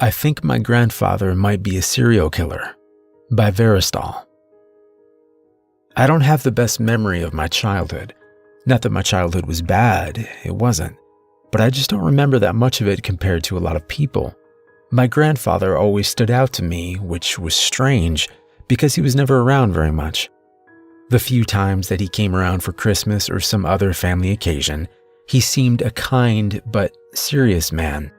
I Think My Grandfather Might Be a Serial Killer by Verastahl. I don't have the best memory of my childhood. Not that my childhood was bad, it wasn't. But I just don't remember that much of it compared to a lot of people. My grandfather always stood out to me, which was strange, because he was never around very much. The few times that he came around for Christmas or some other family occasion, he seemed a kind but serious man.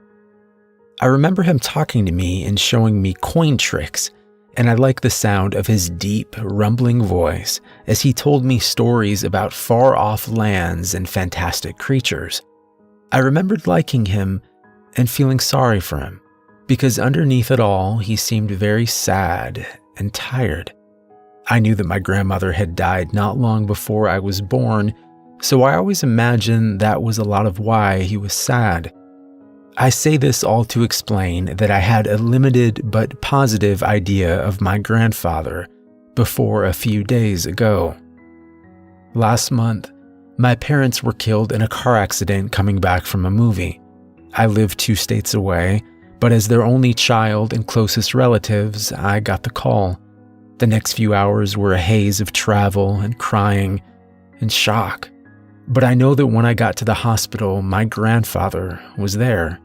I remember him talking to me and showing me coin tricks, and I liked the sound of his deep, rumbling voice as he told me stories about far-off lands and fantastic creatures. I remembered liking him and feeling sorry for him, because underneath it all, he seemed very sad and tired. I knew that my grandmother had died not long before I was born, so I always imagined that was a lot of why he was sad. I say this all to explain that I had a limited but positive idea of my grandfather before a few days ago. Last month, my parents were killed in a car accident coming back from a movie. I live 2 states away, but as their only child and closest relatives, I got the call. The next few hours were a haze of travel and crying and shock. But I know that when I got to the hospital, my grandfather was there.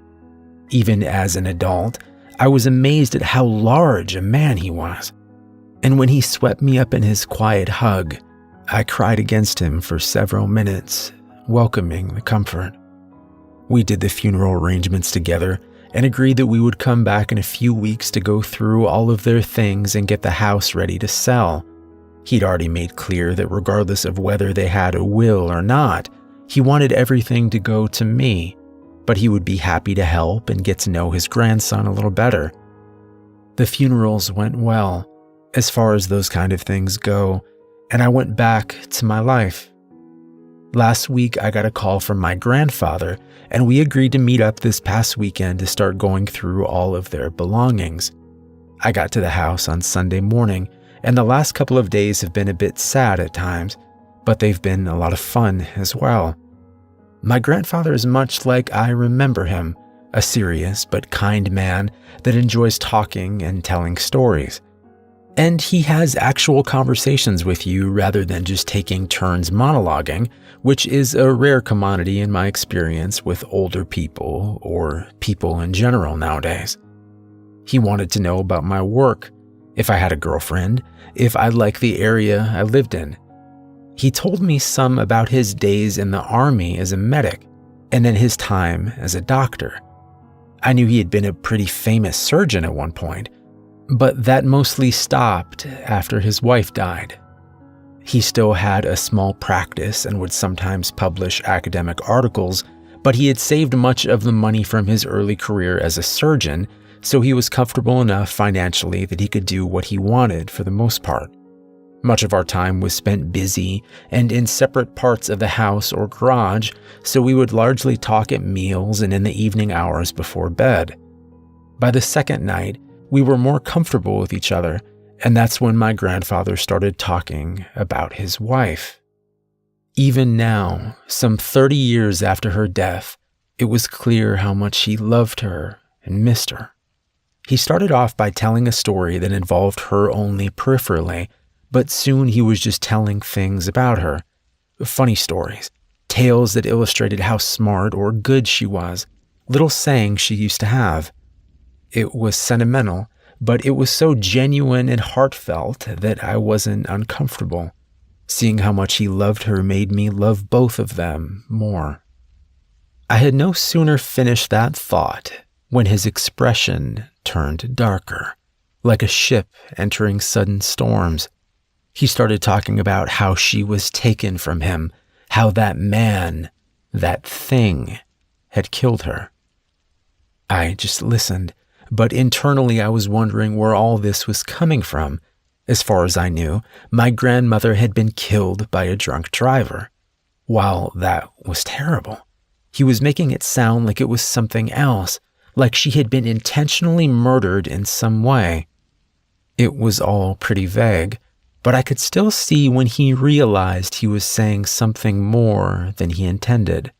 Even as an adult, I was amazed at how large a man he was. And when he swept me up in his quiet hug, I cried against him for several minutes, welcoming the comfort. We did the funeral arrangements together and agreed that we would come back in a few weeks to go through all of their things and get the house ready to sell. He'd already made clear that regardless of whether they had a will or not, he wanted everything to go to me, but he would be happy to help and get to know his grandson a little better. The funerals went well, as far as those kind of things go, and I went back to my life. Last week, I got a call from my grandfather, and we agreed to meet up this past weekend to start going through all of their belongings. I got to the house on Sunday morning, and the last couple of days have been a bit sad at times, but they've been a lot of fun as well. My grandfather is much like I remember him, a serious but kind man that enjoys talking and telling stories. And he has actual conversations with you rather than just taking turns monologuing, which is a rare commodity in my experience with older people or people in general nowadays. He wanted to know about my work, if I had a girlfriend, if I liked the area I lived in. He told me some about his days in the army as a medic, and then his time as a doctor. I knew he had been a pretty famous surgeon at one point, but that mostly stopped after his wife died. He still had a small practice and would sometimes publish academic articles, but he had saved much of the money from his early career as a surgeon, so he was comfortable enough financially that he could do what he wanted for the most part. Much of our time was spent busy and in separate parts of the house or garage, so we would largely talk at meals and in the evening hours before bed. By the second night, we were more comfortable with each other, and that's when my grandfather started talking about his wife. Even now, some 30 years after her death, it was clear how much he loved her and missed her. He started off by telling a story that involved her only peripherally, but soon he was just telling things about her. Funny stories, tales that illustrated how smart or good she was, little sayings she used to have. It was sentimental, but it was so genuine and heartfelt that I wasn't uncomfortable. Seeing how much he loved her made me love both of them more. I had no sooner finished that thought when his expression turned darker, like a ship entering sudden storms. He started talking about how she was taken from him, how that man, that thing, had killed her. I just listened, but internally I was wondering where all this was coming from. As far as I knew, my grandmother had been killed by a drunk driver. While that was terrible, he was making it sound like it was something else, like she had been intentionally murdered in some way. It was all pretty vague, but I could still see when he realized he was saying something more than he intended.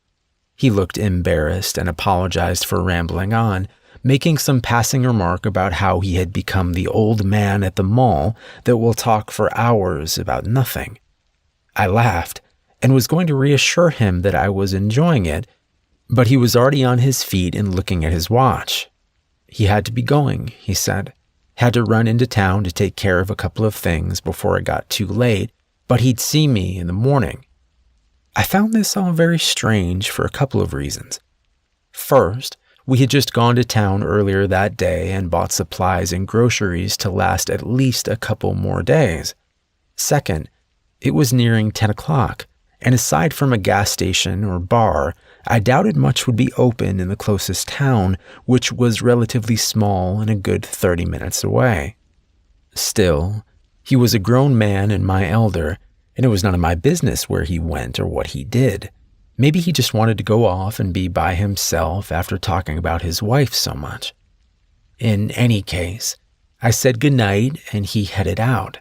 He looked embarrassed and apologized for rambling on, making some passing remark about how he had become the old man at the mall that will talk for hours about nothing. I laughed and was going to reassure him that I was enjoying it, but he was already on his feet and looking at his watch. He had to be going, he said. Had to run into town to take care of a couple of things before it got too late, but he'd see me in the morning. I found this all very strange for a couple of reasons. First, we had just gone to town earlier that day and bought supplies and groceries to last at least a couple more days. Second, it was nearing 10 o'clock, and aside from a gas station or bar, I doubted much would be open in the closest town, which was relatively small and a good 30 minutes away. Still, he was a grown man and my elder, and it was none of my business where he went or what he did. Maybe he just wanted to go off and be by himself after talking about his wife so much. In any case, I said goodnight and he headed out.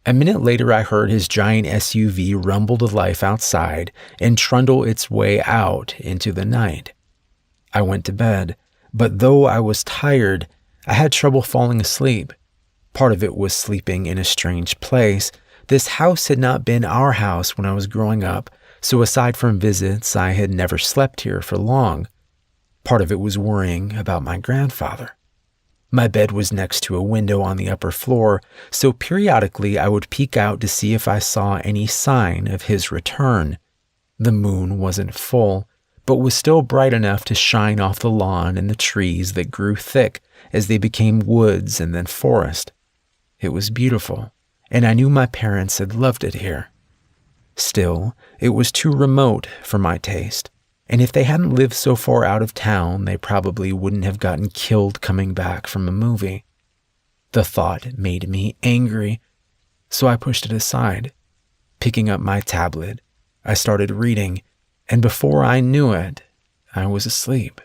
A minute later, I heard his giant SUV rumble to life outside and trundle its way out into the night. I went to bed, but though I was tired, I had trouble falling asleep. Part of it was sleeping in a strange place. This house had not been our house when I was growing up, so aside from visits, I had never slept here for long. Part of it was worrying about my grandfather. My bed was next to a window on the upper floor, so periodically I would peek out to see if I saw any sign of his return. The moon wasn't full, but was still bright enough to shine off the lawn and the trees that grew thick as they became woods and then forest. It was beautiful, and I knew my parents had loved it here. Still, it was too remote for my taste, and if they hadn't lived so far out of town, they probably wouldn't have gotten killed coming back from a movie. The thought made me angry, so I pushed it aside. Picking up my tablet, I started reading, and before I knew it, I was asleep.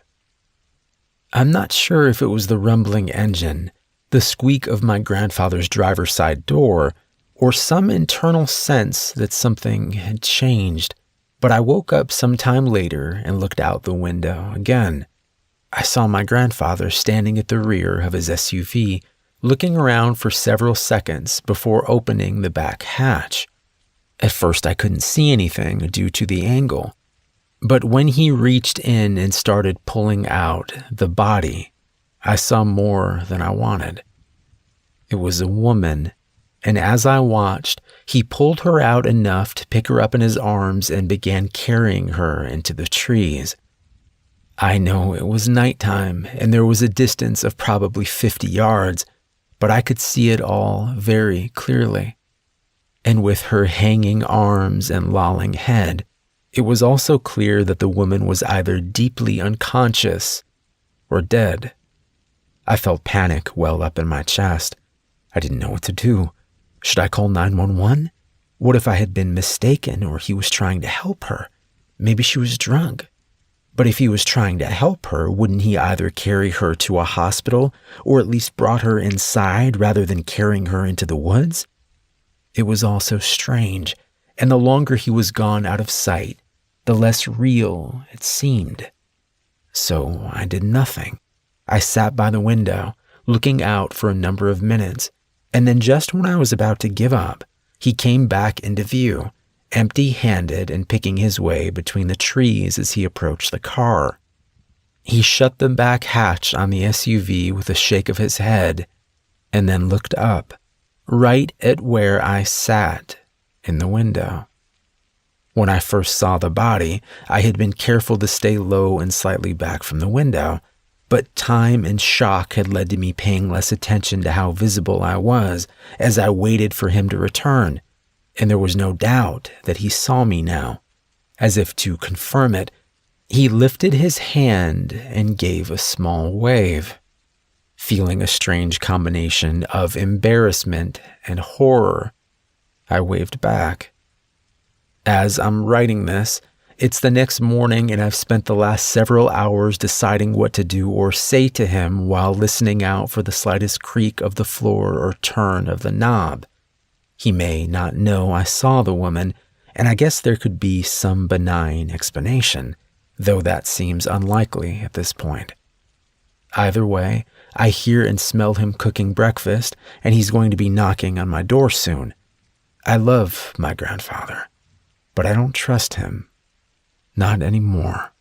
I'm not sure if it was the rumbling engine, the squeak of my grandfather's driver's side door, or some internal sense that something had changed, but I woke up some time later and looked out the window again. I saw my grandfather standing at the rear of his SUV, looking around for several seconds before opening the back hatch. At first I couldn't see anything due to the angle, but when he reached in and started pulling out the body, I saw more than I wanted. It was a woman, and as I watched, he pulled her out enough to pick her up in his arms and began carrying her into the trees. I know it was nighttime, and there was a distance of probably 50 yards, but I could see it all very clearly. And with her hanging arms and lolling head, it was also clear that the woman was either deeply unconscious or dead. I felt panic well up in my chest. I didn't know what to do. Should I call 911? What if I had been mistaken or he was trying to help her? Maybe she was drunk. But if he was trying to help her, wouldn't he either carry her to a hospital or at least brought her inside rather than carrying her into the woods? It was all so strange, and the longer he was gone out of sight, the less real it seemed. So I did nothing. I sat by the window, looking out for a number of minutes, and then just when I was about to give up, he came back into view, empty-handed and picking his way between the trees as he approached the car. He shut the back hatch on the SUV with a shake of his head, and then looked up, right at where I sat in the window. When I first saw the body, I had been careful to stay low and slightly back from the window, but time and shock had led to me paying less attention to how visible I was as I waited for him to return, and there was no doubt that he saw me now. As if to confirm it, he lifted his hand and gave a small wave. Feeling a strange combination of embarrassment and horror, I waved back. As I'm writing this, it's the next morning and I've spent the last several hours deciding what to do or say to him while listening out for the slightest creak of the floor or turn of the knob. He may not know I saw the woman, and I guess there could be some benign explanation, though that seems unlikely at this point. Either way, I hear and smell him cooking breakfast, and he's going to be knocking on my door soon. I love my grandfather, but I don't trust him. Not anymore.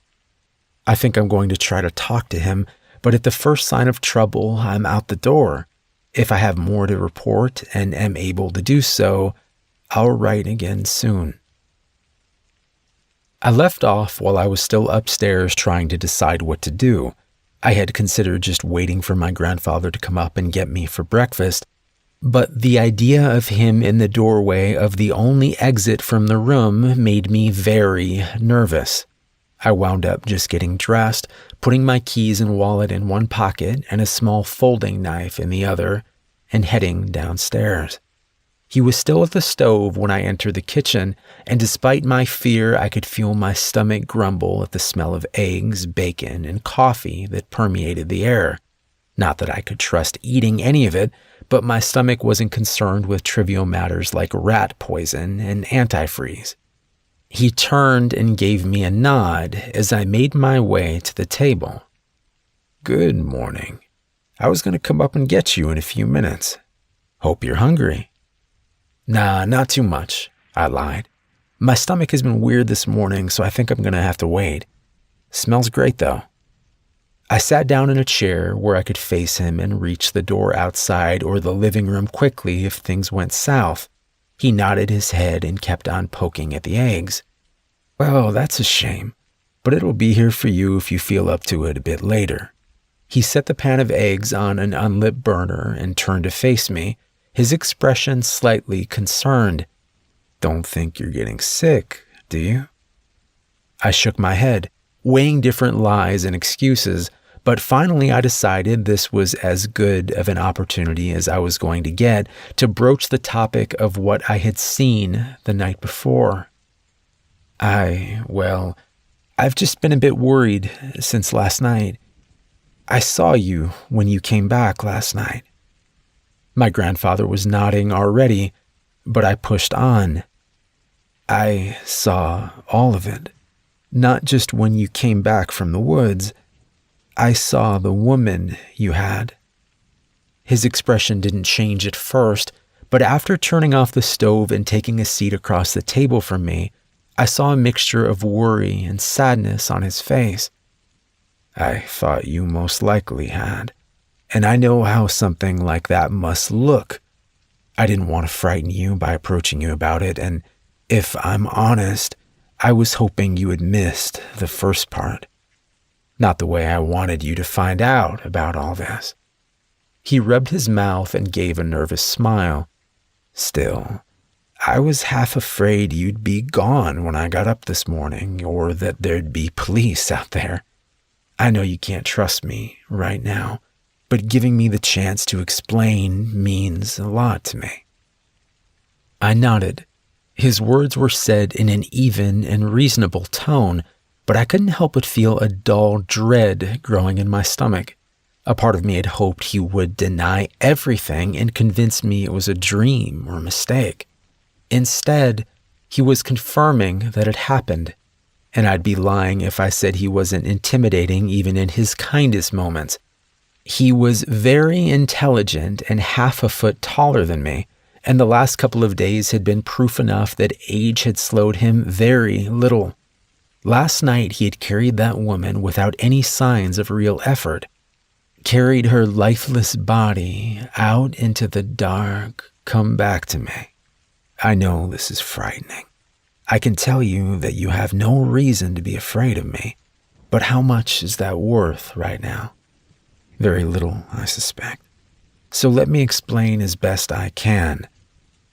I think I'm going to try to talk to him, but at the first sign of trouble, I'm out the door. If I have more to report and am able to do so, I'll write again soon. I left off while I was still upstairs trying to decide what to do. I had considered just waiting for my grandfather to come up and get me for breakfast, but the idea of him in the doorway of the only exit from the room made me very nervous. I wound up just getting dressed, putting my keys and wallet in one pocket and a small folding knife in the other, and heading downstairs. He was still at the stove when I entered the kitchen, and despite my fear, I could feel my stomach grumble at the smell of eggs, bacon, and coffee that permeated the air. Not that I could trust eating any of it, but my stomach wasn't concerned with trivial matters like rat poison and antifreeze. He turned and gave me a nod as I made my way to the table. "Good morning. I was going to come up and get you in a few minutes. Hope you're hungry." "Nah, not too much," I lied. "My stomach has been weird this morning, so I think I'm going to have to wait. Smells great, though." I sat down in a chair where I could face him and reach the door outside or the living room quickly if things went south. He nodded his head and kept on poking at the eggs. "Well, that's a shame, but it'll be here for you if you feel up to it a bit later." He set the pan of eggs on an unlit burner and turned to face me, his expression slightly concerned. "Don't think you're getting sick, do you?" I shook my head, weighing different lies and excuses, but finally I decided this was as good of an opportunity as I was going to get to broach the topic of what I had seen the night before. I've just been a bit worried since last night. I saw you when you came back last night." My grandfather was nodding already, but I pushed on. "I saw all of it, not just when you came back from the woods. I saw the woman you had." His expression didn't change at first, but after turning off the stove and taking a seat across the table from me, I saw a mixture of worry and sadness on his face. "I thought you most likely had, and I know how something like that must look. I didn't want to frighten you by approaching you about it, and if I'm honest, I was hoping you had missed the first part. Not the way I wanted you to find out about all this." He rubbed his mouth and gave a nervous smile. "Still, I was half afraid you'd be gone when I got up this morning, or that there'd be police out there. I know you can't trust me right now, but giving me the chance to explain means a lot to me." I nodded. His words were said in an even and reasonable tone, but I couldn't help but feel a dull dread growing in my stomach. A part of me had hoped he would deny everything and convince me it was a dream or a mistake. Instead, he was confirming that it happened, and I'd be lying if I said he wasn't intimidating even in his kindest moments. He was very intelligent and half a foot taller than me, and the last couple of days had been proof enough that age had slowed him very little. Last night he had carried that woman without any signs of real effort, carried her lifeless body out into the dark, come back to me. I know this is frightening. I can tell you that you have no reason to be afraid of me, but how much is that worth right now? Very little, I suspect. So let me explain as best I can.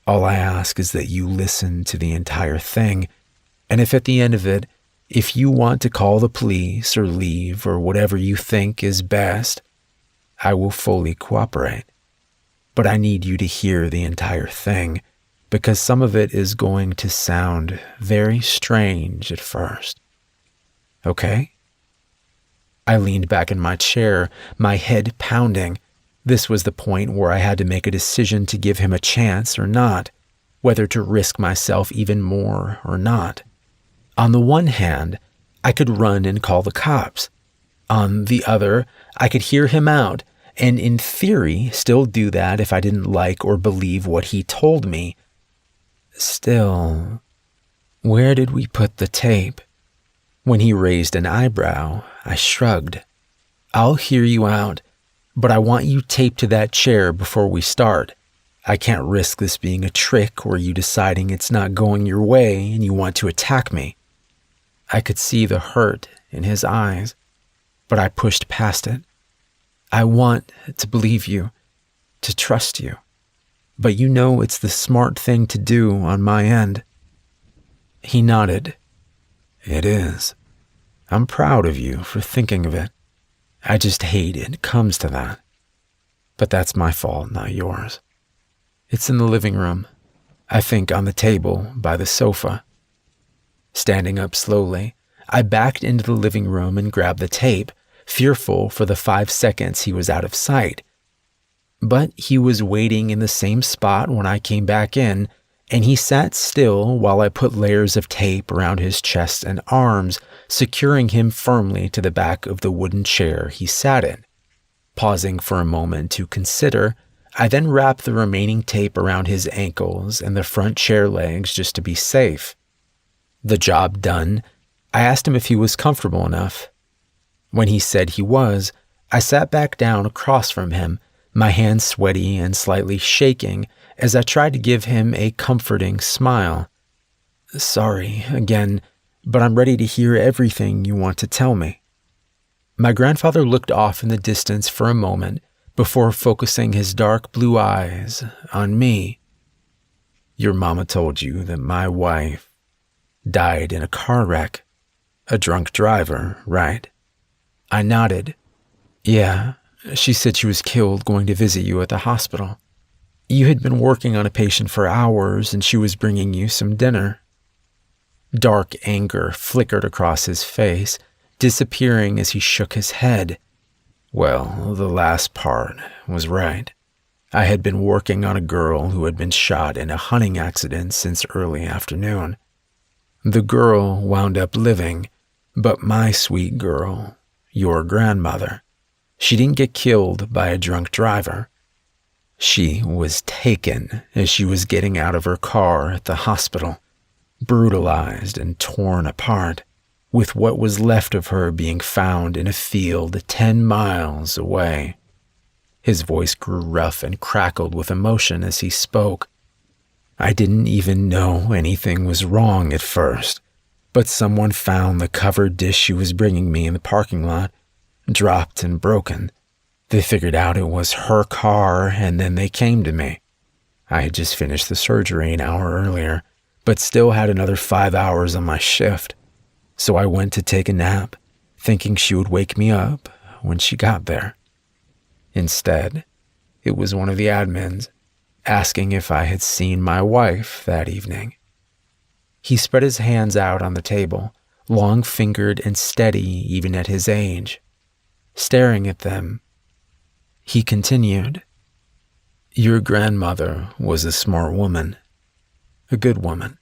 All I ask is that you listen to the entire thing, and if at the end of it, if you want to call the police or leave or whatever you think is best, I will fully cooperate. But I need you to hear the entire thing, because some of it is going to sound very strange at first. Okay? I leaned back in my chair, my head pounding. This was the point where I had to make a decision to give him a chance or not, whether to risk myself even more or not. On the one hand, I could run and call the cops. On the other, I could hear him out, and in theory still do that if I didn't like or believe what he told me. Still, where did we put the tape? When he raised an eyebrow, I shrugged. I'll hear you out, but I want you taped to that chair before we start. I can't risk this being a trick or you deciding it's not going your way and you want to attack me. I could see the hurt in his eyes, but I pushed past it. I want to believe you, to trust you, but you know it's the smart thing to do on my end. He nodded. It is. I'm proud of you for thinking of it. I just hate it comes to that. But that's my fault, not yours. It's in the living room, I think on the table by the sofa. Standing up slowly, I backed into the living room and grabbed the tape, fearful for the 5 seconds he was out of sight. But he was waiting in the same spot when I came back in, and he sat still while I put layers of tape around his chest and arms, securing him firmly to the back of the wooden chair he sat in. Pausing for a moment to consider, I then wrapped the remaining tape around his ankles and the front chair legs just to be safe. The job done, I asked him if he was comfortable enough. When he said he was, I sat back down across from him, my hands sweaty and slightly shaking as I tried to give him a comforting smile. Sorry, again, but I'm ready to hear everything you want to tell me. My grandfather looked off in the distance for a moment before focusing his dark blue eyes on me. Your mama told you that my wife died in a car wreck. A drunk driver, right? I nodded. Yeah, she said she was killed going to visit you at the hospital. You had been working on a patient for hours and she was bringing you some dinner. Dark anger flickered across his face, disappearing as he shook his head. Well, the last part was right. I had been working on a girl who had been shot in a hunting accident since early afternoon. The girl wound up living, but my sweet girl, your grandmother, she didn't get killed by a drunk driver. She was taken as she was getting out of her car at the hospital, brutalized and torn apart, with what was left of her being found in a field 10 miles away. His voice grew rough and crackled with emotion as he spoke. I didn't even know anything was wrong at first, but someone found the covered dish she was bringing me in the parking lot, dropped and broken. They figured out it was her car, and then they came to me. I had just finished the surgery an hour earlier, but still had another 5 hours on my shift. So I went to take a nap, thinking she would wake me up when she got there. Instead, it was one of the admins, asking if I had seen my wife that evening. He spread his hands out on the table, long-fingered and steady even at his age. Staring at them, he continued, Your grandmother was a smart woman, a good woman.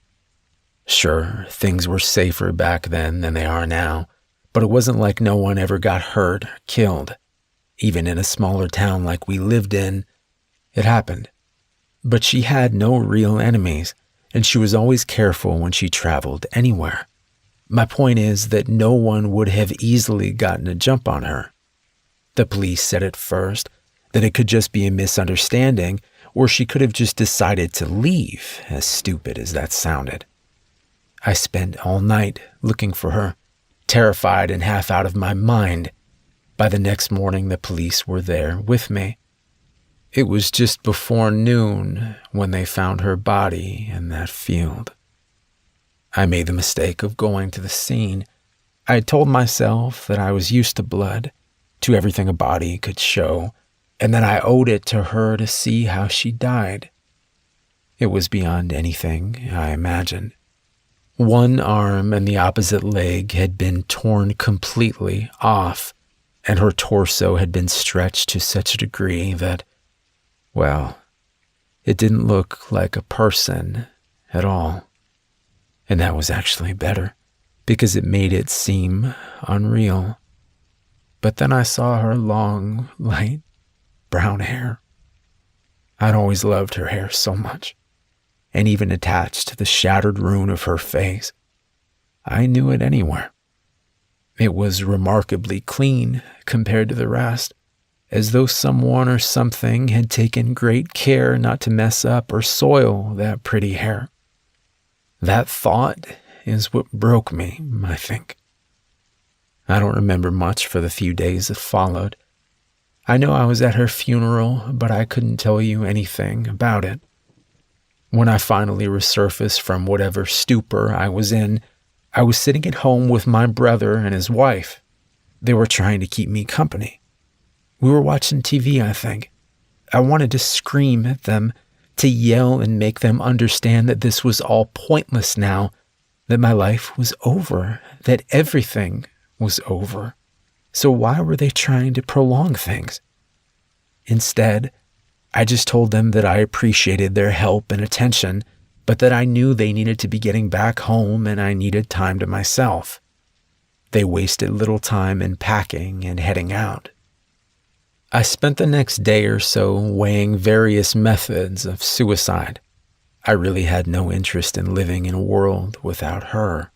Sure, things were safer back then than they are now, but it wasn't like no one ever got hurt or killed. Even in a smaller town like we lived in, it happened. But she had no real enemies, and she was always careful when she traveled anywhere. My point is that no one would have easily gotten a jump on her. The police said at first that it could just be a misunderstanding, or she could have just decided to leave, as stupid as that sounded. I spent all night looking for her, terrified and half out of my mind. By the next morning, the police were there with me. It was just before noon when they found her body in that field. I made the mistake of going to the scene. I had told myself that I was used to blood, to everything a body could show, and that I owed it to her to see how she died. It was beyond anything I imagined. One arm and the opposite leg had been torn completely off, and her torso had been stretched to such a degree that, well, it didn't look like a person at all. And that was actually better, because it made it seem unreal. But then I saw her long, light brown hair. I'd always loved her hair so much, and even attached to the shattered ruin of her face, I knew it anywhere. It was remarkably clean compared to the rest, as though someone or something had taken great care not to mess up or soil that pretty hair. That thought is what broke me, I think. I don't remember much for the few days that followed. I know I was at her funeral, but I couldn't tell you anything about it. When I finally resurfaced from whatever stupor I was in, I was sitting at home with my brother and his wife. They were trying to keep me company. We were watching TV, I think. I wanted to scream at them, to yell and make them understand that this was all pointless now, that my life was over, that everything was over. So why were they trying to prolong things? Instead, I just told them that I appreciated their help and attention, but that I knew they needed to be getting back home and I needed time to myself. They wasted little time in packing and heading out. I spent the next day or so weighing various methods of suicide. I really had no interest in living in a world without her.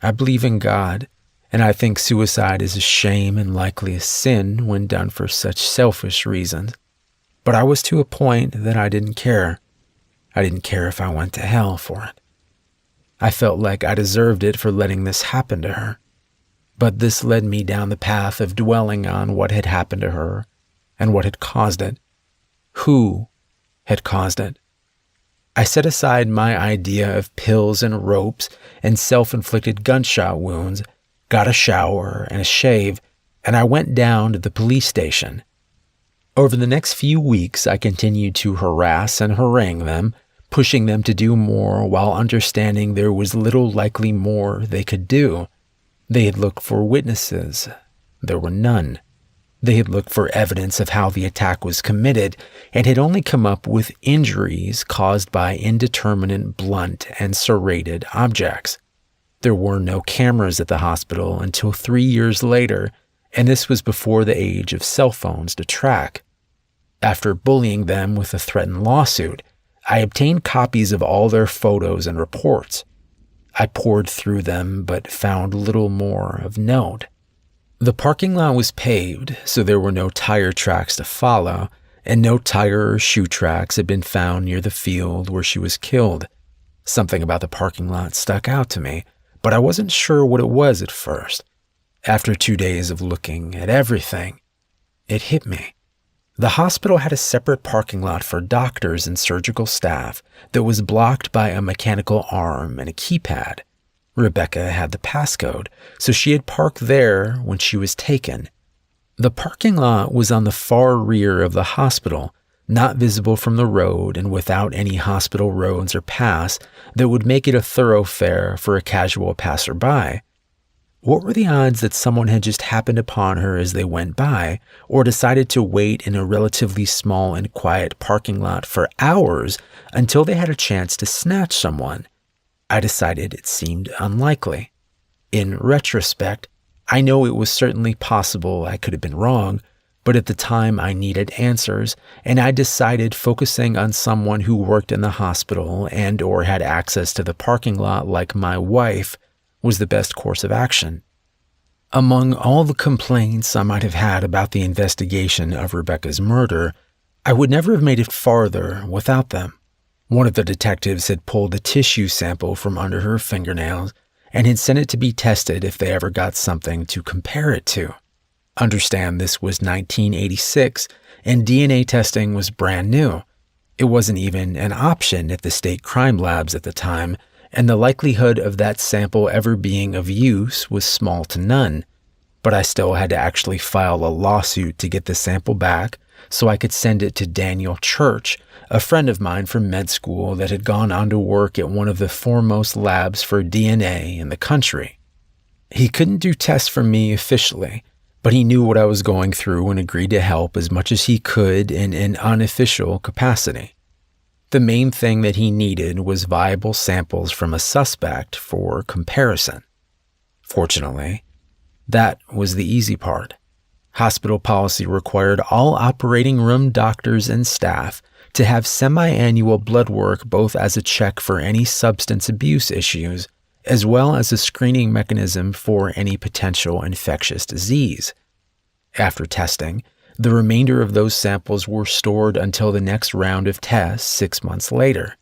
I believe in God, and I think suicide is a shame and likely a sin when done for such selfish reasons. But I was to a point that I didn't care. I didn't care if I went to hell for it. I felt like I deserved it for letting this happen to her. But this led me down the path of dwelling on what had happened to her and what had caused it. Who had caused it? I set aside my idea of pills and ropes and self-inflicted gunshot wounds, got a shower and a shave, and I went down to the police station. Over the next few weeks, I continued to harass and harangue them, pushing them to do more while understanding there was little likely more they could do. They had looked for witnesses. There were none. They had looked for evidence of how the attack was committed and had only come up with injuries caused by indeterminate blunt and serrated objects. There were no cameras at the hospital until 3 years later, and this was before the age of cell phones to track. After bullying them with a threatened lawsuit, I obtained copies of all their photos and reports. I pored through them but found little more of note. The parking lot was paved, so there were no tire tracks to follow, and no tire or shoe tracks had been found near the field where she was killed. Something about the parking lot stuck out to me, but I wasn't sure what it was at first. After 2 days of looking at everything, it hit me. The hospital had a separate parking lot for doctors and surgical staff that was blocked by a mechanical arm and a keypad. Rebecca had the passcode, so she had parked there when she was taken. The parking lot was on the far rear of the hospital, not visible from the road and without any hospital roads or paths that would make it a thoroughfare for a casual passerby. What were the odds that someone had just happened upon her as they went by, or decided to wait in a relatively small and quiet parking lot for hours until they had a chance to snatch someone? I decided it seemed unlikely. In retrospect, I know it was certainly possible I could have been wrong, but at the time I needed answers, and I decided focusing on someone who worked in the hospital and or had access to the parking lot like my wife was the best course of action. Among all the complaints I might have had about the investigation of Rebecca's murder, I would never have made it farther without them. One of the detectives had pulled a tissue sample from under her fingernails and had sent it to be tested if they ever got something to compare it to. Understand this was 1986 and DNA testing was brand new. It wasn't even an option at the state crime labs at the time, and the likelihood of that sample ever being of use was small to none. But I still had to actually file a lawsuit to get the sample back so I could send it to Daniel Church, a friend of mine from med school that had gone on to work at one of the foremost labs for DNA in the country. He couldn't do tests for me officially, but he knew what I was going through and agreed to help as much as he could in an unofficial capacity. The main thing that he needed was viable samples from a suspect for comparison. Fortunately, that was the easy part. Hospital policy required all operating room doctors and staff to have semi-annual blood work both as a check for any substance abuse issues, as well as a screening mechanism for any potential infectious disease. After testing, the remainder of those samples were stored until the next round of tests 6 months later.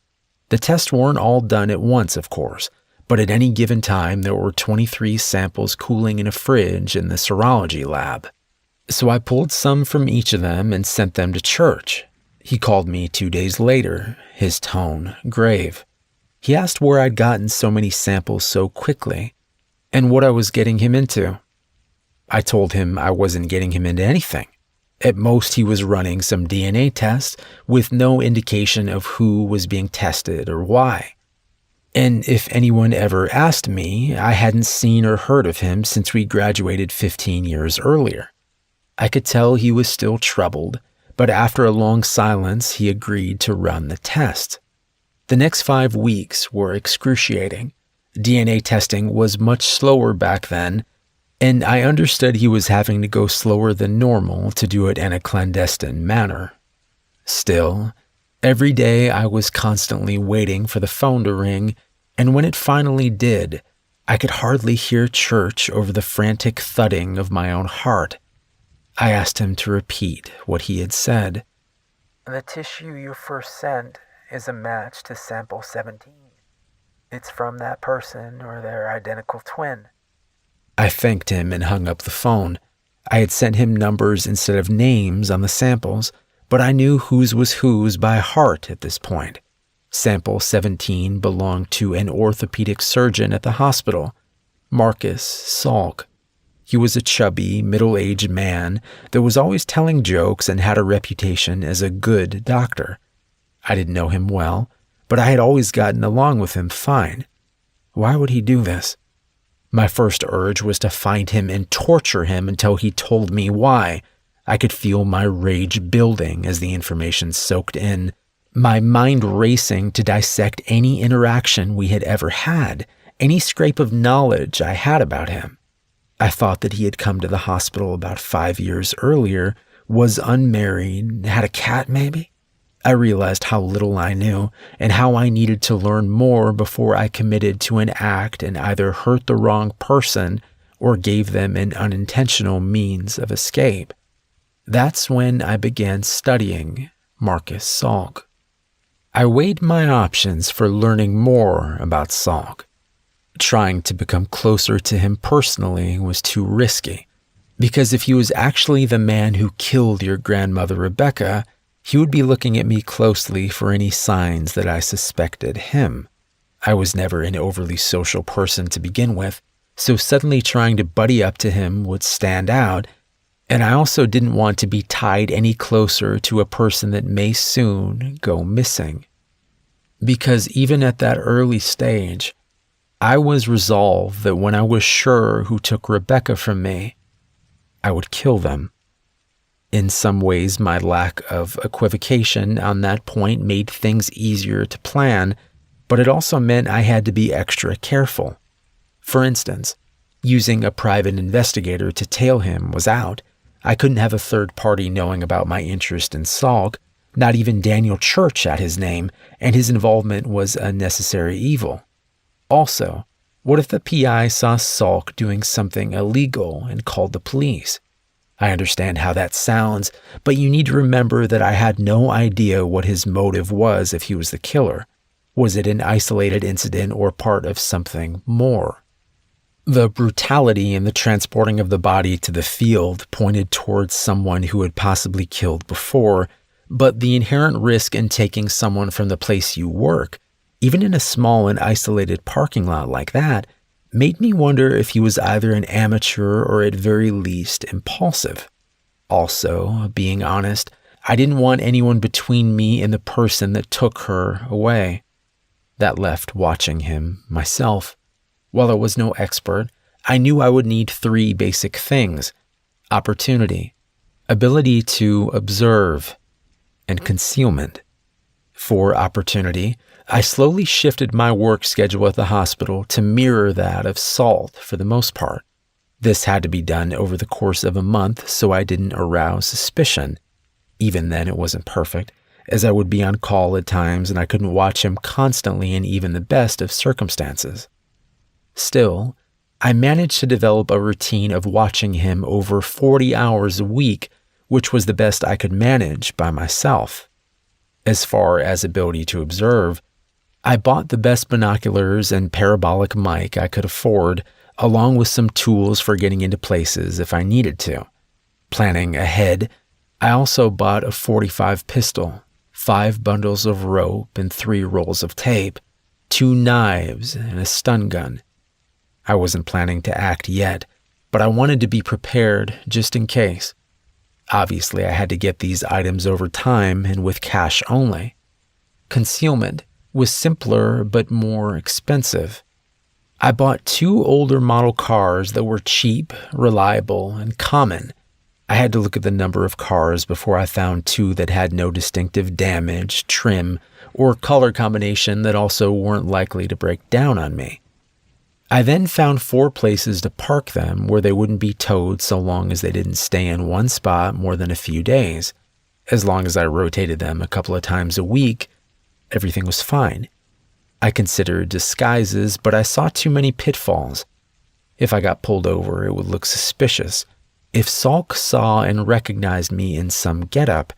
The tests weren't all done at once, of course, but at any given time there were 23 samples cooling in a fridge in the serology lab. So I pulled some from each of them and sent them to church. He called me 2 days later, his tone grave. He asked where I'd gotten so many samples so quickly, and what I was getting him into. I told him I wasn't getting him into anything. At most, he was running some DNA tests with no indication of who was being tested or why. And if anyone ever asked me, I hadn't seen or heard of him since we graduated 15 years earlier. I could tell he was still troubled, but after a long silence, he agreed to run the test. The next 5 weeks were excruciating. DNA testing was much slower back then, and I understood he was having to go slower than normal to do it in a clandestine manner. Still, every day I was constantly waiting for the phone to ring, and when it finally did, I could hardly hear church over the frantic thudding of my own heart. I asked him to repeat what he had said. The tissue you first sent is a match to sample 17. It's from that person or their identical twin. I thanked him and hung up the phone. I had sent him numbers instead of names on the samples, but I knew whose was whose by heart at this point. Sample 17 belonged to an orthopedic surgeon at the hospital, Marcus Salk. He was a chubby, middle-aged man that was always telling jokes and had a reputation as a good doctor. I didn't know him well, but I had always gotten along with him fine. Why would he do this? My first urge was to find him and torture him until he told me why. I could feel my rage building as the information soaked in, my mind racing to dissect any interaction we had ever had, any scrap of knowledge I had about him. I thought that he had come to the hospital about 5 years earlier, was unmarried, had a cat maybe. I realized how little I knew and how I needed to learn more before I committed to an act and either hurt the wrong person or gave them an unintentional means of escape. That's when I began studying Marcus Salk. I weighed my options for learning more about Salk. Trying to become closer to him personally was too risky, because if he was actually the man who killed your grandmother Rebecca, he would be looking at me closely for any signs that I suspected him. I was never an overly social person to begin with, so suddenly trying to buddy up to him would stand out, and I also didn't want to be tied any closer to a person that may soon go missing. Because even at that early stage, I was resolved that when I was sure who took Rebecca from me, I would kill them. In some ways, my lack of equivocation on that point made things easier to plan, but it also meant I had to be extra careful. For instance, using a private investigator to tail him was out. I couldn't have a third party knowing about my interest in Salk, not even Daniel Church at his name, and his involvement was a necessary evil. Also, what if the PI saw Salk doing something illegal and called the police? I understand how that sounds, but you need to remember that I had no idea what his motive was if he was the killer. Was it an isolated incident or part of something more? The brutality in the transporting of the body to the field pointed towards someone who had possibly killed before, but the inherent risk in taking someone from the place you work, even in a small and isolated parking lot like that, made me wonder if he was either an amateur or at very least impulsive. Also, being honest, I didn't want anyone between me and the person that took her away. That left watching him myself. While I was no expert, I knew I would need 3 basic things: opportunity, ability to observe, and concealment. For opportunity, I slowly shifted my work schedule at the hospital to mirror that of Salt for the most part. This had to be done over the course of a month so I didn't arouse suspicion. Even then, it wasn't perfect, as I would be on call at times and I couldn't watch him constantly in even the best of circumstances. Still, I managed to develop a routine of watching him over 40 hours a week, which was the best I could manage by myself. As far as ability to observe, I bought the best binoculars and parabolic mic I could afford, along with some tools for getting into places if I needed to. Planning ahead, I also bought a .45 pistol, 5 bundles of rope and 3 rolls of tape, 2 knives, and a stun gun. I wasn't planning to act yet, but I wanted to be prepared just in case. Obviously, I had to get these items over time and with cash only. Concealment was simpler but more expensive. I bought 2 older model cars that were cheap, reliable, and common. I had to look at the number of cars before I found 2 that had no distinctive damage, trim, or color combination that also weren't likely to break down on me. I then found 4 places to park them where they wouldn't be towed so long as they didn't stay in one spot more than a few days. As long as I rotated them a couple of times a week, everything was fine. I considered disguises, but I saw too many pitfalls. If I got pulled over, it would look suspicious. If Salk saw and recognized me in some getup,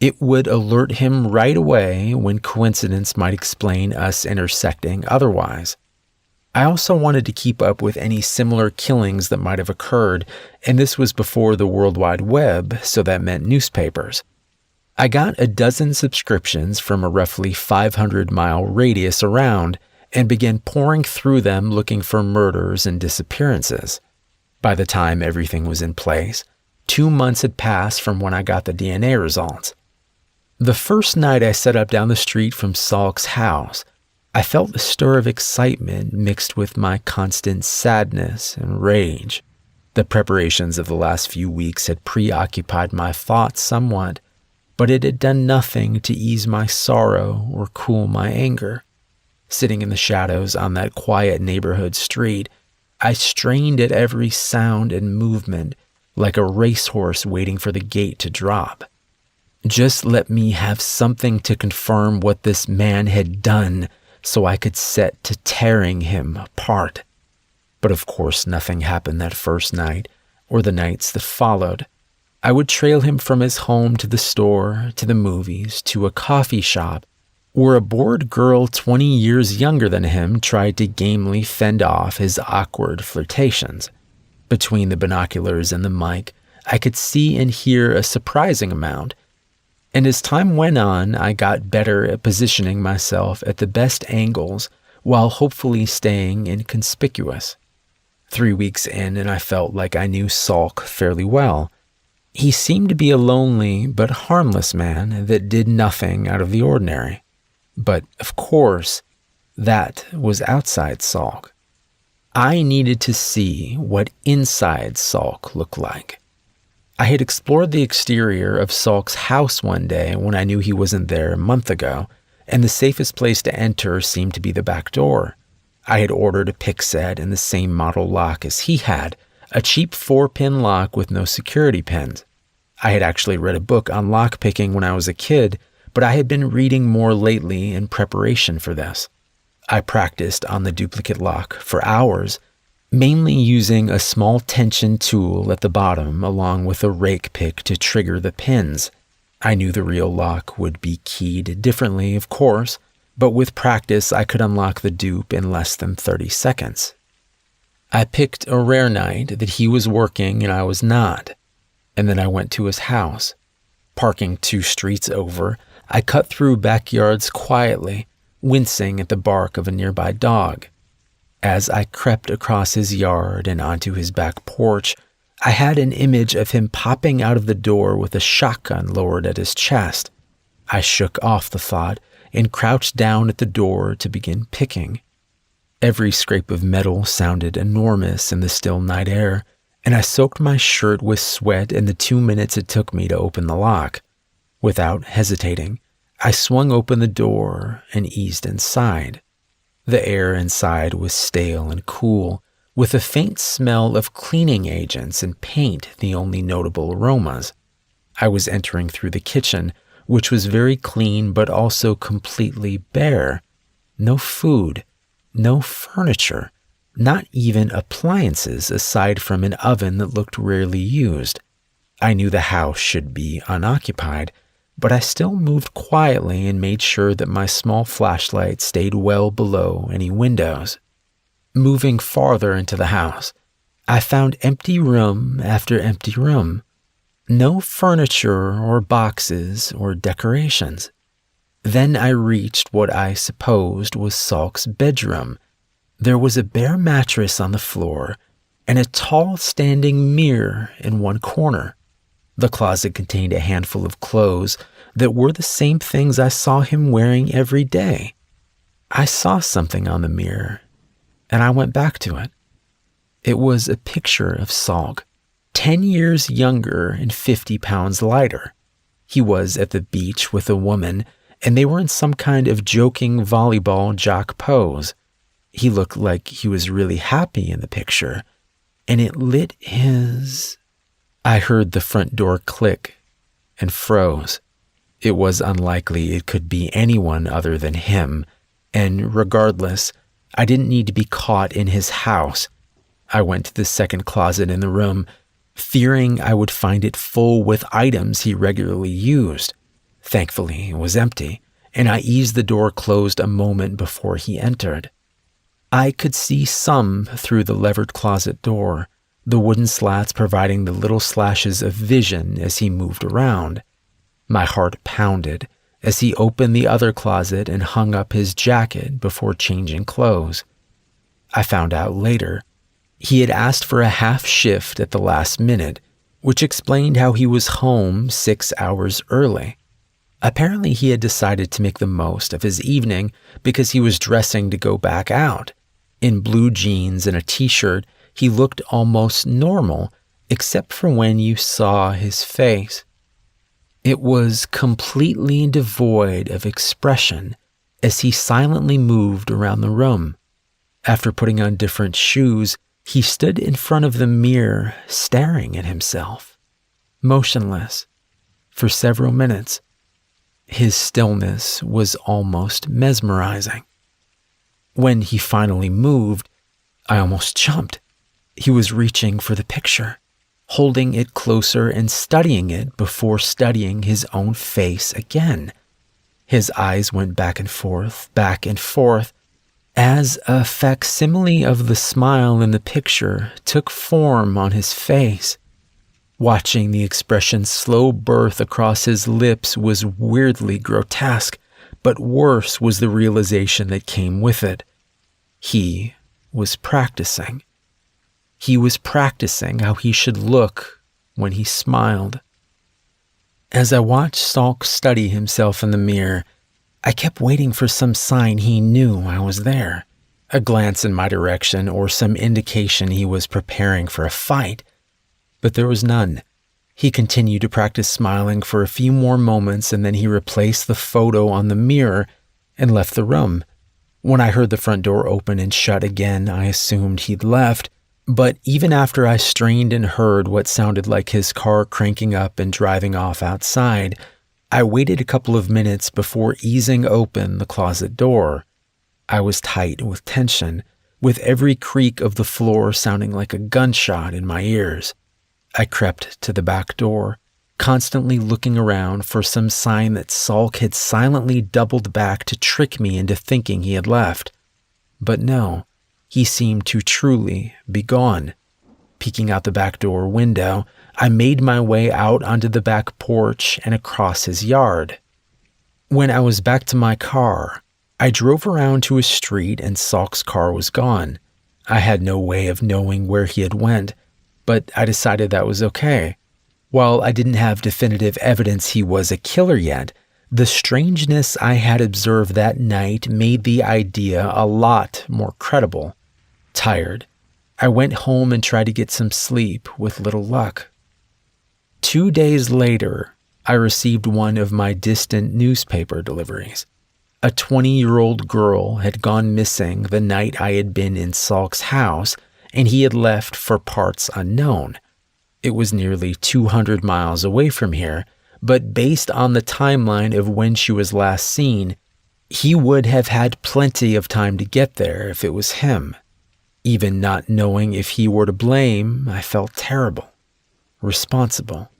it would alert him right away when coincidence might explain us intersecting otherwise. I also wanted to keep up with any similar killings that might have occurred, and this was before the World Wide Web, so that meant newspapers. I got a dozen subscriptions from a roughly 500-mile radius around and began pouring through them looking for murders and disappearances. By the time everything was in place, 2 months had passed from when I got the DNA results. The first night I set up down the street from Salk's house, I felt a stir of excitement mixed with my constant sadness and rage. The preparations of the last few weeks had preoccupied my thoughts somewhat, but it had done nothing to ease my sorrow or cool my anger. Sitting in the shadows on that quiet neighborhood street, I strained at every sound and movement like a racehorse waiting for the gate to drop. Just let me have something to confirm what this man had done so I could set to tearing him apart. But of course nothing happened that first night or the nights that followed. I would trail him from his home to the store, to the movies, to a coffee shop, where a bored girl 20 years younger than him tried to gamely fend off his awkward flirtations. Between the binoculars and the mic, I could see and hear a surprising amount, and as time went on, I got better at positioning myself at the best angles while hopefully staying inconspicuous. 3 weeks in, and I felt like I knew Salk fairly well. He seemed to be a lonely but harmless man that did nothing out of the ordinary. But, of course, that was outside Salk. I needed to see what inside Salk looked like. I had explored the exterior of Salk's house one day when I knew he wasn't there a month ago, and the safest place to enter seemed to be the back door. I had ordered a pick set and the same model lock as he had, a cheap 4-pin lock with no security pins. I had actually read a book on lockpicking when I was a kid, but I had been reading more lately in preparation for this. I practiced on the duplicate lock for hours, mainly using a small tension tool at the bottom along with a rake pick to trigger the pins. I knew the real lock would be keyed differently, of course, but with practice I could unlock the dupe in less than 30 seconds. I picked a rare night that he was working and I was not, and then I went to his house. Parking 2 streets over, I cut through backyards quietly, wincing at the bark of a nearby dog. As I crept across his yard and onto his back porch, I had an image of him popping out of the door with a shotgun lowered at his chest. I shook off the thought and crouched down at the door to begin picking. Every scrape of metal sounded enormous in the still night air, and I soaked my shirt with sweat in the 2 minutes it took me to open the lock. Without hesitating, I swung open the door and eased inside. The air inside was stale and cool, with a faint smell of cleaning agents and paint the only notable aromas. I was entering through the kitchen, which was very clean but also completely bare. No food, no furniture, not even appliances aside from an oven that looked rarely used. I knew the house should be unoccupied, but I still moved quietly and made sure that my small flashlight stayed well below any windows. Moving farther into the house, I found empty room after empty room. No furniture or boxes or decorations. Then I reached what I supposed was Salk's bedroom. There was a bare mattress on the floor and a tall standing mirror in one corner. The closet contained a handful of clothes that were the same things I saw him wearing every day. I saw something on the mirror, and I went back to it. It was a picture of Salk, 10 years younger and 50 pounds lighter. He was at the beach with a woman, and they were in some kind of joking volleyball jock pose. He looked like he was really happy in the picture, and it lit his... I heard the front door click and froze. It was unlikely it could be anyone other than him, and regardless, I didn't need to be caught in his house. I went to the second closet in the room, fearing I would find it full with items he regularly used. Thankfully, it was empty, and I eased the door closed a moment before he entered. I could see some through the levered closet door, the wooden slats providing the little slashes of vision as he moved around. My heart pounded as he opened the other closet and hung up his jacket before changing clothes. I found out later he had asked for a half shift at the last minute, which explained how he was home 6 hours early. Apparently he had decided to make the most of his evening because he was dressing to go back out. In blue jeans and a t-shirt, he looked almost normal, except for when you saw his face. It was completely devoid of expression as he silently moved around the room. After putting on different shoes, he stood in front of the mirror, staring at himself, motionless, for several minutes. His stillness was almost mesmerizing. When he finally moved, I almost jumped. He was reaching for the picture, holding it closer and studying it before studying his own face again. His eyes went back and forth, as a facsimile of the smile in the picture took form on his face. Watching the expression slow birth across his lips was weirdly grotesque, but worse was the realization that came with it. He was practicing. He was practicing how he should look when he smiled. As I watched Salk study himself in the mirror, I kept waiting for some sign he knew I was there, a glance in my direction or some indication he was preparing for a fight. But there was none. He continued to practice smiling for a few more moments, and then he replaced the photo on the mirror and left the room. When I heard the front door open and shut again, I assumed he'd left. But even after I strained and heard what sounded like his car cranking up and driving off outside, I waited a couple of minutes before easing open the closet door. I was tight with tension, with every creak of the floor sounding like a gunshot in my ears. I crept to the back door, constantly looking around for some sign that Salk had silently doubled back to trick me into thinking he had left. But no. He seemed to truly be gone. Peeking out the back door window, I made my way out onto the back porch and across his yard. When I was back to my car, I drove around to a street and Salk's car was gone. I had no way of knowing where he had went, but I decided that was okay. While I didn't have definitive evidence he was a killer yet, the strangeness I had observed that night made the idea a lot more credible. Tired, I went home and tried to get some sleep with little luck. 2 days later, I received one of my distant newspaper deliveries. A 20-year-old girl had gone missing the night I had been in Salk's house, and he had left for parts unknown. It was nearly 200 miles away from here, but based on the timeline of when she was last seen, he would have had plenty of time to get there if it was him. Even not knowing if he were to blame, I felt terrible, responsible.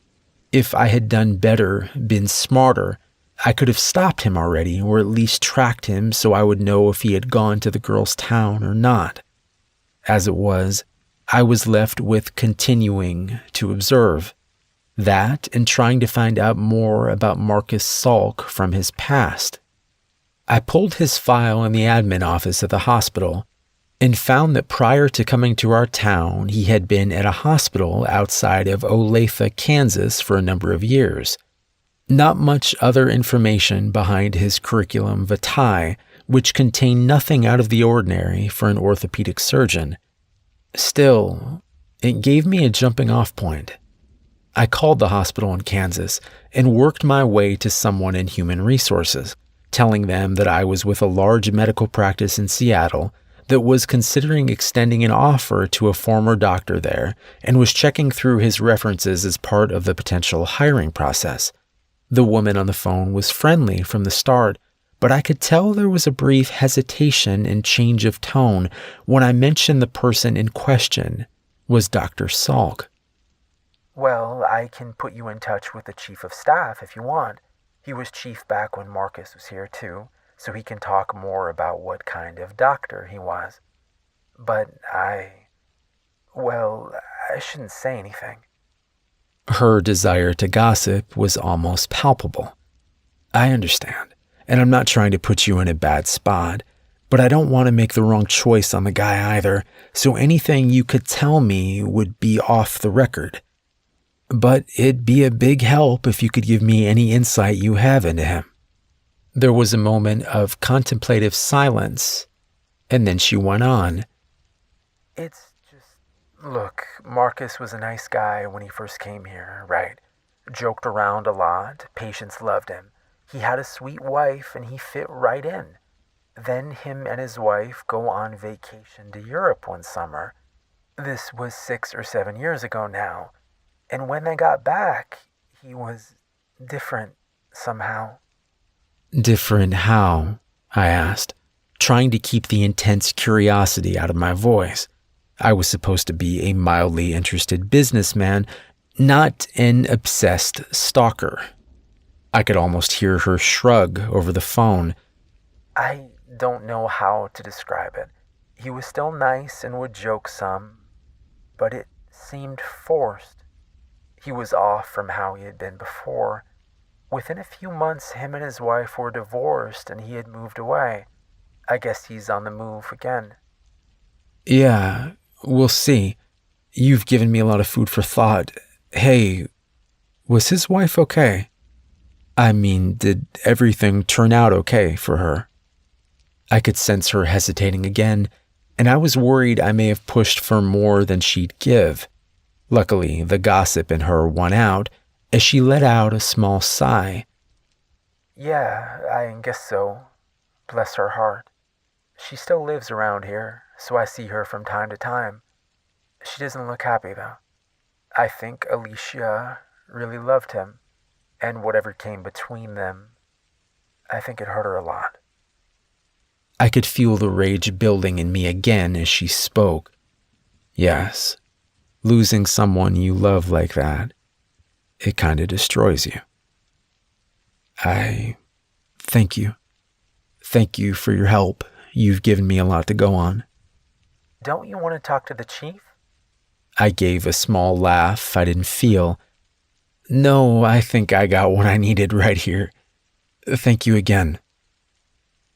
If I had done better, been smarter, I could have stopped him already, or at least tracked him so I would know if he had gone to the girl's town or not. As it was, I was left with continuing to observe. That and trying to find out more about Marcus Salk from his past. I pulled his file in the admin office at the hospital and found that prior to coming to our town, he had been at a hospital outside of Olathe, Kansas for a number of years. Not much other information behind his curriculum vitae, which contained nothing out of the ordinary for an orthopedic surgeon. Still, it gave me a jumping-off point. I called the hospital in Kansas and worked my way to someone in human resources, telling them that I was with a large medical practice in Seattle that was considering extending an offer to a former doctor there and was checking through his references as part of the potential hiring process. The woman on the phone was friendly from the start, but I could tell there was a brief hesitation and change of tone when I mentioned the person in question was Dr. Salk. Well, I can put you in touch with the chief of staff if you want. He was chief back when Marcus was here too, so he can talk more about what kind of doctor he was. But I shouldn't say anything. Her desire to gossip was almost palpable. I understand, and I'm not trying to put you in a bad spot, but I don't want to make the wrong choice on the guy either, so anything you could tell me would be off the record. But it'd be a big help if you could give me any insight you have into him. There was a moment of contemplative silence, and then she went on. Look, Marcus was a nice guy when he first came here, right? Joked around a lot, patients loved him. He had a sweet wife and he fit right in. Then him and his wife go on vacation to Europe one summer. This was 6 or 7 years ago now. And when they got back, he was different somehow. Different how? I asked, trying to keep the intense curiosity out of my voice. I was supposed to be a mildly interested businessman, not an obsessed stalker. I could almost hear her shrug over the phone. I don't know how to describe it. He was still nice and would joke some, but it seemed forced. He was off from how he had been before. Within a few months, him and his wife were divorced and he had moved away. I guess he's on the move again. Yeah, we'll see. You've given me a lot of food for thought. Hey, was his wife okay? I mean, did everything turn out okay for her? I could sense her hesitating again, and I was worried I may have pushed for more than she'd give. Luckily, the gossip in her won out as she let out a small sigh. Yeah, I guess so. Bless her heart. She still lives around here, so I see her from time to time. She doesn't look happy, though. I think Alicia really loved him, and whatever came between them, I think it hurt her a lot. I could feel the rage building in me again as she spoke. Yes, losing someone you love like that, it kind of destroys you. I thank you. Thank you for your help. You've given me a lot to go on. Don't you want to talk to the chief? I gave a small laugh I didn't feel. No, I think I got what I needed right here. Thank you again.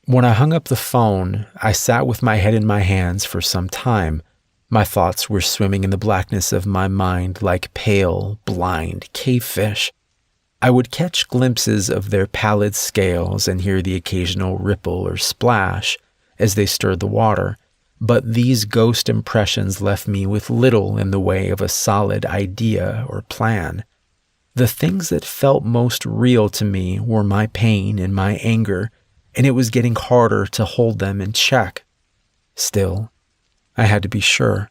When I hung up the phone, I sat with my head in my hands for some time. My thoughts were swimming in the blackness of my mind like pale, blind cavefish. I would catch glimpses of their pallid scales and hear the occasional ripple or splash as they stirred the water, but these ghost impressions left me with little in the way of a solid idea or plan. The things that felt most real to me were my pain and my anger, and it was getting harder to hold them in check. Still, I had to be sure.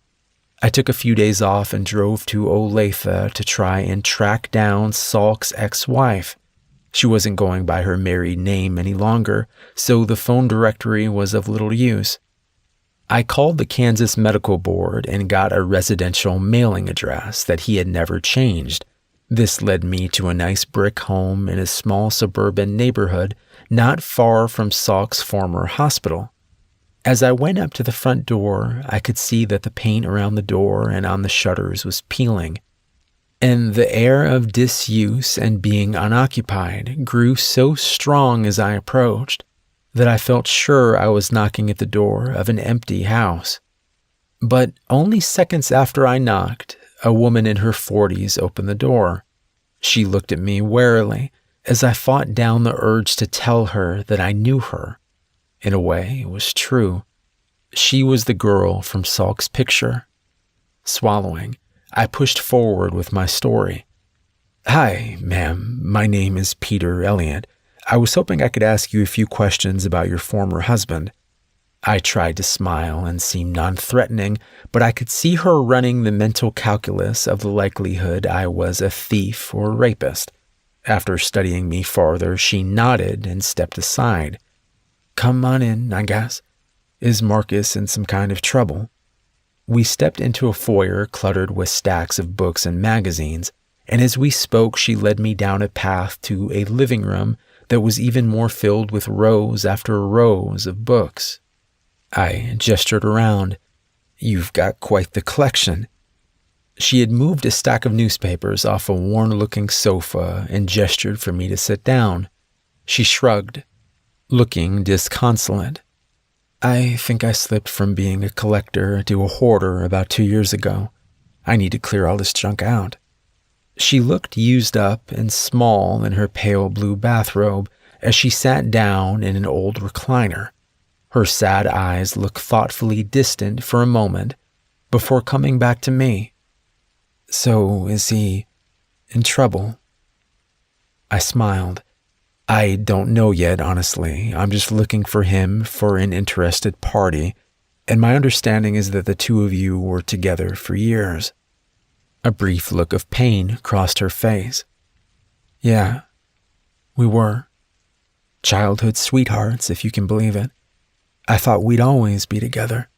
I took a few days off and drove to Olathe to try and track down Salk's ex-wife. She wasn't going by her married name any longer, so the phone directory was of little use. I called the Kansas Medical Board and got a residential mailing address that he had never changed. This led me to a nice brick home in a small suburban neighborhood not far from Salk's former hospital. As I went up to the front door, I could see that the paint around the door and on the shutters was peeling, and the air of disuse and being unoccupied grew so strong as I approached that I felt sure I was knocking at the door of an empty house. But only seconds after I knocked, a woman in her 40s opened the door. She looked at me warily as I fought down the urge to tell her that I knew her. In a way, it was true. She was the girl from Salk's picture. Swallowing, I pushed forward with my story. "Hi, ma'am. My name is Peter Elliott. I was hoping I could ask you a few questions about your former husband." I tried to smile and seem non-threatening, but I could see her running the mental calculus of the likelihood I was a thief or rapist. After studying me farther, she nodded and stepped aside. "Come on in, I guess. Is Marcus in some kind of trouble?" We stepped into a foyer cluttered with stacks of books and magazines, and as we spoke, she led me down a path to a living room that was even more filled with rows after rows of books. I gestured around. "You've got quite the collection." She had moved a stack of newspapers off a worn-looking sofa and gestured for me to sit down. She shrugged, looking disconsolate. "I think I slipped from being a collector to a hoarder about 2 years ago. I need to clear all this junk out." She looked used up and small in her pale blue bathrobe as she sat down in an old recliner. Her sad eyes looked thoughtfully distant for a moment before coming back to me. "So is he in trouble?" I smiled. "I don't know yet, honestly. I'm just looking for him for an interested party, and my understanding is that the two of you were together for years." A brief look of pain crossed her face. "Yeah, we were. Childhood sweethearts, if you can believe it. I thought we'd always be together."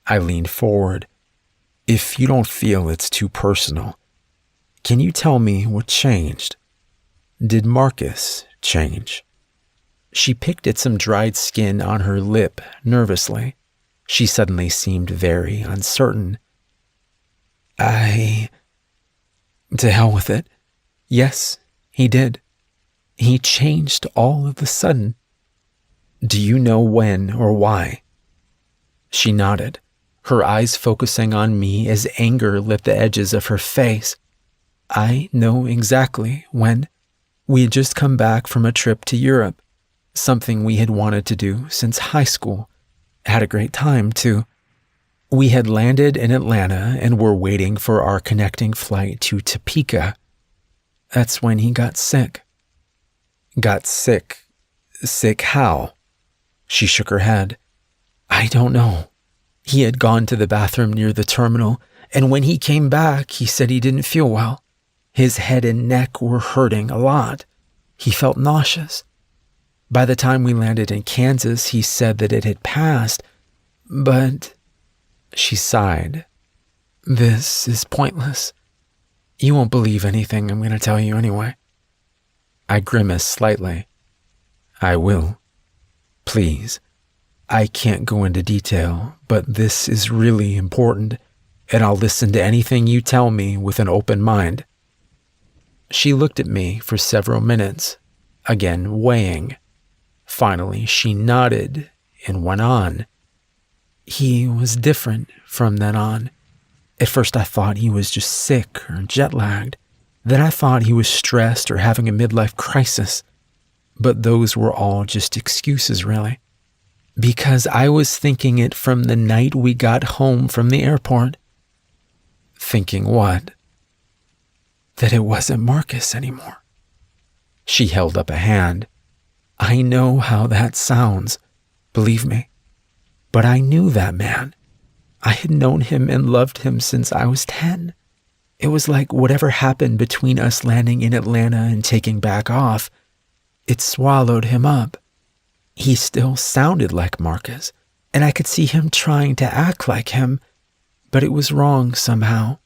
I leaned forward. "If you don't feel it's too personal, can you tell me what changed? Did Marcus change?" She picked at some dried skin on her lip nervously. She suddenly seemed very uncertain. To hell with it. Yes, he did. He changed all of a sudden." "Do you know when or why?" She nodded, her eyes focusing on me as anger lit the edges of her face. "I know exactly when. We had just come back from a trip to Europe, something we had wanted to do since high school. Had a great time, too. We had landed in Atlanta and were waiting for our connecting flight to Topeka. That's when he got sick." "Got sick? Sick how?" She shook her head. "I don't know. He had gone to the bathroom near the terminal, and when he came back, he said he didn't feel well. His head and neck were hurting a lot. He felt nauseous. By the time we landed in Kansas, he said that it had passed, but..." She sighed. "This is pointless. You won't believe anything I'm going to tell you anyway." I grimaced slightly. "I will. Please. I can't go into detail, but this is really important, and I'll listen to anything you tell me with an open mind." She looked at me for several minutes, again weighing. Finally, she nodded and went on. "He was different from then on. At first I thought he was just sick or jet-lagged. Then I thought he was stressed or having a midlife crisis. But those were all just excuses, really. Because I was thinking it from the night we got home from the airport." "Thinking what?" "That it wasn't Marcus anymore." She held up a hand. "I know how that sounds, believe me. But I knew that man. I had known him and loved him since I was 10. It was like whatever happened between us landing in Atlanta and taking back off, it swallowed him up. He still sounded like Marcus, and I could see him trying to act like him, but it was wrong somehow.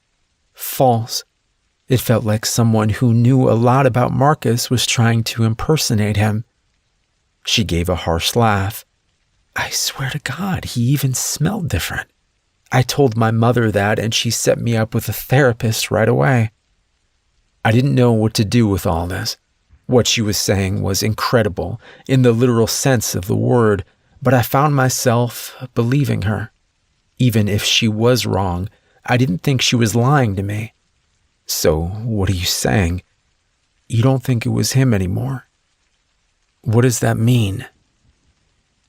False. It felt like someone who knew a lot about Marcus was trying to impersonate him. She gave a harsh laugh. I swear to God, he even smelled different. I told my mother that, and she set me up with a therapist right away. I didn't know what to do with all this. What she was saying was incredible, in the literal sense of the word, but I found myself believing her. Even if she was wrong, I didn't think she was lying to me. So, what are you saying? You don't think it was him anymore? What does that mean?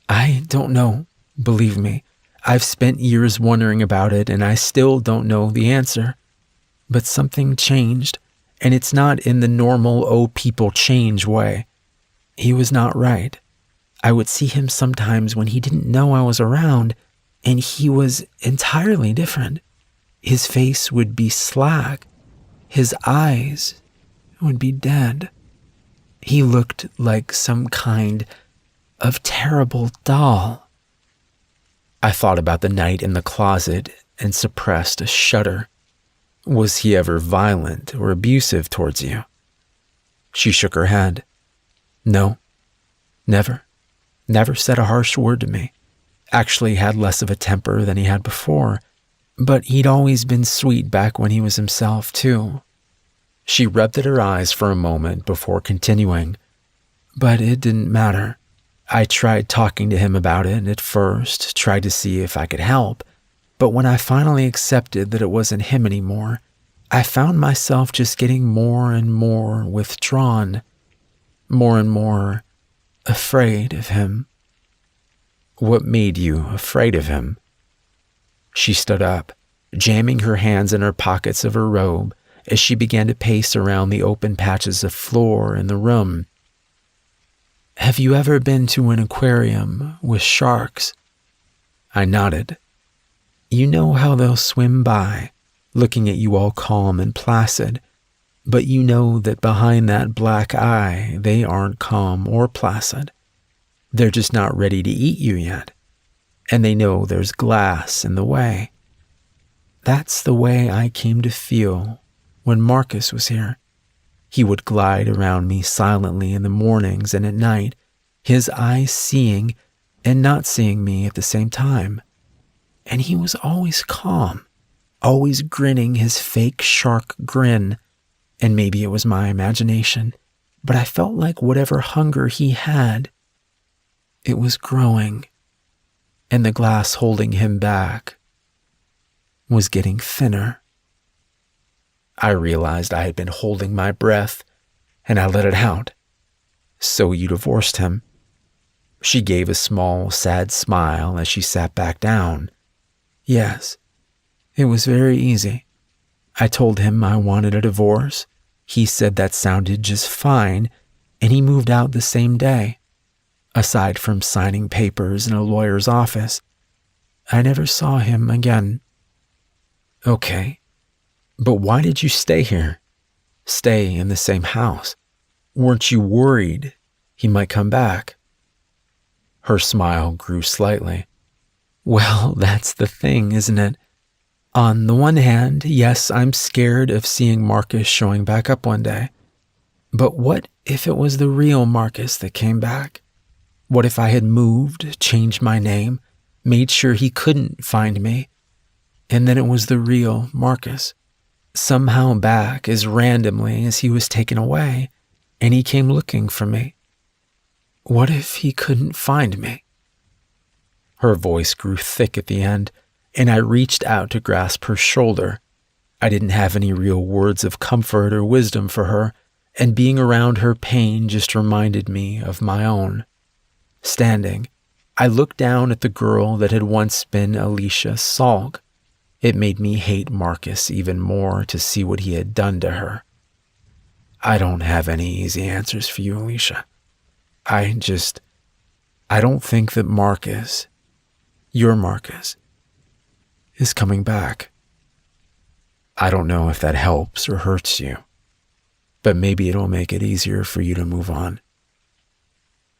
I don't know, believe me. I've spent years wondering about it, and I still don't know the answer. But something changed, and it's not in the normal, oh, people change way. He was not right. I would see him sometimes when he didn't know I was around, and he was entirely different. His face would be slack. His eyes would be dead. He looked like some kind of terrible doll. I thought about the night in the closet and suppressed a shudder. Was he ever violent or abusive towards you? She shook her head. No, never. Never said a harsh word to me. Actually had less of a temper than he had before, but he'd always been sweet back when he was himself, too. She rubbed at her eyes for a moment before continuing. But it didn't matter. I tried talking to him about it at first, tried to see if I could help, but when I finally accepted that it wasn't him anymore, I found myself just getting more and more withdrawn, more and more afraid of him. What made you afraid of him? She stood up, jamming her hands in her pockets of her robe as she began to pace around the open patches of floor in the room. Have you ever been to an aquarium with sharks? I nodded. You know how they'll swim by, looking at you all calm and placid, but you know that behind that black eye, they aren't calm or placid. They're just not ready to eat you yet, and they know there's glass in the way. That's the way I came to feel when Marcus was here. He would glide around me silently in the mornings and at night, his eyes seeing and not seeing me at the same time. And he was always calm, always grinning his fake shark grin. And maybe it was my imagination, but I felt like whatever hunger he had, it was growing, and the glass holding him back was getting thinner. I realized I had been holding my breath, and I let it out. So you divorced him. She gave a small, sad smile as she sat back down. Yes, it was very easy. I told him I wanted a divorce. He said that sounded just fine, and he moved out the same day. Aside from signing papers in a lawyer's office, I never saw him again. Okay, but why did you stay here? Stay in the same house? Weren't you worried he might come back? Her smile grew slightly. Well, that's the thing, isn't it? On the one hand, yes, I'm scared of seeing Marcus showing back up one day. But what if it was the real Marcus that came back? What if I had moved, changed my name, made sure he couldn't find me, and then it was the real Marcus, somehow back as randomly as he was taken away, and he came looking for me? What if he couldn't find me? Her voice grew thick at the end, and I reached out to grasp her shoulder. I didn't have any real words of comfort or wisdom for her, and being around her pain just reminded me of my own. Standing, I looked down at the girl that had once been Alicia Salk. It made me hate Marcus even more to see what he had done to her. I don't have any easy answers for you, Alicia. I don't think that Marcus, your Marcus, is coming back. I don't know if that helps or hurts you, but maybe it'll make it easier for you to move on."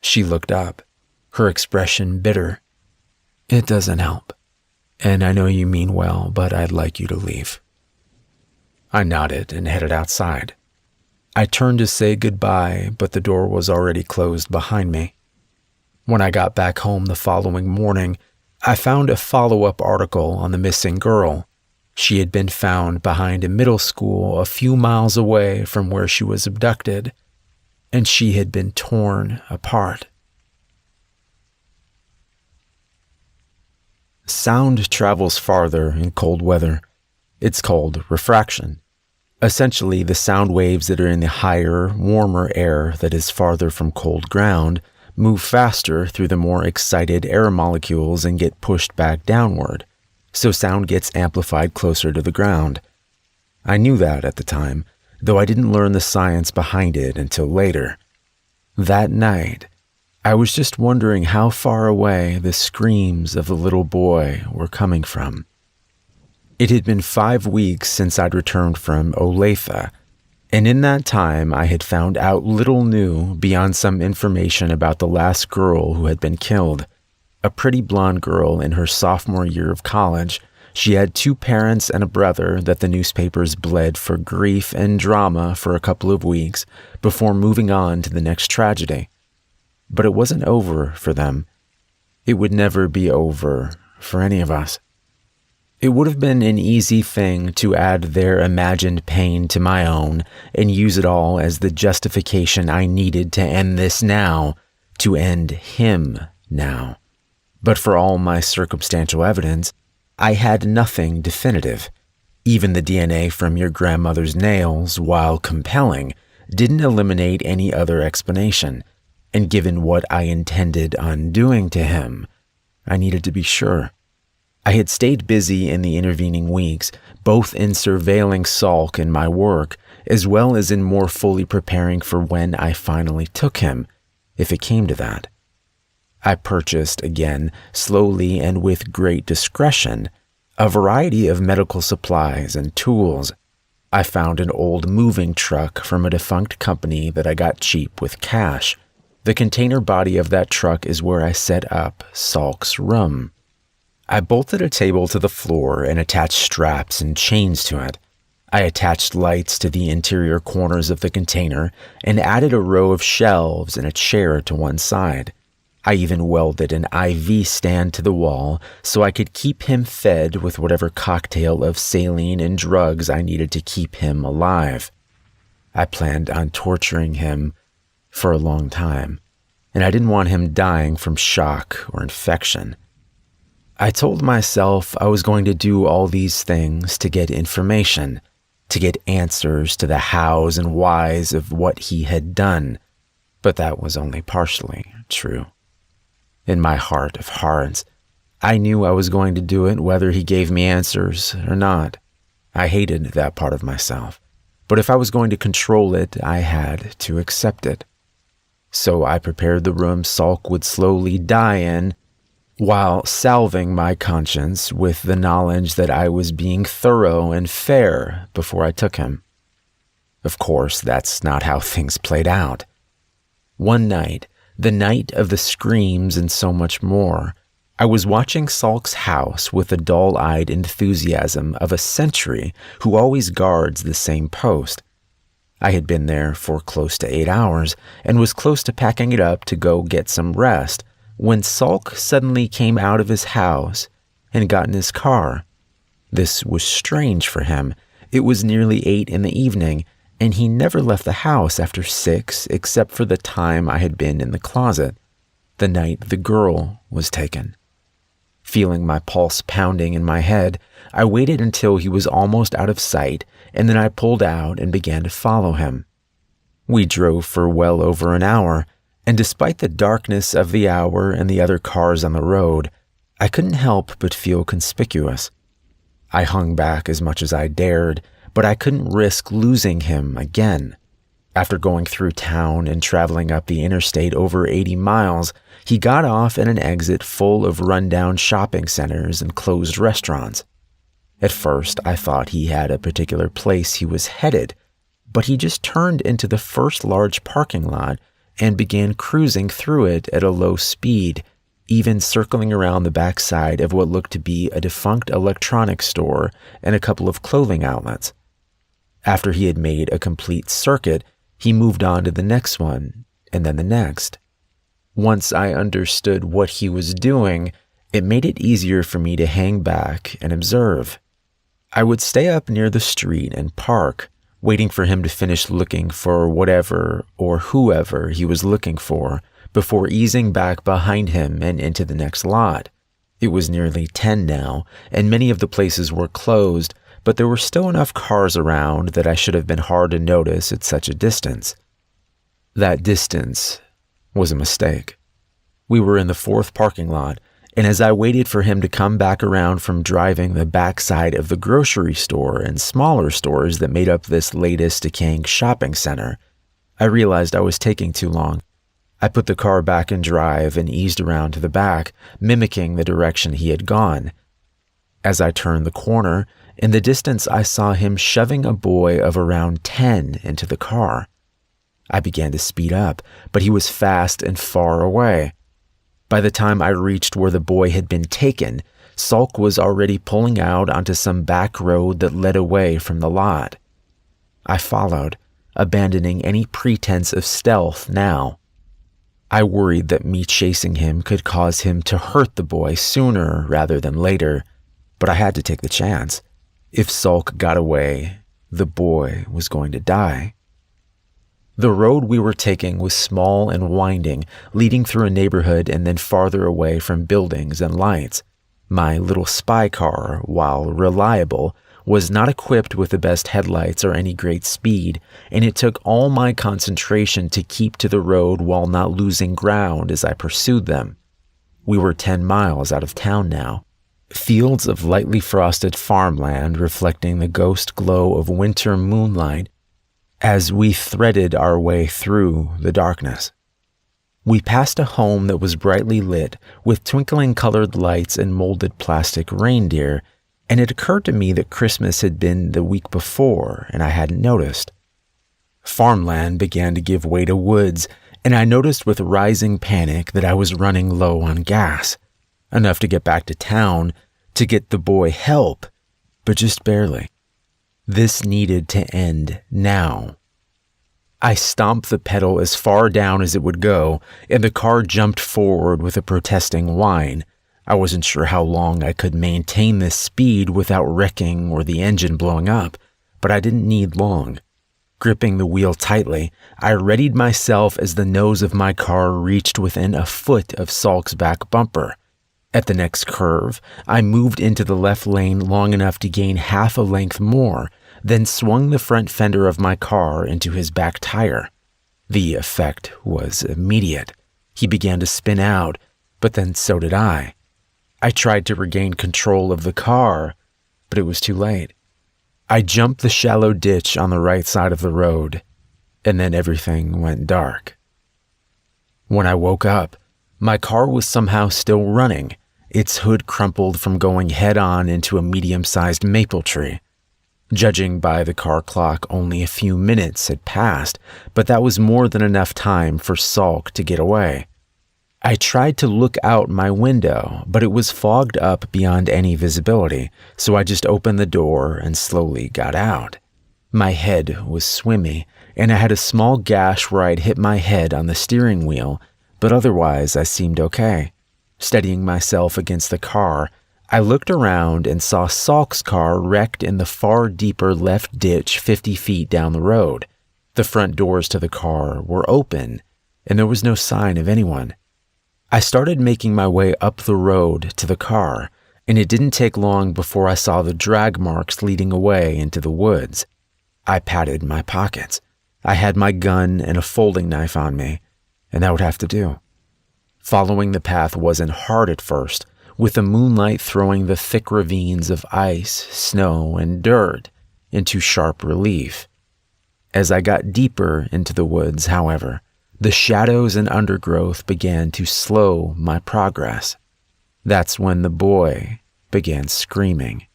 She looked up, her expression bitter. "It doesn't help, and I know you mean well, but I'd like you to leave." I nodded and headed outside. I turned to say goodbye, but the door was already closed behind me. When I got back home the following morning, I found a follow-up article on the missing girl. She had been found behind a middle school a few miles away from where she was abducted, and she had been torn apart. Sound travels farther in cold weather. It's called refraction. Essentially, the sound waves that are in the higher, warmer air that is farther from cold ground move faster through the more excited air molecules and get pushed back downward, so sound gets amplified closer to the ground. I knew that at the time, though I didn't learn the science behind it until later. That night, I was just wondering how far away the screams of the little boy were coming from. It had been 5 weeks since I'd returned from Olathe, and in that time I had found out little new beyond some information about the last girl who had been killed. A pretty blonde girl in her sophomore year of college. She had 2 parents and a brother that the newspapers bled for grief and drama for a couple of weeks before moving on to the next tragedy. But it wasn't over for them. It would never be over for any of us. It would have been an easy thing to add their imagined pain to my own and use it all as the justification I needed to end this now, to end him now. But for all my circumstantial evidence, I had nothing definitive. Even the DNA from your grandmother's nails, while compelling, didn't eliminate any other explanation. And given what I intended on doing to him, I needed to be sure. I had stayed busy in the intervening weeks, both in surveilling Salk and my work, as well as in more fully preparing for when I finally took him, if it came to that. I purchased, again, slowly and with great discretion, a variety of medical supplies and tools. I found an old moving truck from a defunct company that I got cheap with cash. The container body of that truck is where I set up Salk's room. I bolted a table to the floor and attached straps and chains to it. I attached lights to the interior corners of the container and added a row of shelves and a chair to one side. I even welded an IV stand to the wall so I could keep him fed with whatever cocktail of saline and drugs I needed to keep him alive. I planned on torturing him for a long time, and I didn't want him dying from shock or infection. I told myself I was going to do all these things to get information, to get answers to the hows and whys of what he had done, but that was only partially true. In my heart of hearts, I knew I was going to do it whether he gave me answers or not. I hated that part of myself, but if I was going to control it, I had to accept it. So I prepared the room Salk would slowly die in, while salving my conscience with the knowledge that I was being thorough and fair before I took him. Of course, that's not how things played out. One night, the night of the screams and so much more, I was watching Salk's house with the dull-eyed enthusiasm of a sentry who always guards the same post. I had been there for close to 8 hours and was close to packing it up to go get some rest when Salk suddenly came out of his house and got in his car. This was strange for him. It was nearly 8 in the evening, and he never left the house after 6 except for the time I had been in the closet, the night the girl was taken. Feeling my pulse pounding in my head, I waited until he was almost out of sight, and then I pulled out and began to follow him. We drove for well over an hour, and despite the darkness of the hour and the other cars on the road, I couldn't help but feel conspicuous. I hung back as much as I dared, but I couldn't risk losing him again. After going through town and traveling up the interstate over 80 miles, he got off at an exit full of rundown shopping centers and closed restaurants. At first, I thought he had a particular place he was headed, but he just turned into the first large parking lot and began cruising through it at a low speed, even circling around the backside of what looked to be a defunct electronics store and a couple of clothing outlets. After he had made a complete circuit, he moved on to the next one, and then the next. Once I understood what he was doing, it made it easier for me to hang back and observe. I would stay up near the street and park, waiting for him to finish looking for whatever or whoever he was looking for before easing back behind him and into the next lot. It was nearly 10 now, and many of the places were closed, but there were still enough cars around that I should have been hard to notice at such a distance. That distance was a mistake. We were in the 4th parking lot, and as I waited for him to come back around from driving the backside of the grocery store and smaller stores that made up this latest decaying shopping center, I realized I was taking too long. I put the car back in drive and eased around to the back, mimicking the direction he had gone. As I turned the corner, in the distance I saw him shoving a boy of around 10 into the car. I began to speed up, but he was fast and far away. By the time I reached where the boy had been taken, Sulk was already pulling out onto some back road that led away from the lot. I followed, abandoning any pretense of stealth now. I worried that me chasing him could cause him to hurt the boy sooner rather than later, but I had to take the chance. If Sulk got away, the boy was going to die. The road we were taking was small and winding, leading through a neighborhood and then farther away from buildings and lights. My little spy car, while reliable, was not equipped with the best headlights or any great speed, and it took all my concentration to keep to the road while not losing ground as I pursued them. We were 10 miles out of town now. Fields of lightly frosted farmland reflecting the ghost glow of winter moonlight as we threaded our way through the darkness. We passed a home that was brightly lit with twinkling colored lights and molded plastic reindeer, and it occurred to me that Christmas had been the week before and I hadn't noticed. Farmland began to give way to woods, and I noticed with rising panic that I was running low on gas. Enough to get back to town, to get the boy help, but just barely. This needed to end now. I stomped the pedal as far down as it would go, and the car jumped forward with a protesting whine. I wasn't sure how long I could maintain this speed without wrecking or the engine blowing up, but I didn't need long. Gripping the wheel tightly, I readied myself as the nose of my car reached within a foot of Sulk's back bumper. At the next curve, I moved into the left lane long enough to gain half a length more, then swung the front fender of my car into his back tire. The effect was immediate. He began to spin out, but then so did I. I tried to regain control of the car, but it was too late. I jumped the shallow ditch on the right side of the road, and then everything went dark. When I woke up, my car was somehow still running, its hood crumpled from going head-on into a medium-sized maple tree. Judging by the car clock, only a few minutes had passed, but that was more than enough time for Sulk to get away. I tried to look out my window, but it was fogged up beyond any visibility, so I just opened the door and slowly got out. My head was swimmy, and I had a small gash where I'd hit my head on the steering wheel, but otherwise I seemed okay. Steadying myself against the car, I looked around and saw Sulk's car wrecked in the far deeper left ditch 50 feet down the road. The front doors to the car were open, and there was no sign of anyone. I started making my way up the road to the car, and it didn't take long before I saw the drag marks leading away into the woods. I patted my pockets. I had my gun and a folding knife on me, and that would have to do. Following the path wasn't hard at first, with the moonlight throwing the thick ravines of ice, snow, and dirt into sharp relief. As I got deeper into the woods, however, the shadows and undergrowth began to slow my progress. That's when the boy began screaming.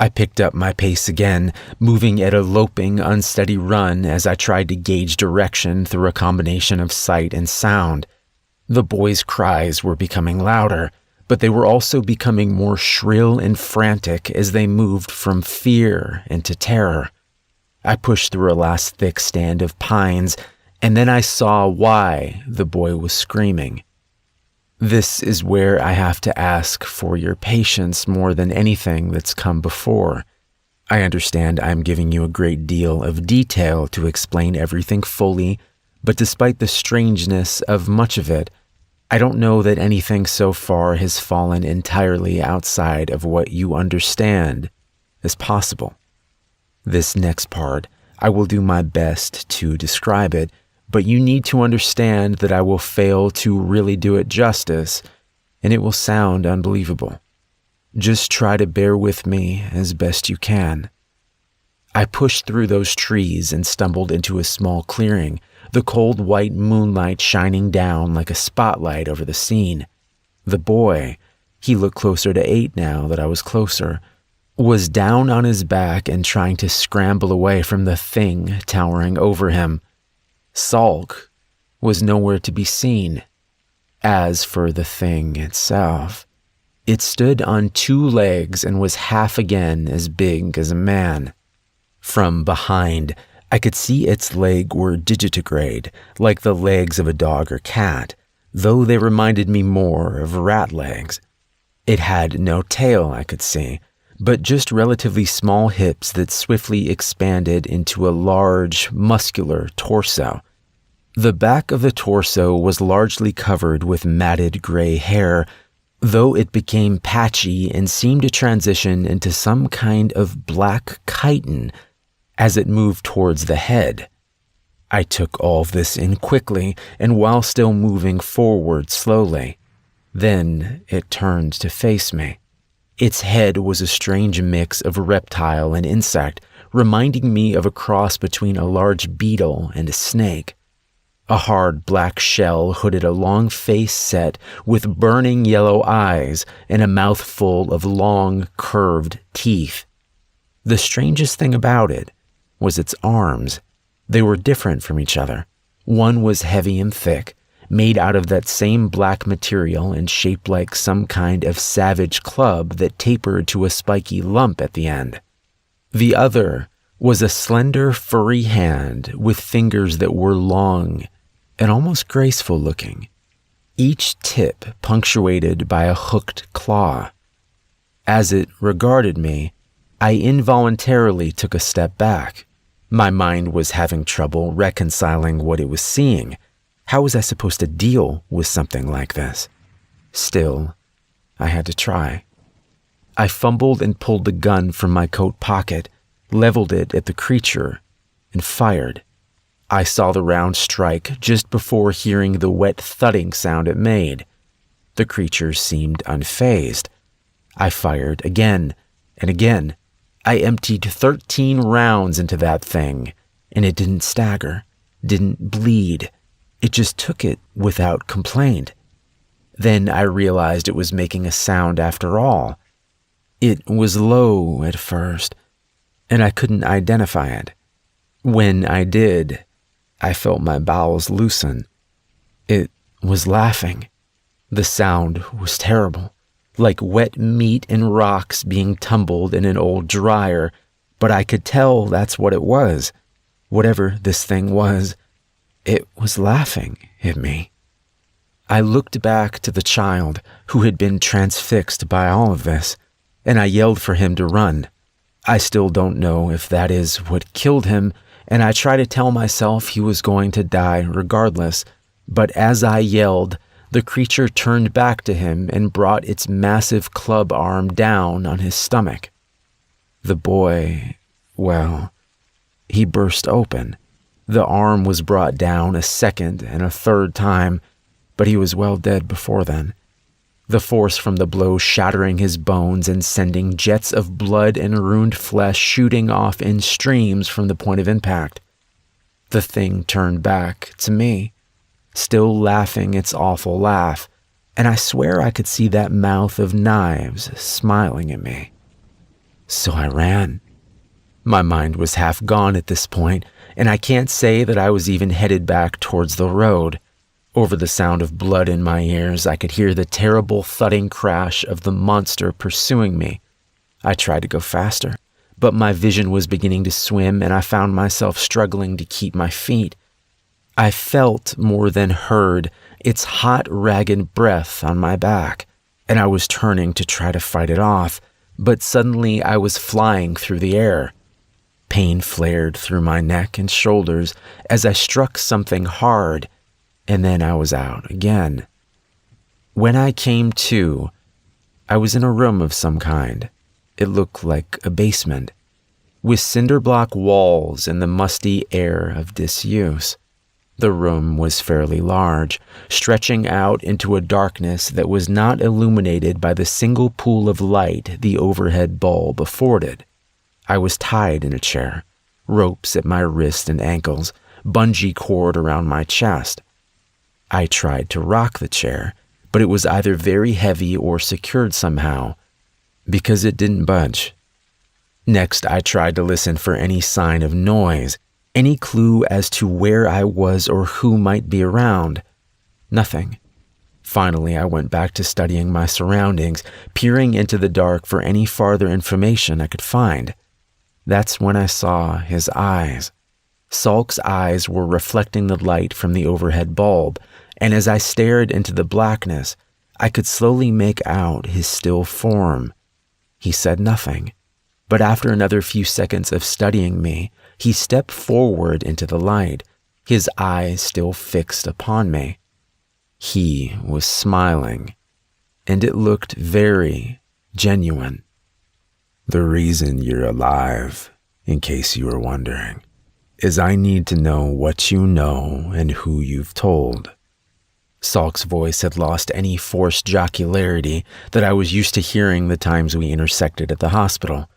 I picked up my pace again, moving at a loping, unsteady run as I tried to gauge direction through a combination of sight and sound. The boys' cries were becoming louder, but they were also becoming more shrill and frantic as they moved from fear into terror. I pushed through a last thick stand of pines, and then I saw why the boy was screaming. This is where I have to ask for your patience more than anything that's come before. I understand I'm giving you a great deal of detail to explain everything fully, but despite the strangeness of much of it, I don't know that anything so far has fallen entirely outside of what you understand as possible. This next part, I will do my best to describe it, but you need to understand that I will fail to really do it justice, and it will sound unbelievable. Just try to bear with me as best you can. I pushed through those trees and stumbled into a small clearing, the cold white moonlight shining down like a spotlight over the scene. The boy, he looked closer to 8 now that I was closer, was down on his back and trying to scramble away from the thing towering over him. Sulk was nowhere to be seen. As for the thing itself, it stood on 2 legs and was half again as big as a man. From behind, I could see its legs were digitigrade, like the legs of a dog or cat, though they reminded me more of rat legs. It had no tail, I could see, but just relatively small hips that swiftly expanded into a large, muscular torso. The back of the torso was largely covered with matted gray hair, though it became patchy and seemed to transition into some kind of black chitin as it moved towards the head. I took all this in quickly and while still moving forward slowly. Then it turned to face me. Its head was a strange mix of reptile and insect, reminding me of a cross between a large beetle and a snake. A hard black shell hooded a long face set with burning yellow eyes and a mouth full of long, curved teeth. The strangest thing about it was its arms. They were different from each other. One was heavy and thick, made out of that same black material and shaped like some kind of savage club that tapered to a spiky lump at the end. The other was a slender, furry hand with fingers that were long and almost graceful looking, each tip punctuated by a hooked claw. As it regarded me, I involuntarily took a step back. My mind was having trouble reconciling what it was seeing. How was I supposed to deal with something like this? Still, I had to try. I fumbled and pulled the gun from my coat pocket, leveled it at the creature, and fired. I saw the round strike just before hearing the wet thudding sound it made. The creature seemed unfazed. I fired again and again. I emptied 13 rounds into that thing, and it didn't stagger, didn't bleed. It just took it without complaint. Then I realized it was making a sound after all. It was low at first, and I couldn't identify it. When I did, I felt my bowels loosen. It was laughing. The sound was terrible, like wet meat and rocks being tumbled in an old dryer, but I could tell that's what it was. Whatever this thing was, it was laughing at me. I looked back to the child who had been transfixed by all of this, and I yelled for him to run. I still don't know if that is what killed him, and I try to tell myself he was going to die regardless, but as I yelled, the creature turned back to him and brought its massive club arm down on his stomach. The boy, well, he burst open. The arm was brought down a second and a third time, but he was well dead before then. The force from the blow shattering his bones and sending jets of blood and ruined flesh shooting off in streams from the point of impact. The thing turned back to me, still laughing its awful laugh, and I swear I could see that mouth of knives smiling at me. So I ran. My mind was half gone at this point, and I can't say that I was even headed back towards the road. Over the sound of blood in my ears, I could hear the terrible thudding crash of the monster pursuing me. I tried to go faster, but my vision was beginning to swim and I found myself struggling to keep my feet. I felt more than heard its hot, ragged breath on my back, and I was turning to try to fight it off, but suddenly I was flying through the air. Pain flared through my neck and shoulders as I struck something hard, and then I was out again. When I came to, I was in a room of some kind. It looked like a basement, with cinder block walls and the musty air of disuse. The room was fairly large, stretching out into a darkness that was not illuminated by the single pool of light the overhead bulb afforded. I was tied in a chair, ropes at my wrists and ankles, bungee cord around my chest. I tried to rock the chair, but it was either very heavy or secured somehow, because it didn't budge. Next, I tried to listen for any sign of noise, any clue as to where I was or who might be around. Nothing. Finally, I went back to studying my surroundings, peering into the dark for any farther information I could find. That's when I saw his eyes. Salk's eyes were reflecting the light from the overhead bulb, and as I stared into the blackness, I could slowly make out his still form. He said nothing, but after another few seconds of studying me, he stepped forward into the light, his eyes still fixed upon me. He was smiling, and it looked very genuine. "The reason you're alive, in case you were wondering, is I need to know what you know and who you've told." Salk's voice had lost any forced jocularity that I was used to hearing the times we intersected at the hospital.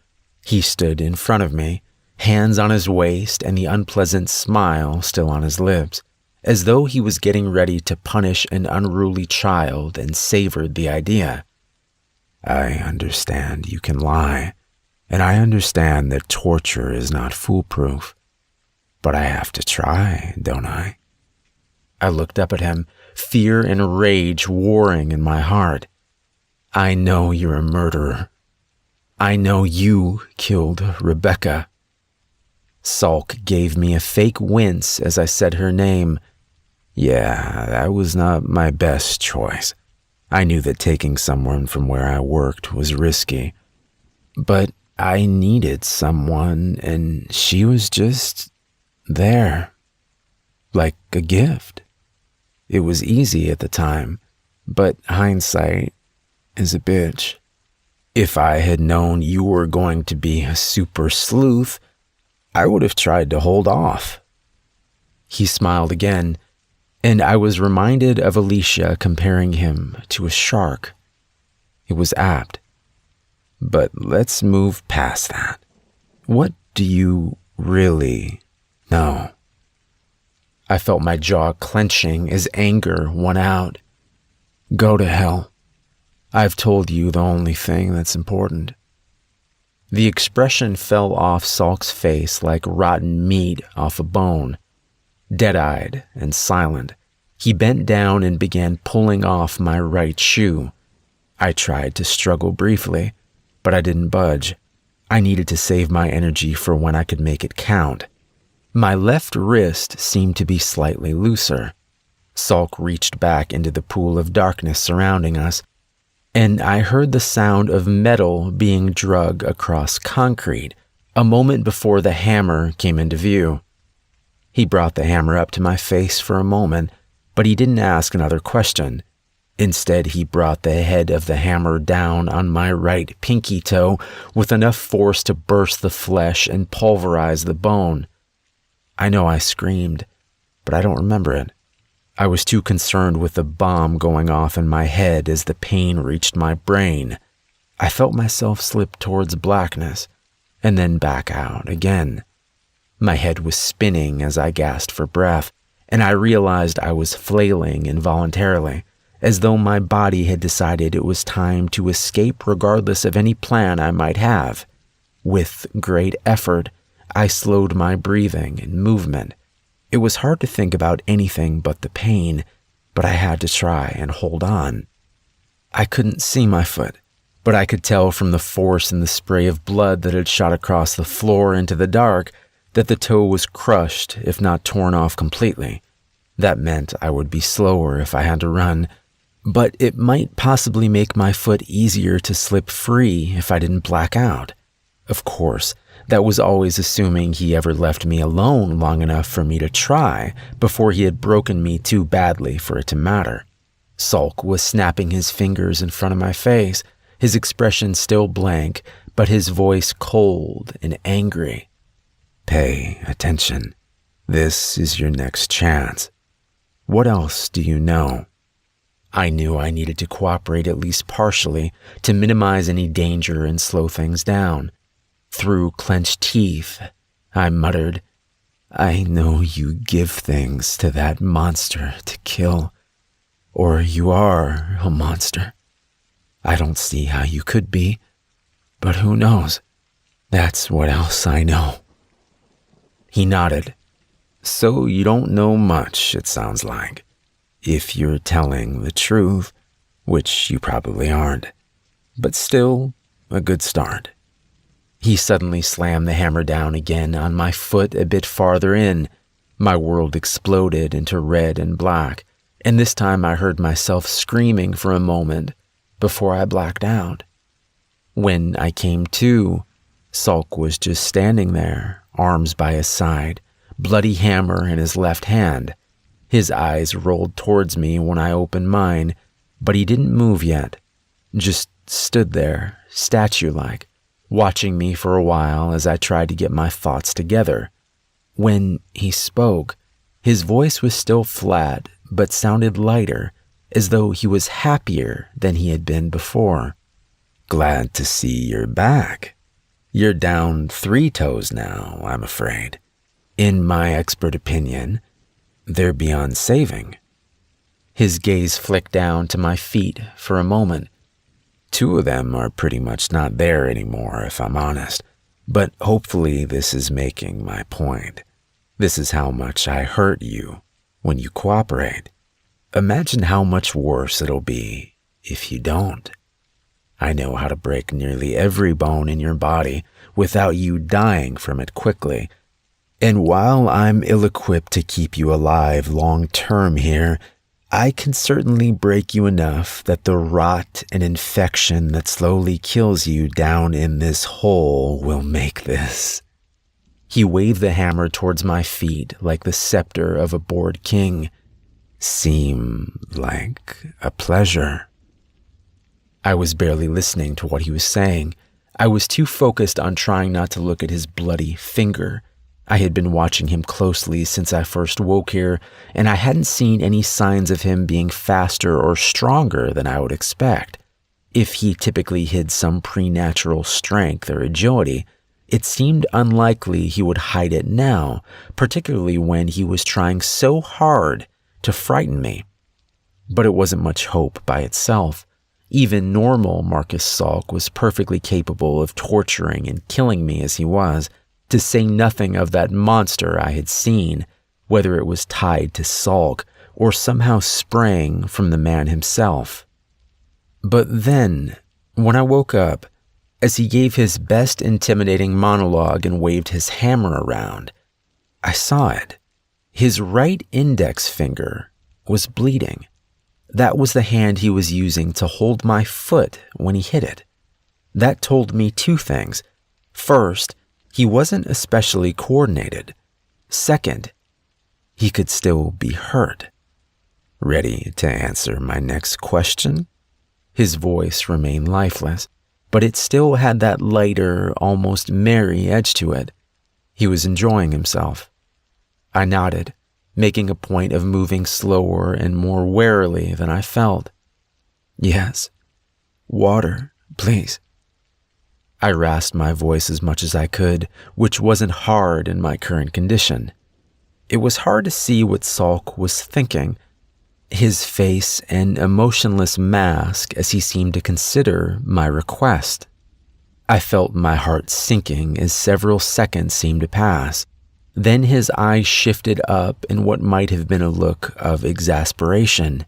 He stood in front of me, hands on his waist and the unpleasant smile still on his lips, as though he was getting ready to punish an unruly child and savored the idea. "I understand you can lie, and I understand that torture is not foolproof, but I have to try, don't I?" I looked up at him, fear and rage warring in my heart. "I know you're a murderer. I know you killed Rebecca." Salk gave me a fake wince as I said her name. Yeah, that was not my best choice. I knew that taking someone from where I worked was risky, but I needed someone, and she was just there, like a gift. It was easy at the time, but hindsight is a bitch. If I had known you were going to be a super sleuth, I would have tried to hold off. He smiled again, and I was reminded of Alicia comparing him to a shark. It was apt. But let's move past that. What do you really know? I felt my jaw clenching as anger won out. Go to hell. I've told you the only thing that's important. The expression fell off Salk's face like rotten meat off a bone. Dead-eyed and silent, he bent down and began pulling off my right shoe. I tried to struggle briefly, but I didn't budge. I needed to save my energy for when I could make it count. My left wrist seemed to be slightly looser. Salk reached back into the pool of darkness surrounding us, and I heard the sound of metal being dragged across concrete a moment before the hammer came into view. He brought the hammer up to my face for a moment, but he didn't ask another question. Instead, he brought the head of the hammer down on my right pinky toe with enough force to burst the flesh and pulverize the bone. I know I screamed, but I don't remember it. I was too concerned with the bomb going off in my head as the pain reached my brain. I felt myself slip towards blackness and then back out again. My head was spinning as I gasped for breath, and I realized I was flailing involuntarily, as though my body had decided it was time to escape regardless of any plan I might have. With great effort, I slowed my breathing and movement. It was hard to think about anything but the pain, but I had to try and hold on. I couldn't see my foot, but I could tell from the force in the spray of blood that had shot across the floor into the dark that the toe was crushed, if not torn off completely. That meant I would be slower if I had to run, but it might possibly make my foot easier to slip free if I didn't black out. Of course, that was always assuming he ever left me alone long enough for me to try before he had broken me too badly for it to matter. Sulk was snapping his fingers in front of my face, his expression still blank, but his voice cold and angry. Pay attention. This is your next chance. What else do you know? I knew I needed to cooperate at least partially to minimize any danger and slow things down. Through clenched teeth, I muttered, I know you give things to that monster to kill, or you are a monster. I don't see how you could be, but who knows? That's what else I know. He nodded. So you don't know much, it sounds like. If you're telling the truth, which you probably aren't, but still a good start. He suddenly slammed the hammer down again on my foot a bit farther in. My world exploded into red and black, and this time I heard myself screaming for a moment before I blacked out. When I came to, Sulk was just standing there, arms by his side, bloody hammer in his left hand. His eyes rolled towards me when I opened mine, but he didn't move yet, just stood there, statue-like, watching me for a while as I tried to get my thoughts together. When he spoke, his voice was still flat, but sounded lighter, as though he was happier than he had been before. Glad to see you're back. You're down 3 toes now, I'm afraid. In my expert opinion, they're beyond saving. His gaze flicked down to my feet for a moment. 2 of them are pretty much not there anymore, if I'm honest, but hopefully this is making my point. This is how much I hurt you when you cooperate. Imagine how much worse it'll be if you don't. I know how to break nearly every bone in your body without you dying from it quickly. And while I'm ill-equipped to keep you alive long-term here, I can certainly break you enough that the rot and infection that slowly kills you down in this hole will make this. He waved the hammer towards my feet like the scepter of a bored king. Seem like a pleasure. I was barely listening to what he was saying. I was too focused on trying not to look at his bloody finger. I had been watching him closely since I first woke here, and I hadn't seen any signs of him being faster or stronger than I would expect. If he typically hid some preternatural strength or agility, it seemed unlikely he would hide it now, particularly when he was trying so hard to frighten me. But it wasn't much hope by itself. Even normal Marcus Sulk was perfectly capable of torturing and killing me as he was, to say nothing of that monster I had seen, whether it was tied to Sulk or somehow sprang from the man himself. But then, when I woke up, as he gave his best intimidating monologue and waved his hammer around, I saw it. His right index finger was bleeding. That was the hand he was using to hold my foot when he hit it. That told me 2 things. First, he wasn't especially coordinated. Second, he could still be hurt. Ready to answer my next question? His voice remained lifeless, but it still had that lighter, almost merry edge to it. He was enjoying himself. I nodded, making a point of moving slower and more warily than I felt. Yes. Water, please. I rasped my voice as much as I could, which wasn't hard in my current condition. It was hard to see what Sulk was thinking, his face an emotionless mask as he seemed to consider my request. I felt my heart sinking as several seconds seemed to pass. Then his eyes shifted up in what might have been a look of exasperation.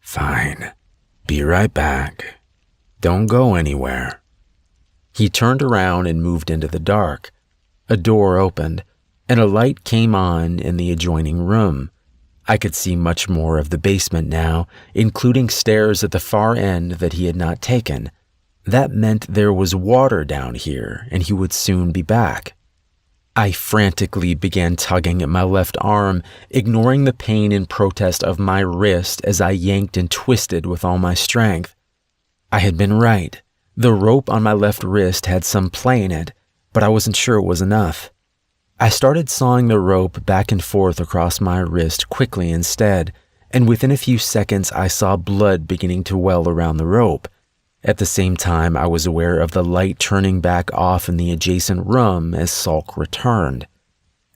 "Fine. Be right back. Don't go anywhere." He turned around and moved into the dark. A door opened, and a light came on in the adjoining room. I could see much more of the basement now, including stairs at the far end that he had not taken. That meant there was water down here, and he would soon be back. I frantically began tugging at my left arm, ignoring the pain and protest of my wrist as I yanked and twisted with all my strength. I had been right. The rope on my left wrist had some play in it, but I wasn't sure it was enough. I started sawing the rope back and forth across my wrist quickly instead, and within a few seconds I saw blood beginning to well around the rope. At the same time, I was aware of the light turning back off in the adjacent room as Salk returned.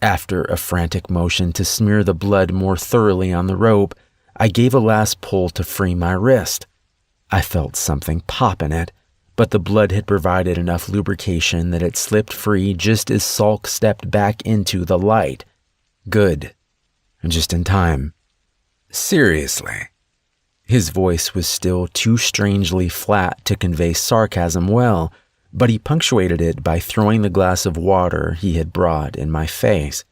After a frantic motion to smear the blood more thoroughly on the rope, I gave a last pull to free my wrist. I felt something pop in it, but the blood had provided enough lubrication that it slipped free just as Salk stepped back into the light. Good. Just in time. "Seriously?" His voice was still too strangely flat to convey sarcasm well, but he punctuated it by throwing the glass of water he had brought in my face.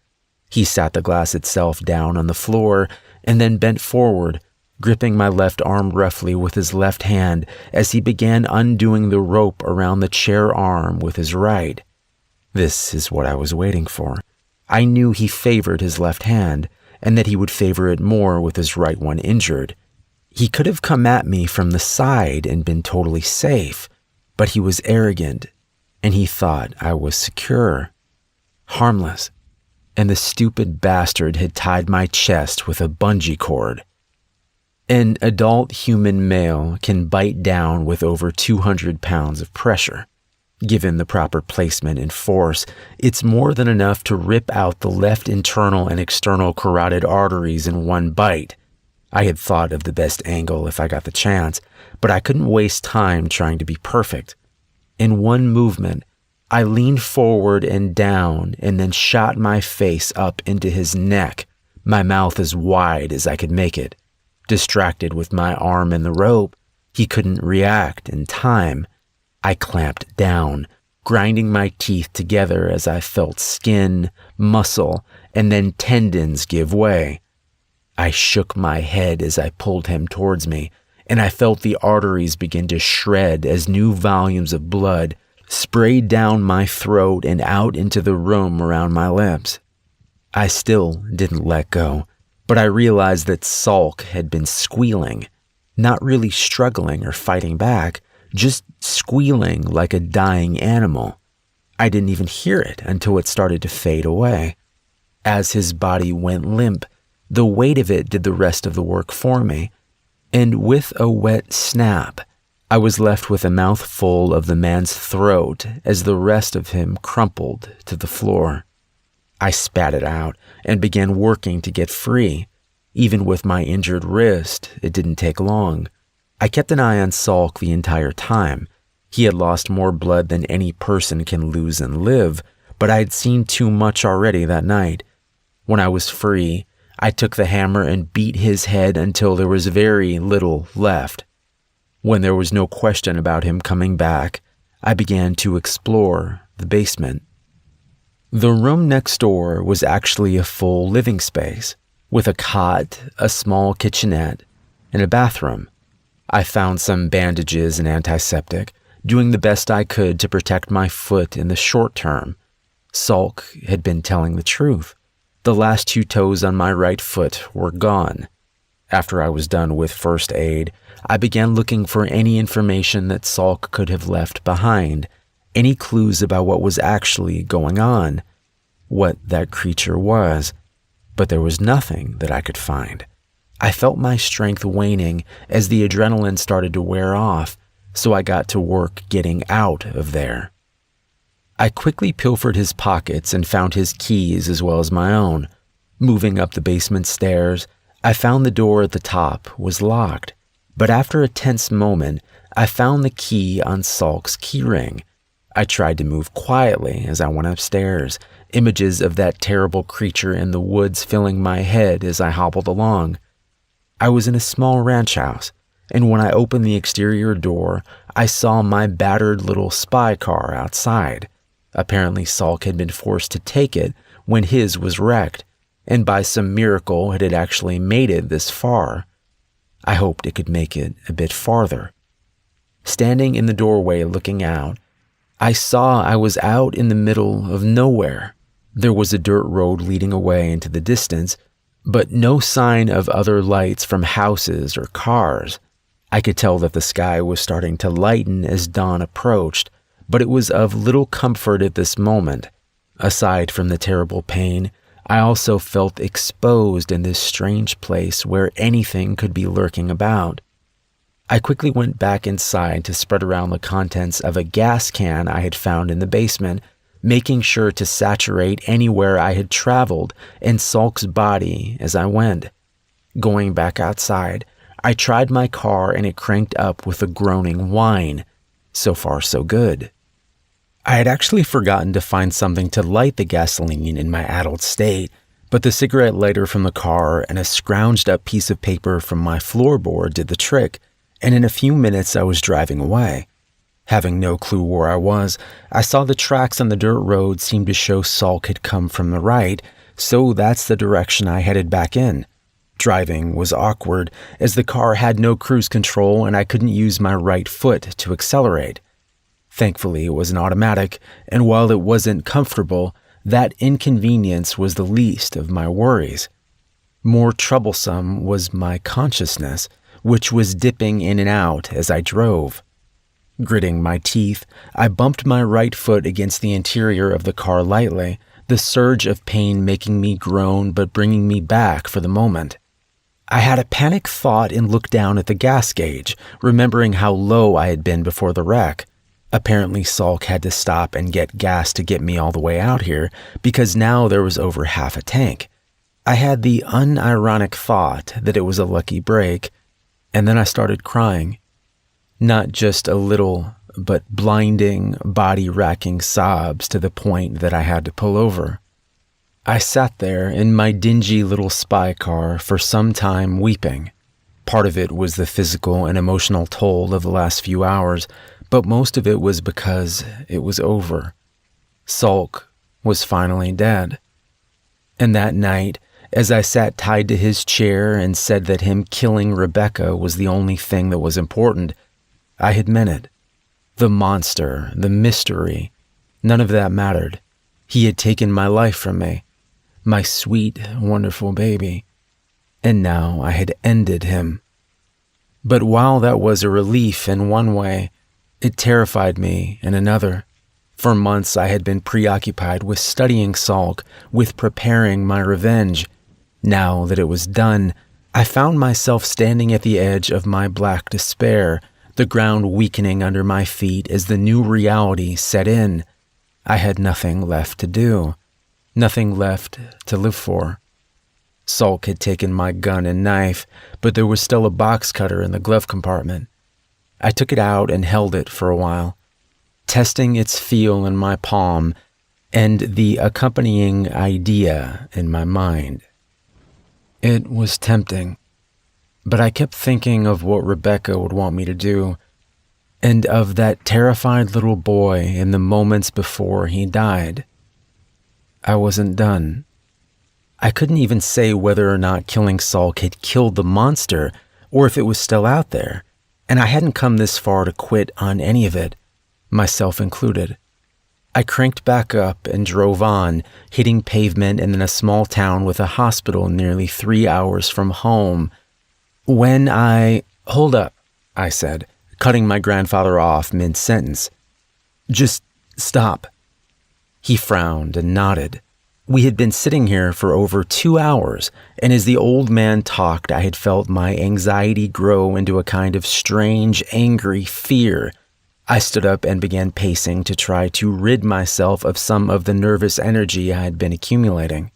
He sat the glass itself down on the floor and then bent forward, gripping my left arm roughly with his left hand as he began undoing the rope around the chair arm with his right. This is what I was waiting for. I knew he favored his left hand, and that he would favor it more with his right one injured. He could have come at me from the side and been totally safe, but he was arrogant, and he thought I was secure, harmless, and the stupid bastard had tied my chest with a bungee cord. An adult human male can bite down with over 200 pounds of pressure. Given the proper placement and force, it's more than enough to rip out the left internal and external carotid arteries in one bite. I had thought of the best angle if I got the chance, but I couldn't waste time trying to be perfect. In one movement, I leaned forward and down and then shot my face up into his neck, my mouth as wide as I could make it. Distracted with my arm and the rope, he couldn't react in time. I clamped down, grinding my teeth together as I felt skin, muscle, and then tendons give way. I shook my head as I pulled him towards me, and I felt the arteries begin to shred as new volumes of blood sprayed down my throat and out into the room around my lips. I still didn't let go, but I realized that Salk had been squealing, not really struggling or fighting back, just squealing like a dying animal. I didn't even hear it until it started to fade away. As his body went limp, the weight of it did the rest of the work for me, and with a wet snap, I was left with a mouthful of the man's throat as the rest of him crumpled to the floor. I spat it out and began working to get free. Even with my injured wrist, it didn't take long. I kept an eye on Salk the entire time. He had lost more blood than any person can lose and live, but I had seen too much already that night. When I was free, I took the hammer and beat his head until there was very little left. When there was no question about him coming back, I began to explore the basement. The room next door was actually a full living space, with a cot, a small kitchenette, and a bathroom. I found some bandages and antiseptic, doing the best I could to protect my foot in the short term. Salk had been telling the truth. The last 2 toes on my right foot were gone. After I was done with first aid, I began looking for any information that Salk could have left behind, any clues about what was actually going on, what that creature was, but there was nothing that I could find. I felt my strength waning as the adrenaline started to wear off, so I got to work getting out of there. I quickly pilfered his pockets and found his keys as well as my own. Moving up the basement stairs, I found the door at the top was locked, but after a tense moment, I found the key on Salk's keyring. I tried to move quietly as I went upstairs, images of that terrible creature in the woods filling my head as I hobbled along. I was in a small ranch house, and when I opened the exterior door, I saw my battered little spy car outside. Apparently, Salk had been forced to take it when his was wrecked, and by some miracle it had actually made it this far. I hoped it could make it a bit farther. Standing in the doorway looking out, I saw I was out in the middle of nowhere. There was a dirt road leading away into the distance, but no sign of other lights from houses or cars. I could tell that the sky was starting to lighten as dawn approached, but it was of little comfort at this moment. Aside from the terrible pain, I also felt exposed in this strange place where anything could be lurking about. I quickly went back inside to spread around the contents of a gas can I had found in the basement, making sure to saturate anywhere I had traveled in Salk's body as I went. Going back outside, I tried my car and it cranked up with a groaning whine. So far, so good. I had actually forgotten to find something to light the gasoline in my addled state, but the cigarette lighter from the car and a scrounged up piece of paper from my floorboard did the trick, and in a few minutes I was driving away. Having no clue where I was, I saw the tracks on the dirt road seemed to show Salk had come from the right, so that's the direction I headed back in. Driving was awkward, as the car had no cruise control and I couldn't use my right foot to accelerate. Thankfully, it was an automatic, and while it wasn't comfortable, that inconvenience was the least of my worries. More troublesome was my consciousness, which was dipping in and out as I drove. Gritting my teeth, I bumped my right foot against the interior of the car lightly, the surge of pain making me groan but bringing me back for the moment. I had a panic thought and looked down at the gas gauge, remembering how low I had been before the wreck. Apparently, Salk had to stop and get gas to get me all the way out here, because now there was over half a tank. I had the unironic thought that it was a lucky break, and then I started crying. Not just a little, but blinding, body-racking sobs to the point that I had to pull over. I sat there in my dingy little spy car for some time weeping. Part of it was the physical and emotional toll of the last few hours, but most of it was because it was over. Salk was finally dead. And that night, as I sat tied to his chair and said that him killing Rebecca was the only thing that was important, I had meant it. The monster, the mystery, none of that mattered. He had taken my life from me, my sweet, wonderful baby, and now I had ended him. But while that was a relief in one way, it terrified me in another. For months I had been preoccupied with studying Salk, with preparing my revenge. Now that it was done, I found myself standing at the edge of my black despair, the ground weakening under my feet as the new reality set in. I had nothing left to do, nothing left to live for. Salk had taken my gun and knife, but there was still a box cutter in the glove compartment. I took it out and held it for a while, testing its feel in my palm and the accompanying idea in my mind. It was tempting, but I kept thinking of what Rebecca would want me to do, and of that terrified little boy in the moments before he died. I wasn't done. I couldn't even say whether or not killing Salk had killed the monster, or if it was still out there, and I hadn't come this far to quit on any of it, myself included. I cranked back up and drove on, hitting pavement and in a small town with a hospital nearly 3 hours from home. Hold up, I said, cutting my grandfather off mid-sentence. Just stop. He frowned and nodded. We had been sitting here for over 2 hours, and as the old man talked, I had felt my anxiety grow into a kind of strange, angry fear. I stood up and began pacing to try to rid myself of some of the nervous energy I had been accumulating.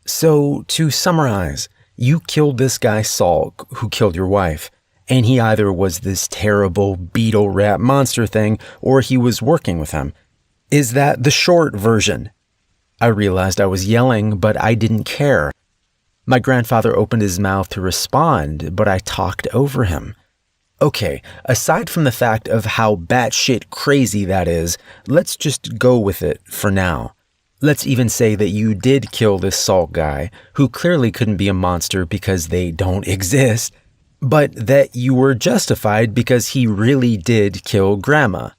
So, to summarize, you killed this guy Salk, who killed your wife, and he either was this terrible beetle rat monster thing, or he was working with him, Is that the short version? I realized I was yelling, but I didn't care. My grandfather opened his mouth to respond, but I talked over him. Okay, aside from the fact of how batshit crazy that is, let's just go with it for now. Let's even say that you did kill this Salt guy, who clearly couldn't be a monster because they don't exist, but that you were justified because he really did kill Grandma.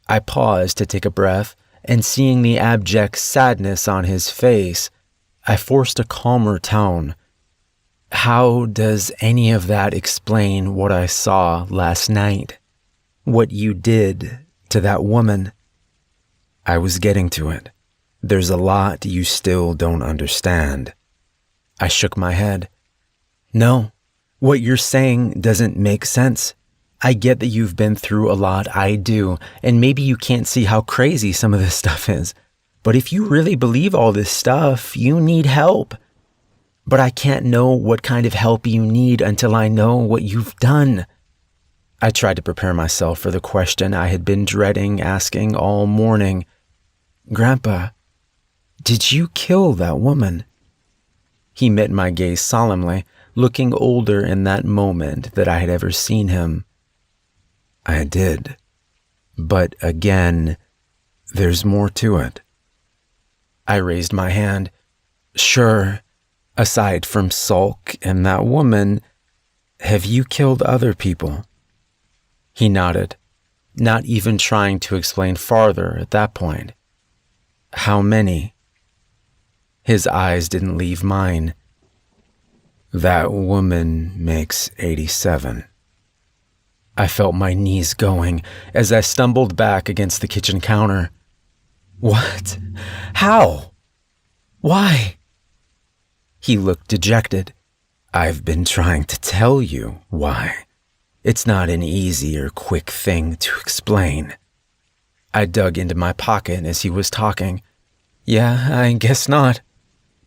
I paused to take a breath, and seeing the abject sadness on his face, I forced a calmer tone. How does any of that explain what I saw last night? What you did to that woman? I was getting to it. There's a lot you still don't understand. I shook my head. No, what you're saying doesn't make sense. I get that you've been through a lot, I do, and maybe you can't see how crazy some of this stuff is. But if you really believe all this stuff, you need help. But I can't know what kind of help you need until I know what you've done. I tried to prepare myself for the question I had been dreading asking all morning. Grandpa, did you kill that woman? He met my gaze solemnly, looking older in that moment than I had ever seen him. I did. But again, there's more to it. I raised my hand. Sure, aside from Sulk and that woman, have you killed other people? He nodded, not even trying to explain farther at that point. How many? His eyes didn't leave mine. That woman makes 87. I felt my knees going as I stumbled back against the kitchen counter. What? How? Why? He looked dejected. I've been trying to tell you why. It's not an easy or quick thing to explain. I dug into my pocket as he was talking. Yeah, I guess not.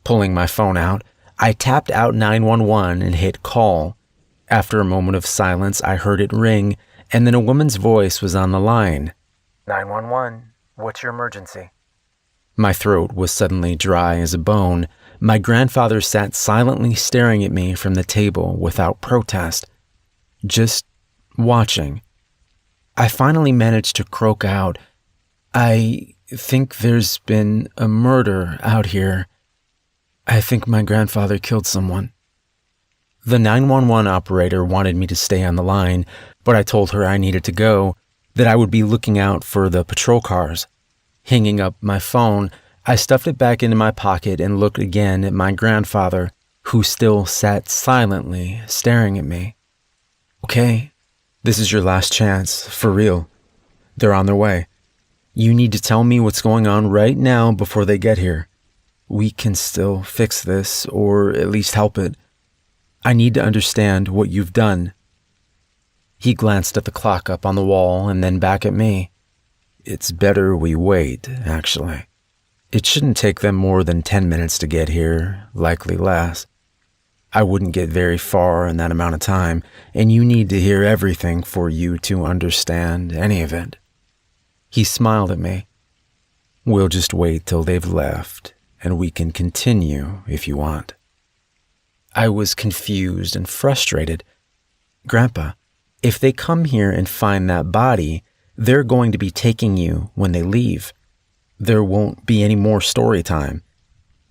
Pulling my phone out, I tapped out 911 and hit call. After a moment of silence, I heard it ring, and then a woman's voice was on the line. 911, what's your emergency? My throat was suddenly dry as a bone. My grandfather sat silently staring at me from the table without protest, just watching. I finally managed to croak out, I think there's been a murder out here. I think my grandfather killed someone. The 911 operator wanted me to stay on the line, but I told her I needed to go, that I would be looking out for the patrol cars. Hanging up my phone, I stuffed it back into my pocket and looked again at my grandfather, who still sat silently staring at me. Okay, this is your last chance, for real. They're on their way. You need to tell me what's going on right now before they get here. We can still fix this, or at least help it. I need to understand what you've done. He glanced at the clock up on the wall and then back at me. It's better we wait, actually. It shouldn't take them more than 10 minutes to get here, likely less. I wouldn't get very far in that amount of time, and you need to hear everything for you to understand any of it. He smiled at me. We'll just wait till they've left, and we can continue if you want. I was confused and frustrated. Grandpa, if they come here and find that body, they're going to be taking you when they leave. There won't be any more story time.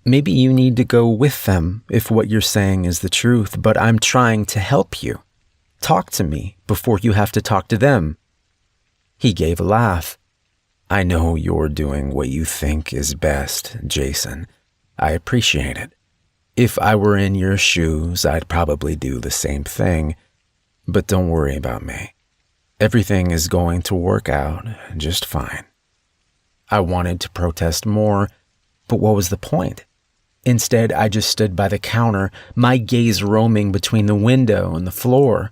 Maybe you need to go with them if what you're saying is the truth, but I'm trying to help you. Talk to me before you have to talk to them. He gave a laugh. I know you're doing what you think is best, Jason. I appreciate it. If I were in your shoes, I'd probably do the same thing. But don't worry about me. Everything is going to work out just fine. I wanted to protest more, but what was the point? Instead, I just stood by the counter, my gaze roaming between the window and the floor.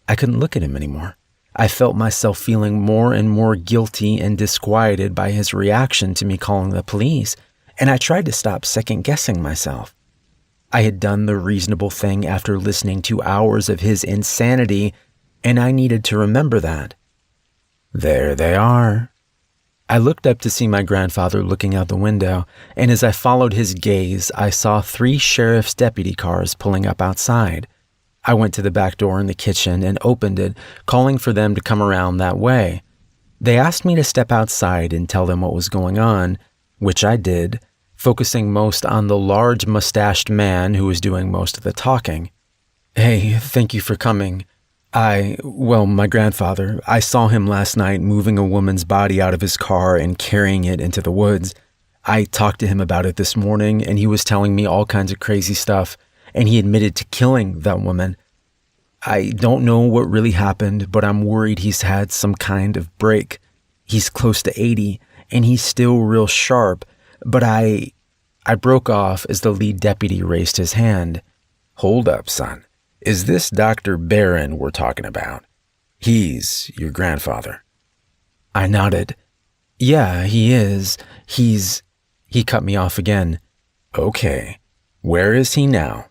I couldn't look at him anymore. I felt myself feeling more and more guilty and disquieted by his reaction to me calling the police, and I tried to stop second-guessing myself. I had done the reasonable thing after listening to hours of his insanity, and I needed to remember that. There they are. I looked up to see my grandfather looking out the window, and as I followed his gaze, I saw 3 sheriff's deputy cars pulling up outside. I went to the back door in the kitchen and opened it, calling for them to come around that way. They asked me to step outside and tell them what was going on, which I did, focusing most on the large mustached man who was doing most of the talking. "Hey, thank you for coming. My grandfather, I saw him last night moving a woman's body out of his car and carrying it into the woods. I talked to him about it this morning, and he was telling me all kinds of crazy stuff, and he admitted to killing that woman. I don't know what really happened, but I'm worried he's had some kind of break. He's close to 80, and he's still real sharp, but I broke off as the lead deputy raised his hand. Hold up, son. Is this Dr. Barron we're talking about? He's your grandfather." I nodded. "Yeah, he is. He cut me off again. "Okay. Where is he now?"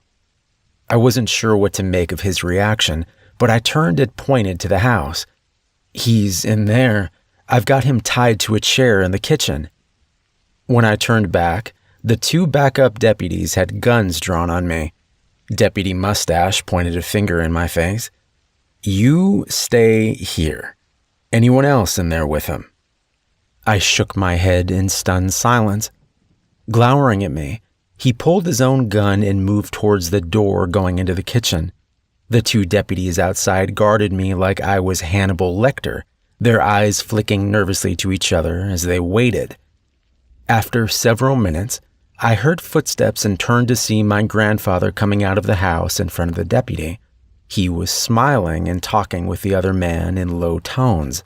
I wasn't sure what to make of his reaction, but I turned and pointed to the house. "He's in there. I've got him tied to a chair in the kitchen." When I turned back, the 2 backup deputies had guns drawn on me. Deputy Mustache pointed a finger in my face. "You stay here. Anyone else in there with him?" I shook my head in stunned silence. Glowering at me, he pulled his own gun and moved towards the door going into the kitchen. The 2 deputies outside guarded me like I was Hannibal Lecter, their eyes flicking nervously to each other as they waited. After several minutes, I heard footsteps and turned to see my grandfather coming out of the house in front of the deputy. He was smiling and talking with the other man in low tones.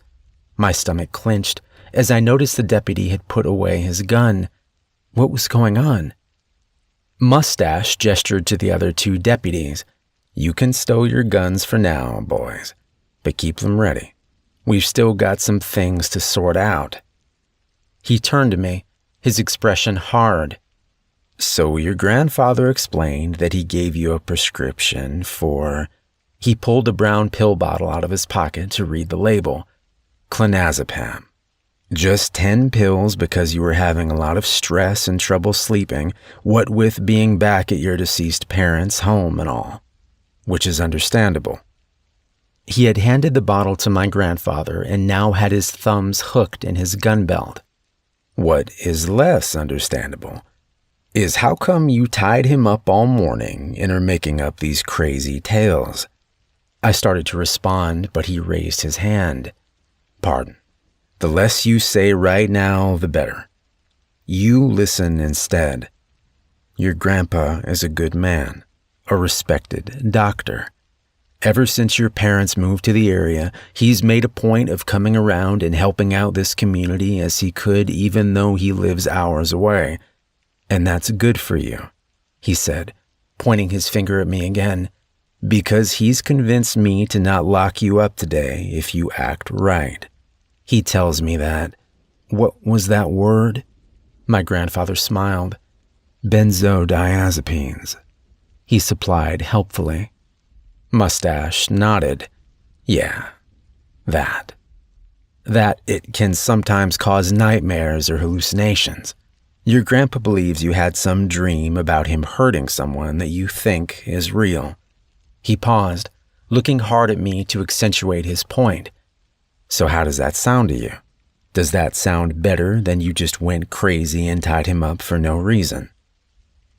My stomach clenched as I noticed the deputy had put away his gun. What was going on? Mustache gestured to the other 2 deputies. "You can stow your guns for now, boys, but keep them ready. We've still got some things to sort out." He turned to me, his expression hard. "So your grandfather explained that he gave you a prescription for..." He pulled a brown pill bottle out of his pocket to read the label. "Clonazepam. Just 10 pills because you were having a lot of stress and trouble sleeping, what with being back at your deceased parents' home and all. Which is understandable." He had handed the bottle to my grandfather and now had his thumbs hooked in his gun belt. "What is less understandable is how come you tied him up all morning and are making up these crazy tales." I started to respond, but he raised his hand. "Pardon. The less you say right now, the better. You listen instead. Your grandpa is a good man, a respected doctor. Ever since your parents moved to the area, he's made a point of coming around and helping out this community as he could, even though he lives hours away. And that's good for you," he said, pointing his finger at me again, "because he's convinced me to not lock you up today if you act right. He tells me that..." "What was that word?" My grandfather smiled. "Benzodiazepines," he supplied helpfully. Mustache nodded. "Yeah, that it can sometimes cause nightmares or hallucinations. Your grandpa believes you had some dream about him hurting someone that you think is real." He paused, looking hard at me to accentuate his point. "So how does that sound to you? Does that sound better than you just went crazy and tied him up for no reason?"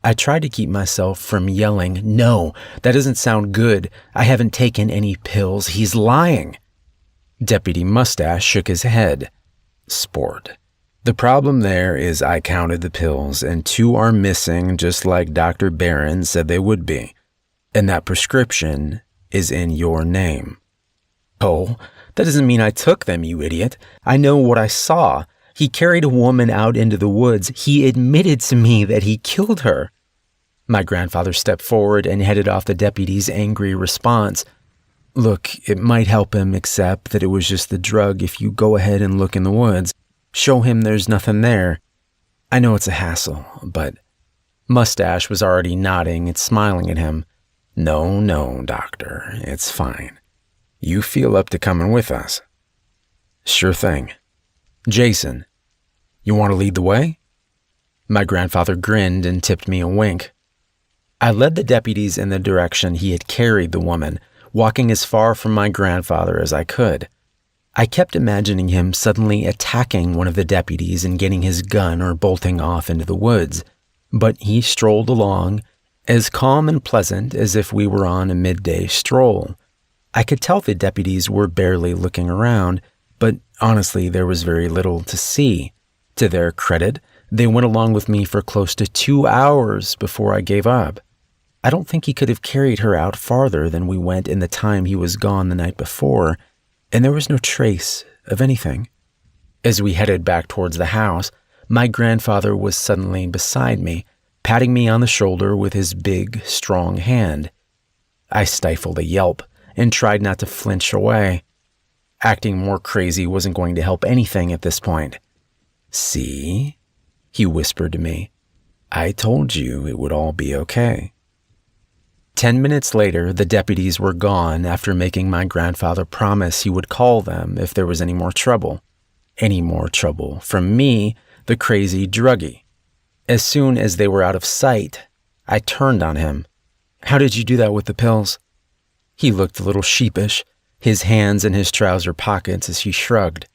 I tried to keep myself from yelling, "No, that doesn't sound good. I haven't taken any pills. He's lying." Deputy Mustache shook his head. "Sport. The problem there is I counted the pills and 2 are missing just like Dr. Barron said they would be. And that prescription is in your name." "Oh, that doesn't mean I took them, you idiot. I know what I saw. He carried a woman out into the woods. He admitted to me that he killed her." My grandfather stepped forward and headed off the deputy's angry response. "Look, it might help him accept that it was just the drug if you go ahead and look in the woods. Show him there's nothing there. I know it's a hassle, but..." Mustache was already nodding and smiling at him. No, doctor, it's fine. You feel up to coming with us?" "Sure thing. Jason, You want to lead the way?" My grandfather grinned and tipped me a wink. I led the deputies in the direction he had carried the woman, walking as far from my grandfather as I could. I kept imagining him suddenly attacking one of the deputies and getting his gun or bolting off into the woods, but he strolled along, as calm and pleasant as if we were on a midday stroll. I could tell the deputies were barely looking around, but honestly, there was very little to see. To their credit, they went along with me for close to 2 hours before I gave up. I don't think he could have carried her out farther than we went in the time he was gone the night before, and there was no trace of anything. As we headed back towards the house, my grandfather was suddenly beside me, patting me on the shoulder with his big, strong hand. I stifled a yelp and tried not to flinch away. Acting more crazy wasn't going to help anything at this point. "See?" he whispered to me. "I told you it would all be okay." 10 minutes later, the deputies were gone after making my grandfather promise he would call them if there was any more trouble. Any more trouble from me, the crazy druggie. As soon as they were out of sight, I turned on him. "How did you do that with the pills?" He looked a little sheepish, his hands in his trouser pockets as he shrugged.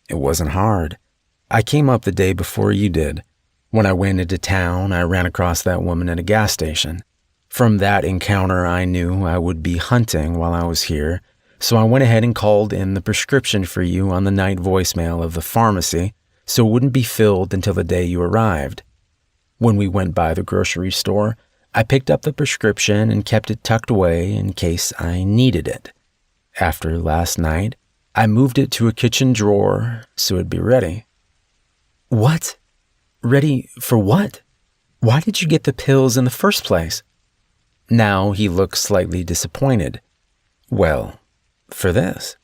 "It wasn't hard. I came up the day before you did. When I went into town, I ran across that woman at a gas station. From that encounter, I knew I would be hunting while I was here, so I went ahead and called in the prescription for you on the night voicemail of the pharmacy, so it wouldn't be filled until the day you arrived. When we went by the grocery store, I picked up the prescription and kept it tucked away in case I needed it. After last night, I moved it to a kitchen drawer so it'd be ready." "What? Ready for what? Why did you get the pills in the first place?" Now he looked slightly disappointed. "Well, for this.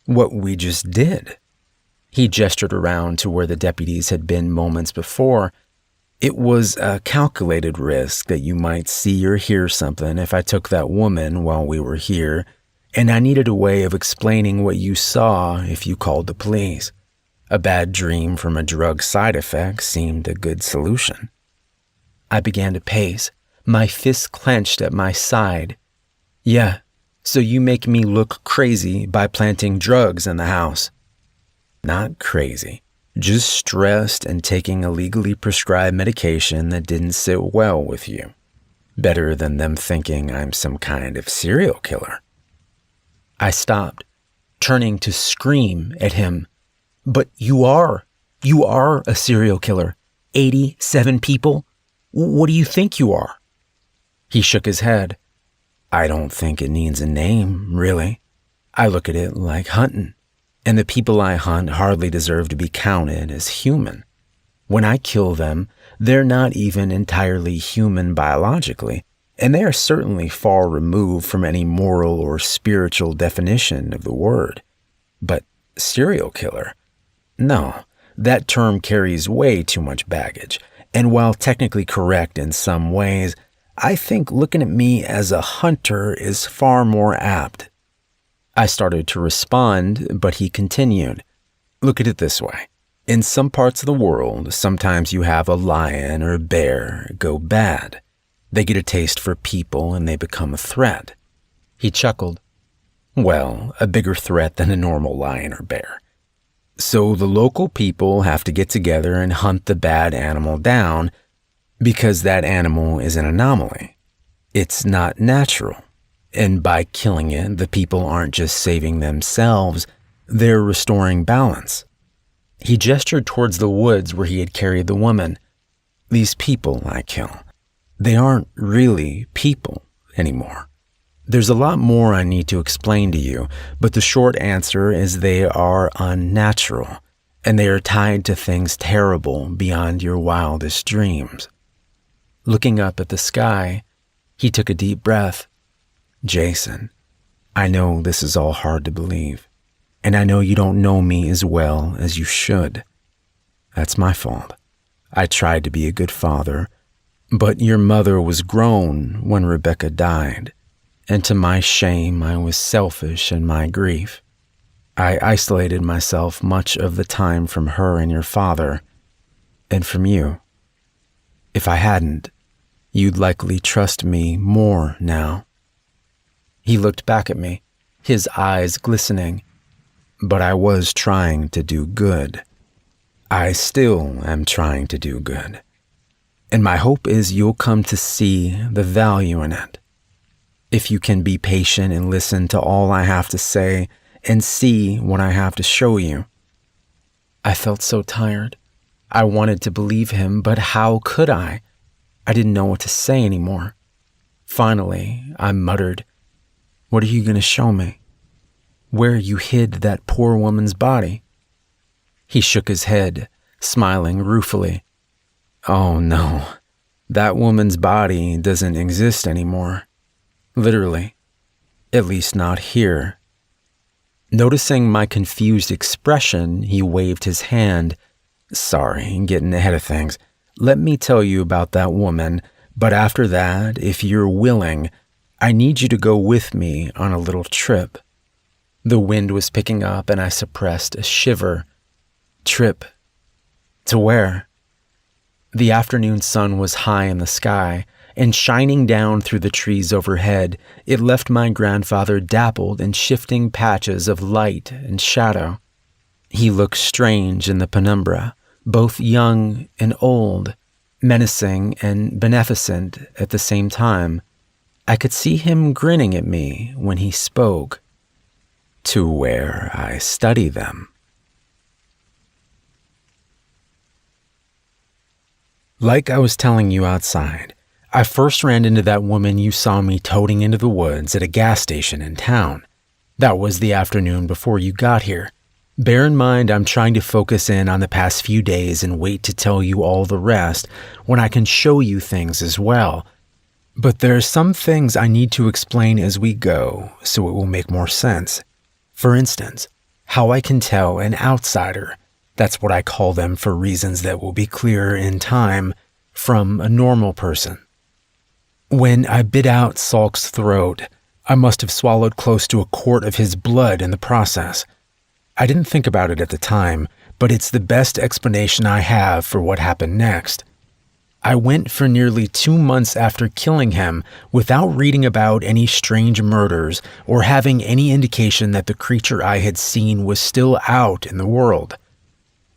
What we just did." He gestured around to where the deputies had been moments before. "It was a calculated risk that you might see or hear something if I took that woman while we were here, and I needed a way of explaining what you saw if you called the police. A bad dream from a drug side effect seemed a good solution." I began to pace, my fists clenched at my side. "Yeah, so you make me look crazy by planting drugs in the house." "Not crazy, just stressed and taking a legally prescribed medication that didn't sit well with you. Better than them thinking I'm some kind of serial killer." I stopped, turning to scream at him. "But you are a serial killer. 87 people? What do you think you are?" He shook his head. "I don't think it needs a name, really. I look at it like hunting, and the people I hunt hardly deserve to be counted as human. When I kill them, they're not even entirely human biologically, and they are certainly far removed from any moral or spiritual definition of the word. But serial killer? No, that term carries way too much baggage, and while technically correct in some ways, I think looking at me as a hunter is far more apt." I started to respond, but he continued. "Look at it this way. In some parts of the world, sometimes you have a lion or a bear go bad. They get a taste for people and they become a threat." He chuckled. "Well, a bigger threat than a normal lion or bear. So the local people have to get together and hunt the bad animal down because that animal is an anomaly. It's not natural. And by killing it, the people aren't just saving themselves, they're restoring balance." He gestured towards the woods where he had carried the woman. "These people I kill, they aren't really people anymore. There's a lot more I need to explain to you, but the short answer is they are unnatural, and they are tied to things terrible beyond your wildest dreams." Looking up at the sky, he took a deep breath. "Jason, I know this is all hard to believe, and I know you don't know me as well as you should. That's my fault. I tried to be a good father, but your mother was grown when Rebecca died, and to my shame, I was selfish in my grief. I isolated myself much of the time from her and your father. and from you. If I hadn't, you'd likely trust me more now." He looked back at me, his eyes glistening. "But I was trying to do good. I still am trying to do good. And my hope is you'll come to see the value in it. If you can be patient and listen to all I have to say and see what I have to show you." I felt so tired. I wanted to believe him, but how could I? I didn't know what to say anymore. Finally, I muttered, "What are you going to show me? Where you hid that poor woman's body?" He shook his head, smiling ruefully. "Oh no, that woman's body doesn't exist anymore. Literally. At least not here." Noticing my confused expression, he waved his hand. "Sorry, getting ahead of things. Let me tell you about that woman, but after that, if you're willing, I need you to go with me on a little trip." The wind was picking up and I suppressed a shiver. Trip. To where? The afternoon sun was high in the sky, and shining down through the trees overhead, it left my grandfather dappled in shifting patches of light and shadow. He looked strange in the penumbra, both young and old, menacing and beneficent at the same time. I could see him grinning at me when he spoke. "To where I study them." Like I was telling you outside, I first ran into that woman you saw me toting into the woods at a gas station in town. That was the afternoon before you got here. Bear in mind I'm trying to focus in on the past few days and wait to tell you all the rest when I can show you things as well. But there are some things I need to explain as we go so it will make more sense. For instance, how I can tell an outsider, that's what I call them for reasons that will be clearer in time, from a normal person. When I bit out Salk's throat, I must have swallowed close to a quart of his blood in the process. I didn't think about it at the time, but it's the best explanation I have for what happened next. I went for nearly 2 months after killing him without reading about any strange murders or having any indication that the creature I had seen was still out in the world.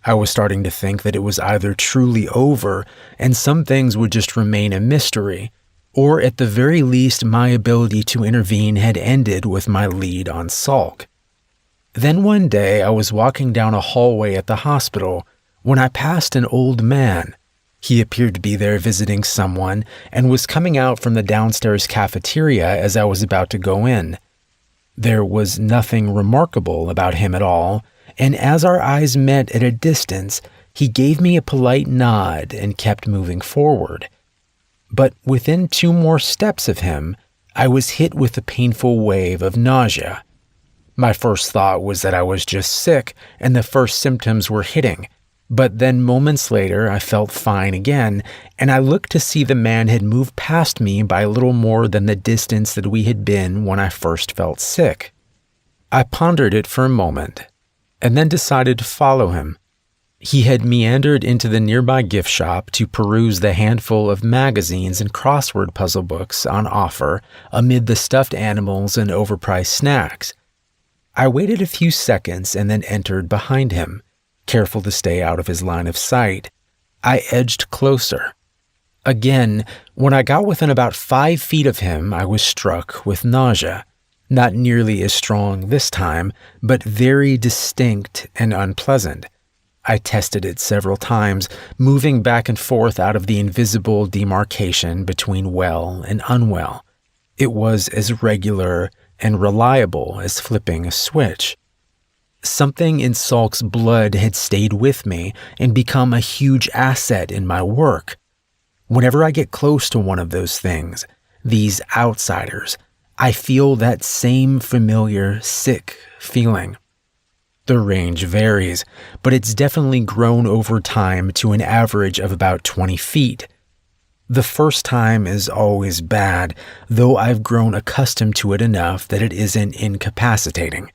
I was starting to think that it was either truly over and some things would just remain a mystery, or at the very least my ability to intervene had ended with my lead on Salk. Then one day I was walking down a hallway at the hospital when I passed an old man. He appeared to be there visiting someone and was coming out from the downstairs cafeteria as I was about to go in. There was nothing remarkable about him at all, and as our eyes met at a distance, he gave me a polite nod and kept moving forward. But within 2 more steps of him, I was hit with a painful wave of nausea. My first thought was that I was just sick and the first symptoms were hitting, but then moments later I felt fine again, and I looked to see the man had moved past me by a little more than the distance that we had been when I first felt sick. I pondered it for a moment, and then decided to follow him. He had meandered into the nearby gift shop to peruse the handful of magazines and crossword puzzle books on offer amid the stuffed animals and overpriced snacks. I waited a few seconds and then entered behind him, careful to stay out of his line of sight. I edged closer. Again, when I got within about 5 feet of him, I was struck with nausea. Not nearly as strong this time, but very distinct and unpleasant. I tested it several times, moving back and forth out of the invisible demarcation between well and unwell. It was as regular and reliable as flipping a switch. Something in Salk's blood had stayed with me and become a huge asset in my work. Whenever I get close to one of those things, these outsiders, I feel that same familiar, sick feeling. The range varies, but it's definitely grown over time to an average of about 20 feet. The first time is always bad, though I've grown accustomed to it enough that it isn't incapacitating.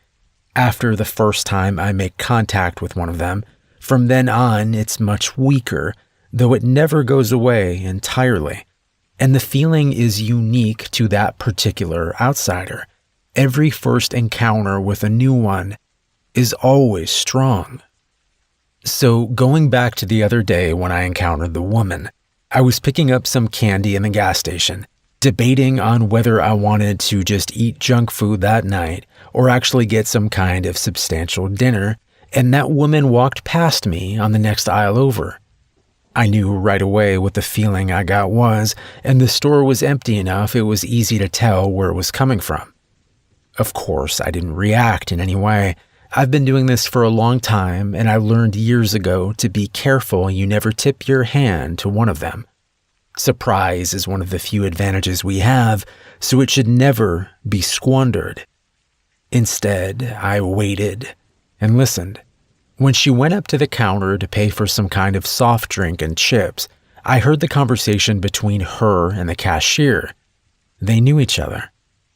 After the first time I make contact with one of them, from then on it's much weaker, though it never goes away entirely. And the feeling is unique to that particular outsider. Every first encounter with a new one is always strong. So going back to the other day when I encountered the woman, I was picking up some candy in the gas station, debating on whether I wanted to just eat junk food that night or actually get some kind of substantial dinner, and that woman walked past me on the next aisle over. I knew right away what the feeling I got was, and the store was empty enough it was easy to tell where it was coming from. Of course, I didn't react in any way. I've been doing this for a long time, and I learned years ago to be careful you never tip your hand to one of them. Surprise is one of the few advantages we have, so it should never be squandered. Instead, I waited and listened. When she went up to the counter to pay for some kind of soft drink and chips, I heard the conversation between her and the cashier. They knew each other.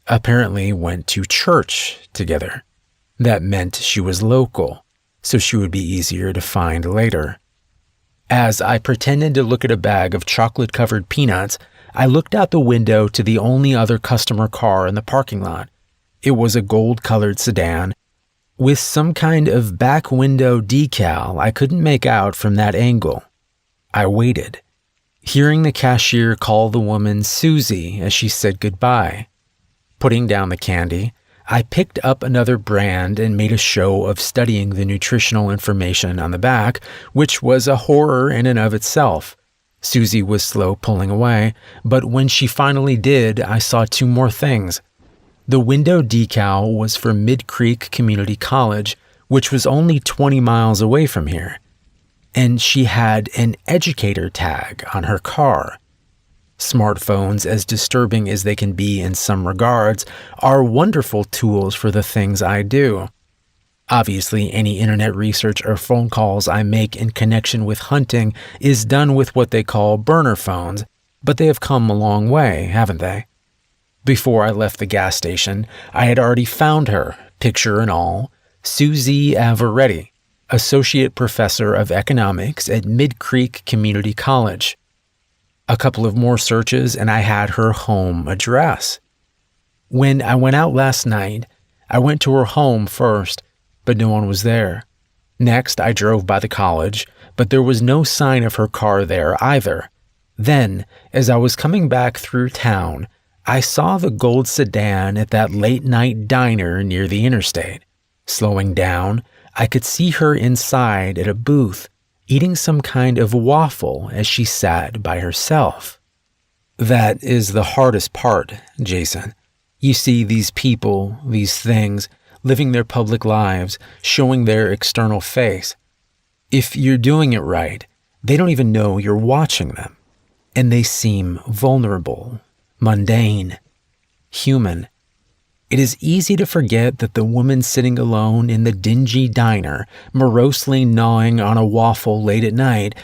Apparently went to church together. That meant she was local, so she would be easier to find later. As I pretended to look at a bag of chocolate-covered peanuts, I looked out the window to the only other customer car in the parking lot. It was a gold-colored sedan with some kind of back window decal I couldn't make out from that angle. I waited, hearing the cashier call the woman Susie as she said goodbye. Putting down the candy, I picked up another brand and made a show of studying the nutritional information on the back, which was a horror in and of itself. Susie was slow pulling away, but when she finally did, I saw two more things. The window decal was for Mid Creek Community College, which was only 20 miles away from here. And she had an educator tag on her car. Smartphones, as disturbing as they can be in some regards, are wonderful tools for the things I do. Obviously, any internet research or phone calls I make in connection with hunting is done with what they call burner phones, but they have come a long way, haven't they? Before I left the gas station, I had already found her, picture and all, Susie Averetti, Associate Professor of Economics at Mid Creek Community College. A couple of more searches and I had her home address. When I went out last night, I went to her home first, but no one was there. Next, I drove by the college, but there was no sign of her car there either. Then, as I was coming back through town, I saw the gold sedan at that late-night diner near the interstate. Slowing down, I could see her inside at a booth, eating some kind of waffle as she sat by herself. That is the hardest part, Jason. You see these people, these things, living their public lives, showing their external face. If you're doing it right, they don't even know you're watching them. And they seem vulnerable, mundane, human. It is easy to forget that the woman sitting alone in the dingy diner, morosely gnawing on a waffle late at night,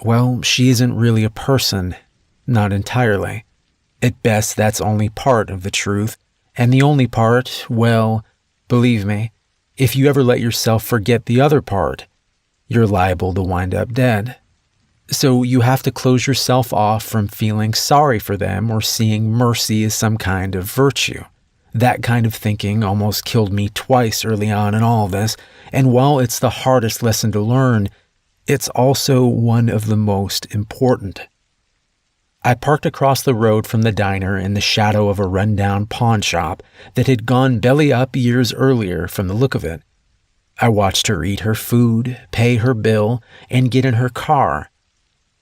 well, she isn't really a person, not entirely. At best, that's only part of the truth, and the only part, well, believe me, if you ever let yourself forget the other part, you're liable to wind up dead. So you have to close yourself off from feeling sorry for them or seeing mercy as some kind of virtue. That kind of thinking almost killed me twice early on in all this, and while it's the hardest lesson to learn, it's also one of the most important. I parked across the road from the diner in the shadow of a rundown pawn shop that had gone belly up years earlier from the look of it. I watched her eat her food, pay her bill, and get in her car.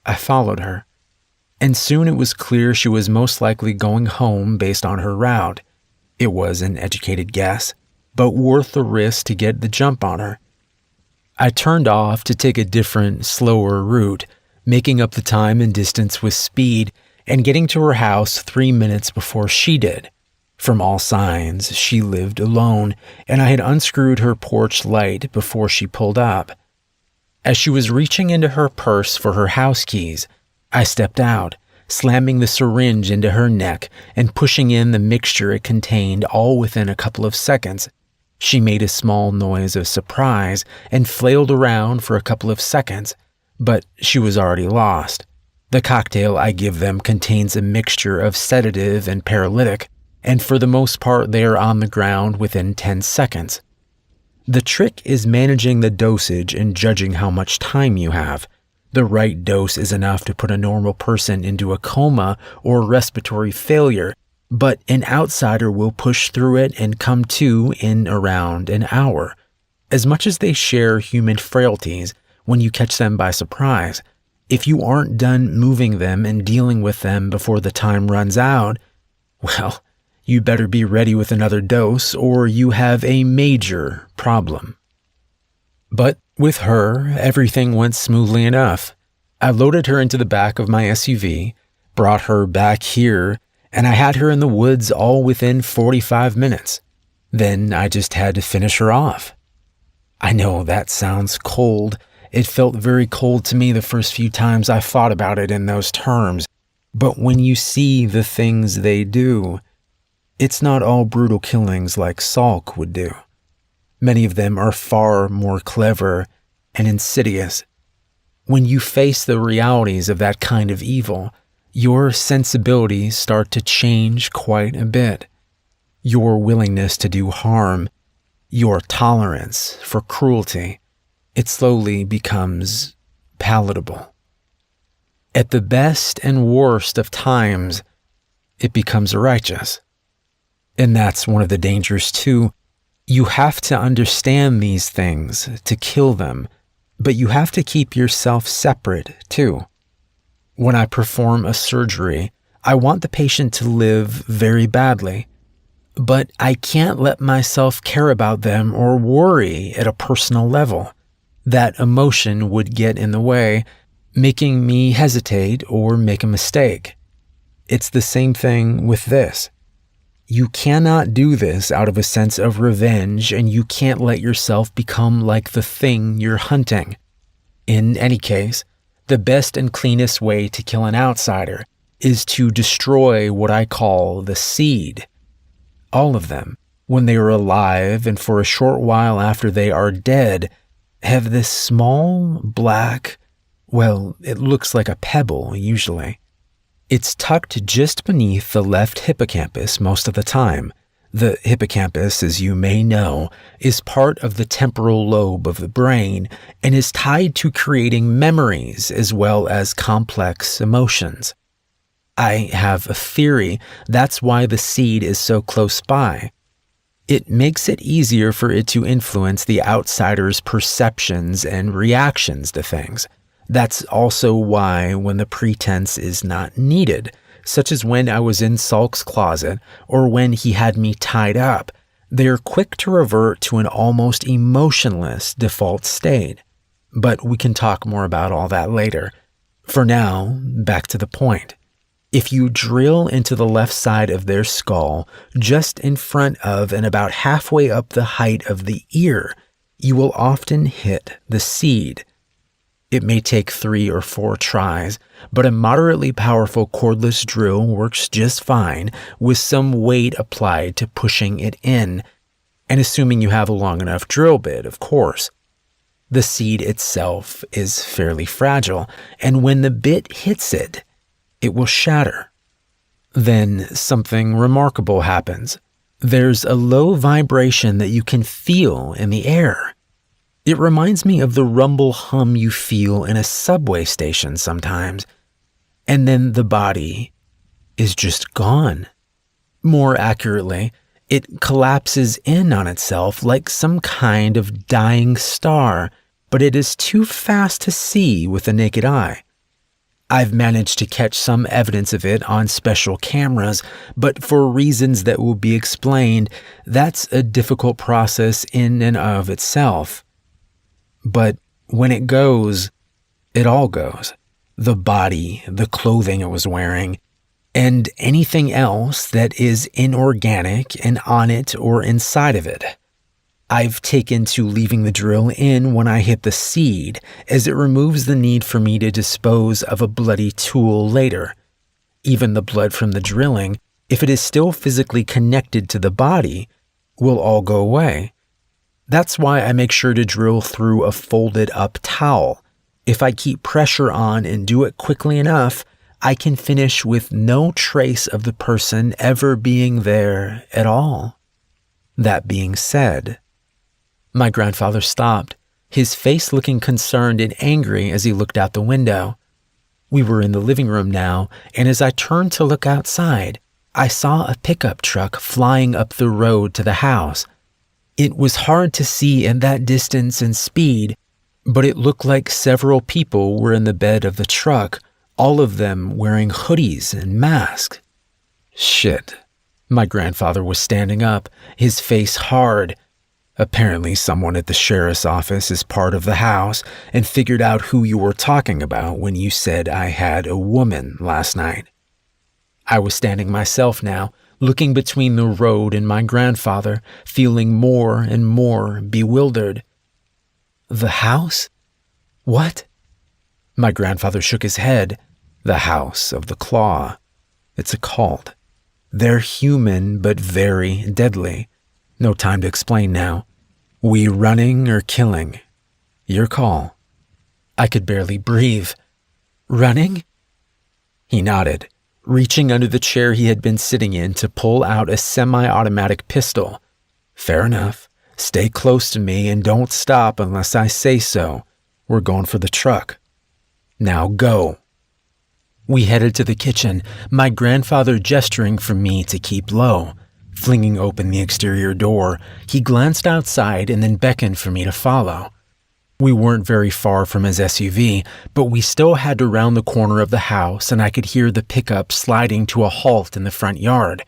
I followed her, and soon it was clear she was most likely going home based on her route. It was an educated guess, but worth the risk to get the jump on her. I turned off to take a different, slower route, making up the time and distance with speed, and getting to her house 3 minutes before she did. From all signs, she lived alone, and I had unscrewed her porch light before she pulled up. As she was reaching into her purse for her house keys, I stepped out, slamming the syringe into her neck and pushing in the mixture it contained all within a couple of seconds. She made a small noise of surprise and flailed around for a couple of seconds, But she was already lost. The cocktail I give them contains a mixture of sedative and paralytic, and for the most part they are on the ground within 10 seconds. The trick is managing the dosage and judging how much time you have. The right dose is enough to put a normal person into a coma or respiratory failure, but an outsider will push through it and come to in around an hour. As much as they share human frailties, when you catch them by surprise, if you aren't done moving them and dealing with them before the time runs out, well, you better be ready with another dose or you have a major problem. But with her, everything went smoothly enough. I loaded her into the back of my SUV, brought her back here, and I had her in the woods all within 45 minutes. Then I just had to finish her off. I know that sounds cold. It felt very cold to me the first few times I thought about it in those terms. But when you see the things they do, it's not all brutal killings like Salk would do. Many of them are far more clever and insidious. When you face the realities of that kind of evil, your sensibilities start to change quite a bit. Your willingness to do harm, your tolerance for cruelty, it slowly becomes palatable. At the best and worst of times, it becomes righteous. And that's one of the dangers too. You have to understand these things to kill them, but you have to keep yourself separate too. When I perform a surgery, I want the patient to live very badly, but I can't let myself care about them or worry at a personal level. That emotion would get in the way, making me hesitate or make a mistake. It's the same thing with this. You cannot do this out of a sense of revenge, and you can't let yourself become like the thing you're hunting. In any case, the best and cleanest way to kill an outsider is to destroy what I call the seed. All of them, when they are alive and for a short while after they are dead, have this small black, well, it looks like a pebble usually. It's tucked just beneath the left hippocampus most of the time. The hippocampus, as you may know, is part of the temporal lobe of the brain and is tied to creating memories as well as complex emotions. I have a theory that's why the seed is so close by. It makes it easier for it to influence the outsider's perceptions and reactions to things. That's also why when the pretense is not needed, such as when I was in Salk's closet or when he had me tied up, they're quick to revert to an almost emotionless default state. But we can talk more about all that later. For now, back to the point. If you drill into the left side of their skull, just in front of and about halfway up the height of the ear, you will often hit the seed. It may take 3 or 4 tries, but a moderately powerful cordless drill works just fine with some weight applied to pushing it in, and assuming you have a long enough drill bit, of course. The seed itself is fairly fragile, and when the bit hits it, it will shatter. Then something remarkable happens. There's a low vibration that you can feel in the air. It reminds me of the rumble hum you feel in a subway station sometimes. And then the body is just gone. More accurately, it collapses in on itself like some kind of dying star, but it is too fast to see with the naked eye. I've managed to catch some evidence of it on special cameras, but for reasons that will be explained, that's a difficult process in and of itself. But when it goes, it all goes. The body, the clothing it was wearing, and anything else that is inorganic and on it or inside of it. I've taken to leaving the drill in when I hit the seed, as it removes the need for me to dispose of a bloody tool later. Even the blood from the drilling, if it is still physically connected to the body, will all go away. That's why I make sure to drill through a folded up towel. If I keep pressure on and do it quickly enough, I can finish with no trace of the person ever being there at all. That being said, my grandfather stopped, his face looking concerned and angry as he looked out the window. We were in the living room now, and as I turned to look outside, I saw a pickup truck flying up the road to the house. It was hard to see at that distance and speed, but it looked like several people were in the bed of the truck, all of them wearing hoodies and masks. Shit. My grandfather was standing up, his face hard. Apparently someone at the sheriff's office is part of the house and figured out who you were talking about when you said I had a woman last night. I was standing myself now, looking between the road and my grandfather, feeling more and more bewildered. The house? What? My grandfather shook his head. The House of the Claw. It's a cult. They're human but very deadly. No time to explain now. We running or killing? Your call. I could barely breathe. Running? He nodded, reaching under the chair he had been sitting in to pull out a semi-automatic pistol. Fair enough. Stay close to me and don't stop unless I say so. We're going for the truck. Now go. We headed to the kitchen, my grandfather gesturing for me to keep low. Flinging open the exterior door, he glanced outside and then beckoned for me to follow. We weren't very far from his SUV, but we still had to round the corner of the house and I could hear the pickup sliding to a halt in the front yard.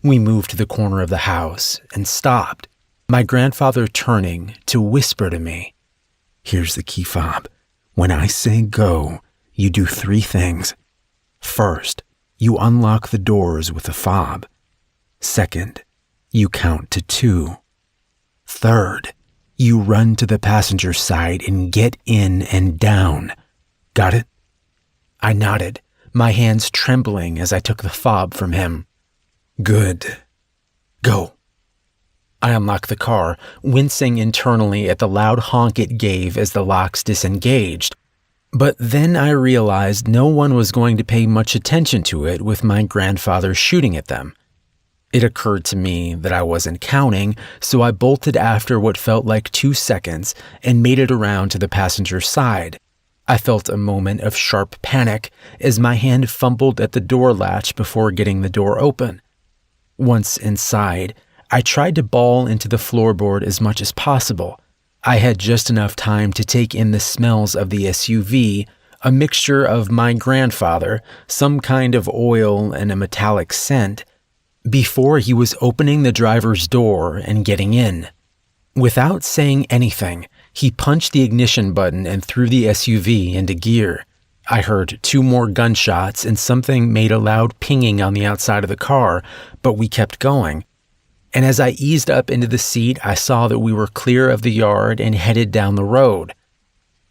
We moved to the corner of the house and stopped, my grandfather turning to whisper to me, "Here's the key fob. When I say go, you do 3 things. First, you unlock the doors with a fob. Second, you count to 2. Third, you run to the passenger side and get in and down. Got it?" I nodded, my hands trembling as I took the fob from him. Good. Go. I unlocked the car, wincing internally at the loud honk it gave as the locks disengaged. But then I realized no one was going to pay much attention to it with my grandfather shooting at them. It occurred to me that I wasn't counting, so I bolted after what felt like 2 seconds and made it around to the passenger side. I felt a moment of sharp panic as my hand fumbled at the door latch before getting the door open. Once inside, I tried to bawl into the floorboard as much as possible. I had just enough time to take in the smells of the SUV, a mixture of my grandfather, some kind of oil, and a metallic scent, before he was opening the driver's door and getting in. Without saying anything, he punched the ignition button and threw the SUV into gear. I heard 2 more gunshots and something made a loud pinging on the outside of the car, but we kept going. And as I eased up into the seat, I saw that we were clear of the yard and headed down the road.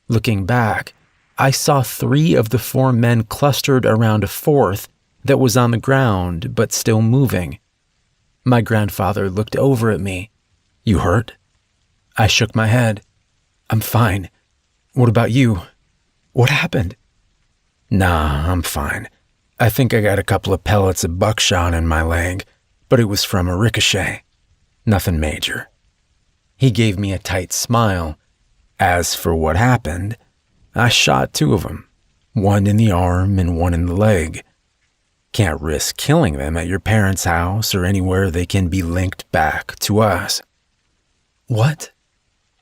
Looking back, I saw 3 of the 4 men clustered around a 4th that was on the ground but still moving. My grandfather looked over at me. "You hurt?" I shook my head. "I'm fine. What about you? What happened?" "Nah, I'm fine. I think I got a couple of pellets of buckshot in my leg, but it was from a ricochet. Nothing major." He gave me a tight smile. "As for what happened, I shot 2 of them, 1 in the arm and 1 in the leg. Can't risk killing them at your parents' house or anywhere they can be linked back to us." "What?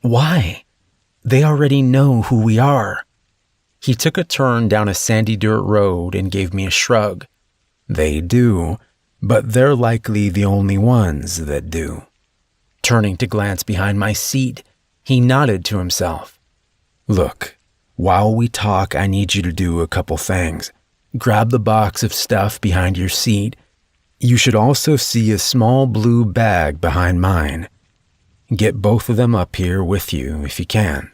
Why? They already know who we are." He took a turn down a sandy dirt road and gave me a shrug. "They do, but they're likely the only ones that do." Turning to glance behind my seat, he nodded to himself. "Look, while we talk, I need you to do a couple things. Grab the box of stuff behind your seat. You should also see a small blue bag behind mine. Get both of them up here with you if you can."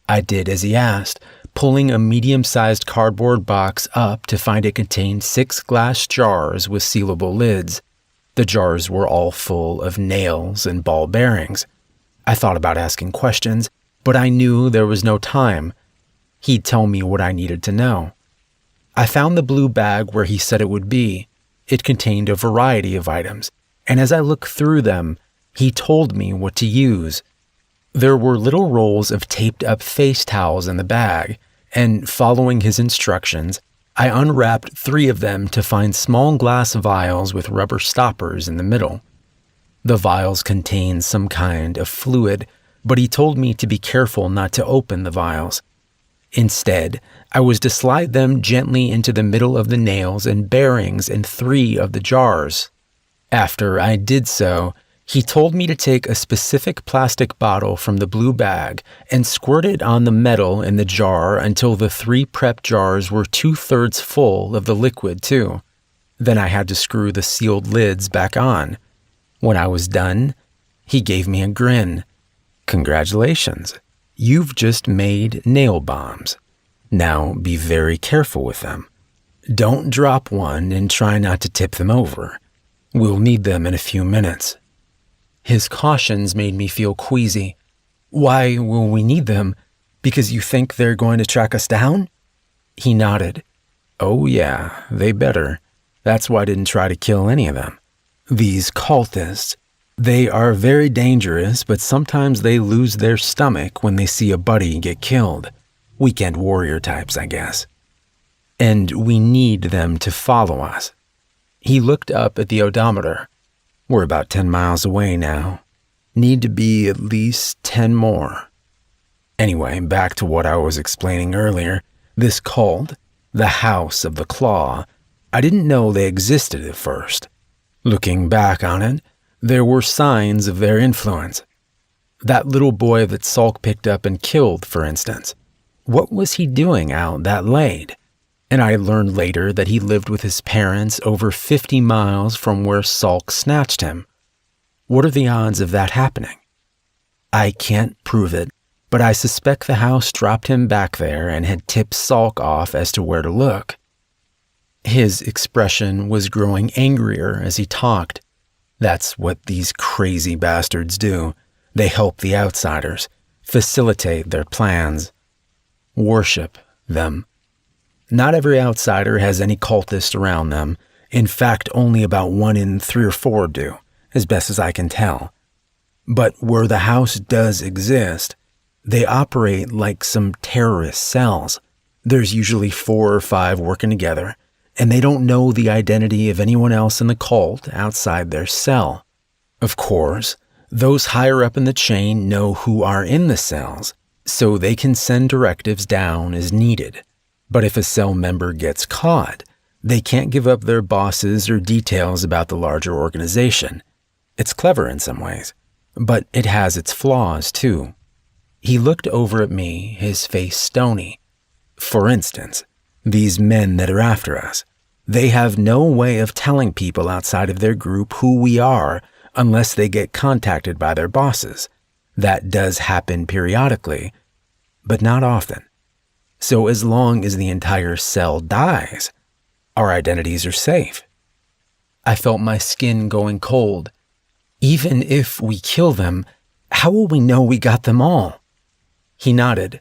I did as he asked, pulling a medium-sized cardboard box up to find it contained 6 glass jars with sealable lids. The jars were all full of nails and ball bearings. I thought about asking questions, but I knew there was no time. He'd tell me what I needed to know. I found the blue bag where he said it would be. It contained a variety of items, and as I looked through them, he told me what to use. There were little rolls of taped-up face towels in the bag, and following his instructions, I unwrapped 3 of them to find small glass vials with rubber stoppers in the middle. The vials contained some kind of fluid, but he told me to be careful not to open the vials. Instead, I was to slide them gently into the middle of the nails and bearings in 3 of the jars. After I did so, he told me to take a specific plastic bottle from the blue bag and squirt it on the metal in the jar until the 3 prep jars were 2/3 full of the liquid too. Then I had to screw the sealed lids back on. When I was done, he gave me a grin. "Congratulations. You've just made nail bombs. Now be very careful with them. Don't drop one and try not to tip them over. We'll need them in a few minutes." His cautions made me feel queasy. "Why will we need them? Because you think they're going to track us down?" He nodded. "Oh yeah, they better. That's why I didn't try to kill any of them. These cultists, they are very dangerous, but sometimes they lose their stomach when they see a buddy get killed. Weekend warrior types, I guess. And we need them to follow us." He looked up at the odometer. "We're about 10 miles away now. Need to be at least 10 more. Anyway, back to what I was explaining earlier. This cult, the House of the Claw, I didn't know they existed at first. Looking back on it, there were signs of their influence. That little boy that Salk picked up and killed, for instance. What was he doing out that late? And I learned later that he lived with his parents over 50 miles from where Salk snatched him. What are the odds of that happening? I can't prove it, but I suspect the house dropped him back there and had tipped Salk off as to where to look." His expression was growing angrier as he talked. That's what these crazy bastards do. They help the outsiders, facilitate their plans, worship them. Not every outsider has any cultist around them. In fact, only about 1 in 3 or 4 do, as best as I can tell. But where the house does exist, they operate like some terrorist cells. There's usually 4 or 5 working together, and they don't know the identity of anyone else in the cult outside their cell. Of course, those higher up in the chain know who are in the cells, so they can send directives down as needed. But if a cell member gets caught, they can't give up their bosses or details about the larger organization. It's clever in some ways, but it has its flaws too. He looked over at me, his face stony. For instance, these men that are after us, they have no way of telling people outside of their group who we are unless they get contacted by their bosses. That does happen periodically, but not often. So as long as the entire cell dies, our identities are safe. I felt my skin going cold. Even if we kill them, how will we know we got them all? He nodded.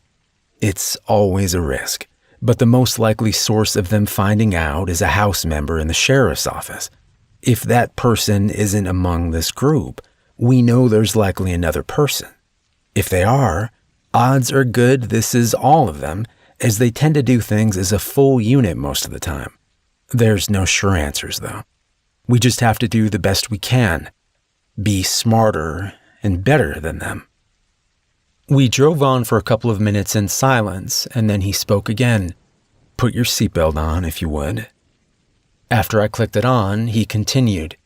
It's always a risk, but the most likely source of them finding out is a house member in the sheriff's office. If that person isn't among this group, we know there's likely another person. If they are, odds are good this is all of them, as they tend to do things as a full unit most of the time. There's no sure answers, though. We just have to do the best we can. Be smarter and better than them. We drove on for a couple of minutes in silence, and then he spoke again. "Put your seatbelt on, if you would." After I clicked it on, he continued.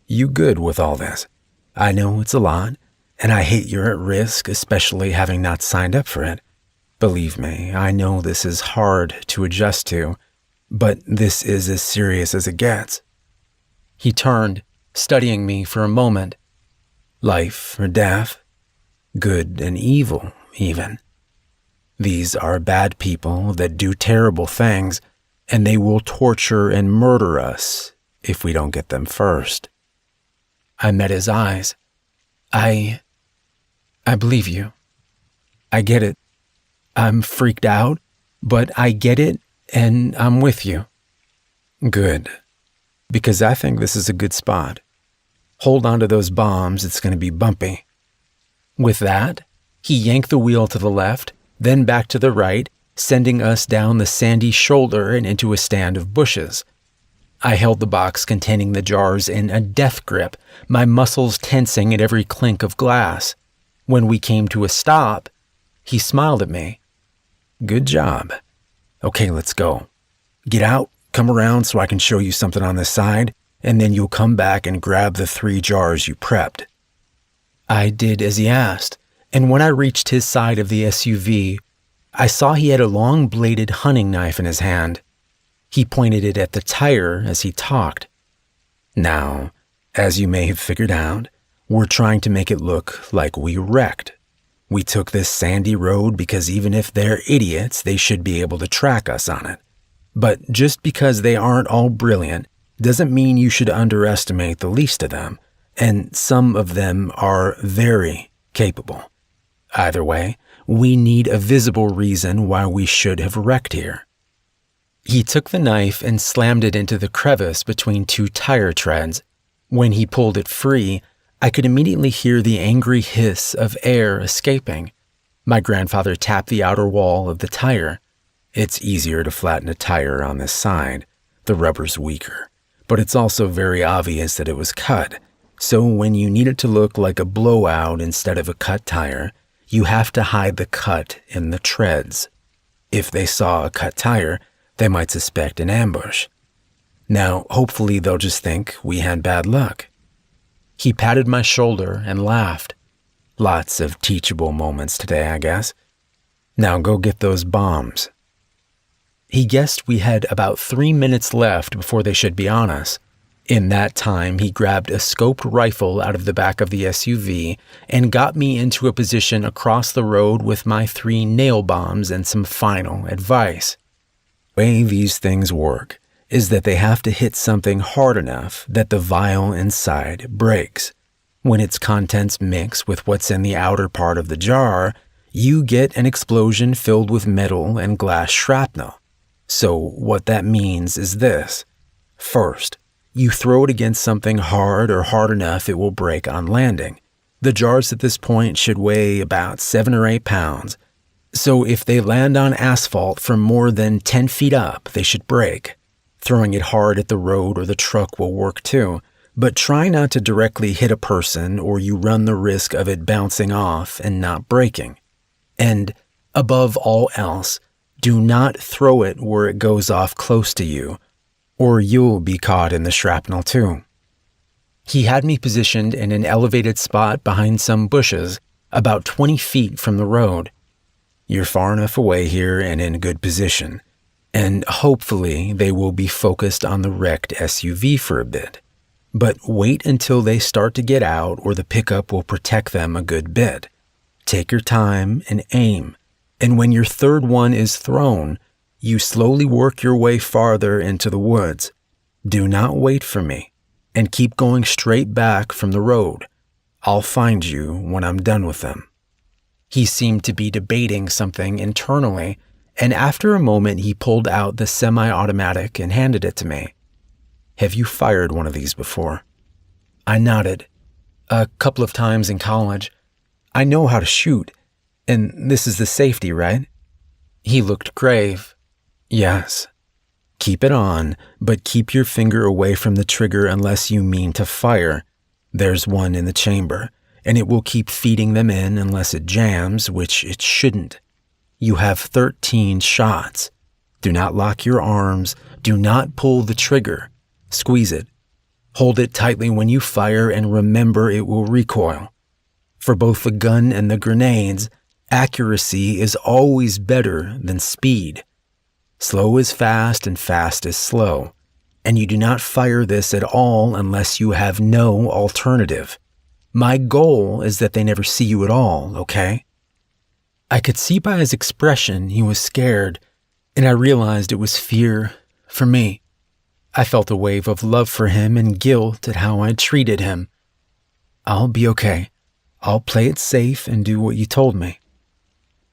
"You good with all this? I know it's a lot, and I hate you're at risk, especially having not signed up for it. Believe me, I know this is hard to adjust to, but this is as serious as it gets." He turned, studying me for a moment. "Life or death, good and evil, even. These are bad people that do terrible things, and they will torture and murder us if we don't get them first." I met his eyes. I believe you. I get it. I'm freaked out, but I get it and I'm with you." "Good, because I think this is a good spot. Hold on to those bombs, it's going to be bumpy." With that, he yanked the wheel to the left, then back to the right, sending us down the sandy shoulder and into a stand of bushes. I held the box containing the jars in a death grip, my muscles tensing at every clink of glass. When we came to a stop, he smiled at me. "Good job. Okay, let's go. Get out, come around so I can show you something on this side, and then you'll come back and grab the 3 jars you prepped." I did as he asked, and when I reached his side of the SUV, I saw he had a long-bladed hunting knife in his hand. He pointed it at the tire as he talked. "Now, as you may have figured out, we're trying to make it look like we wrecked. We took this sandy road because even if they're idiots, they should be able to track us on it. But just because they aren't all brilliant doesn't mean you should underestimate the least of them, and some of them are very capable. Either way, we need a visible reason why we should have wrecked here." He took the knife and slammed it into the crevice between 2 tire treads. When he pulled it free, I could immediately hear the angry hiss of air escaping. My grandfather tapped the outer wall of the tire. It's easier to flatten a tire on this side. The rubber's weaker, but it's also very obvious that it was cut. So when you need it to look like a blowout instead of a cut tire, you have to hide the cut in the treads. If they saw a cut tire, they might suspect an ambush. Now, hopefully they'll just think we had bad luck. He patted my shoulder and laughed. Lots of teachable moments today, I guess. Now go get those bombs. He guessed we had about 3 minutes left before they should be on us. In that time, he grabbed a scoped rifle out of the back of the SUV and got me into a position across the road with my 3 nail bombs and some final advice. The way these things work is that they have to hit something hard enough that the vial inside breaks. When its contents mix with what's in the outer part of the jar, you get an explosion filled with metal and glass shrapnel. So what that means is this. First, you throw it against something hard or hard enough it will break on landing. The jars at this point should weigh about 7 or 8 pounds. So if they land on asphalt from more than 10 feet up, they should break. Throwing it hard at the road or the truck will work too, but try not to directly hit a person or you run the risk of it bouncing off and not breaking. And above all else, do not throw it where it goes off close to you, or you'll be caught in the shrapnel too. He had me positioned in an elevated spot behind some bushes, about 20 feet from the road. You're far enough away here and in good position, and hopefully they will be focused on the wrecked SUV for a bit. But wait until they start to get out or the pickup will protect them a good bit. Take your time and aim, and when your third one is thrown, you slowly work your way farther into the woods. Do not wait for me, and keep going straight back from the road. I'll find you when I'm done with them." He seemed to be debating something internally, and after a moment he pulled out the semi-automatic and handed it to me. "Have you fired one of these before?" I nodded. "A couple of times in college. I know how to shoot, and this is the safety, right?" He looked grave. "Yes. Keep it on, but keep your finger away from the trigger unless you mean to fire. There's one in the chamber, and it will keep feeding them in unless it jams, which it shouldn't. You have 13 shots. Do not lock your arms. Do not pull the trigger. Squeeze it. Hold it tightly when you fire and remember it will recoil. For both the gun and the grenades, accuracy is always better than speed. Slow is fast and fast is slow, and you do not fire this at all unless you have no alternative. My goal is that they never see you at all, okay?" I could see by his expression he was scared, and I realized it was fear for me. I felt a wave of love for him and guilt at how I'd treated him. "I'll be okay. I'll play it safe and do what you told me."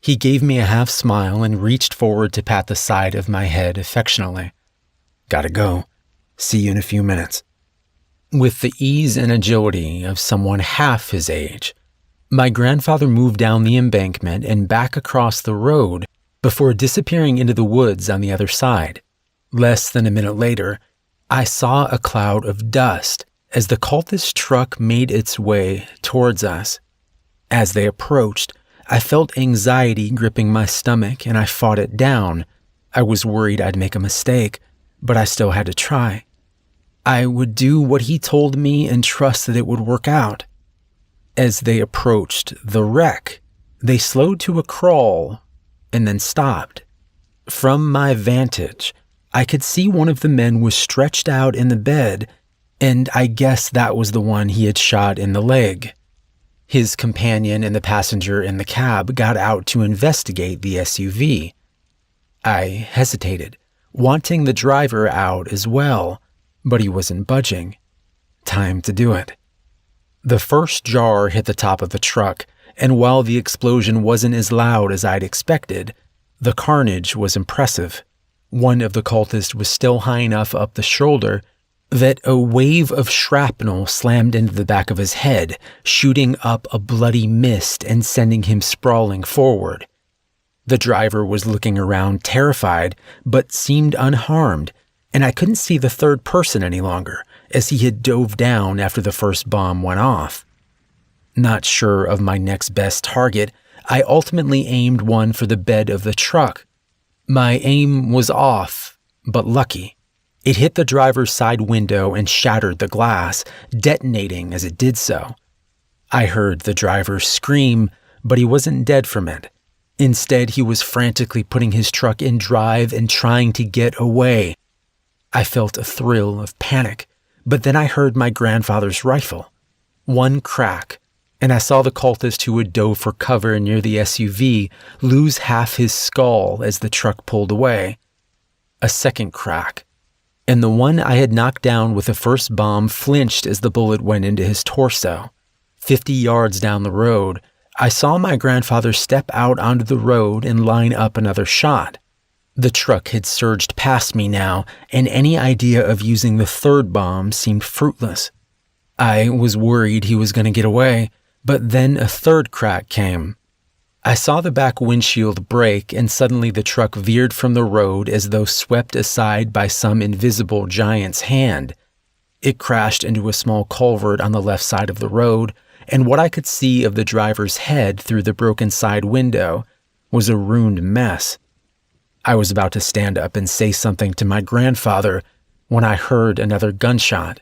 He gave me a half smile and reached forward to pat the side of my head affectionately. Gotta go. See you in a few minutes. With the ease and agility of someone half his age, my grandfather moved down the embankment and back across the road before disappearing into the woods on the other side. Less than a minute later, I saw a cloud of dust as the cultist truck made its way towards us. As they approached, I felt anxiety gripping my stomach and I fought it down. I was worried I'd make a mistake, but I still had to try. I would do what he told me and trust that it would work out. As they approached the wreck, they slowed to a crawl and then stopped. From my vantage, I could see one of the men was stretched out in the bed, and I guess that was the one he had shot in the leg. His companion and the passenger in the cab got out to investigate the SUV. I hesitated, wanting the driver out as well, but he wasn't budging. Time to do it. The first jar hit the top of the truck, and while the explosion wasn't as loud as I'd expected, the carnage was impressive. One of the cultists was still high enough up the shoulder that a wave of shrapnel slammed into the back of his head, shooting up a bloody mist and sending him sprawling forward. The driver was looking around terrified, but seemed unharmed, and I couldn't see the third person any longer, as he had dove down after the first bomb went off. Not sure of my next best target, I ultimately aimed one for the bed of the truck. My aim was off, but lucky. It hit the driver's side window and shattered the glass, detonating as it did so. I heard the driver scream, but he wasn't dead from it. Instead, he was frantically putting his truck in drive and trying to get away. I felt a thrill of panic, but then I heard my grandfather's rifle. One crack, and I saw the cultist who had dove for cover near the SUV lose half his skull as the truck pulled away. A second crack, and the one I had knocked down with the first bomb flinched as the bullet went into his torso. 50 yards down the road, I saw my grandfather step out onto the road and line up another shot. The truck had surged past me now, and any idea of using the third bomb seemed fruitless. I was worried he was going to get away, but then a third crack came. I saw the back windshield break, and suddenly the truck veered from the road as though swept aside by some invisible giant's hand. It crashed into a small culvert on the left side of the road, and what I could see of the driver's head through the broken side window was a ruined mess. I was about to stand up and say something to my grandfather when I heard another gunshot.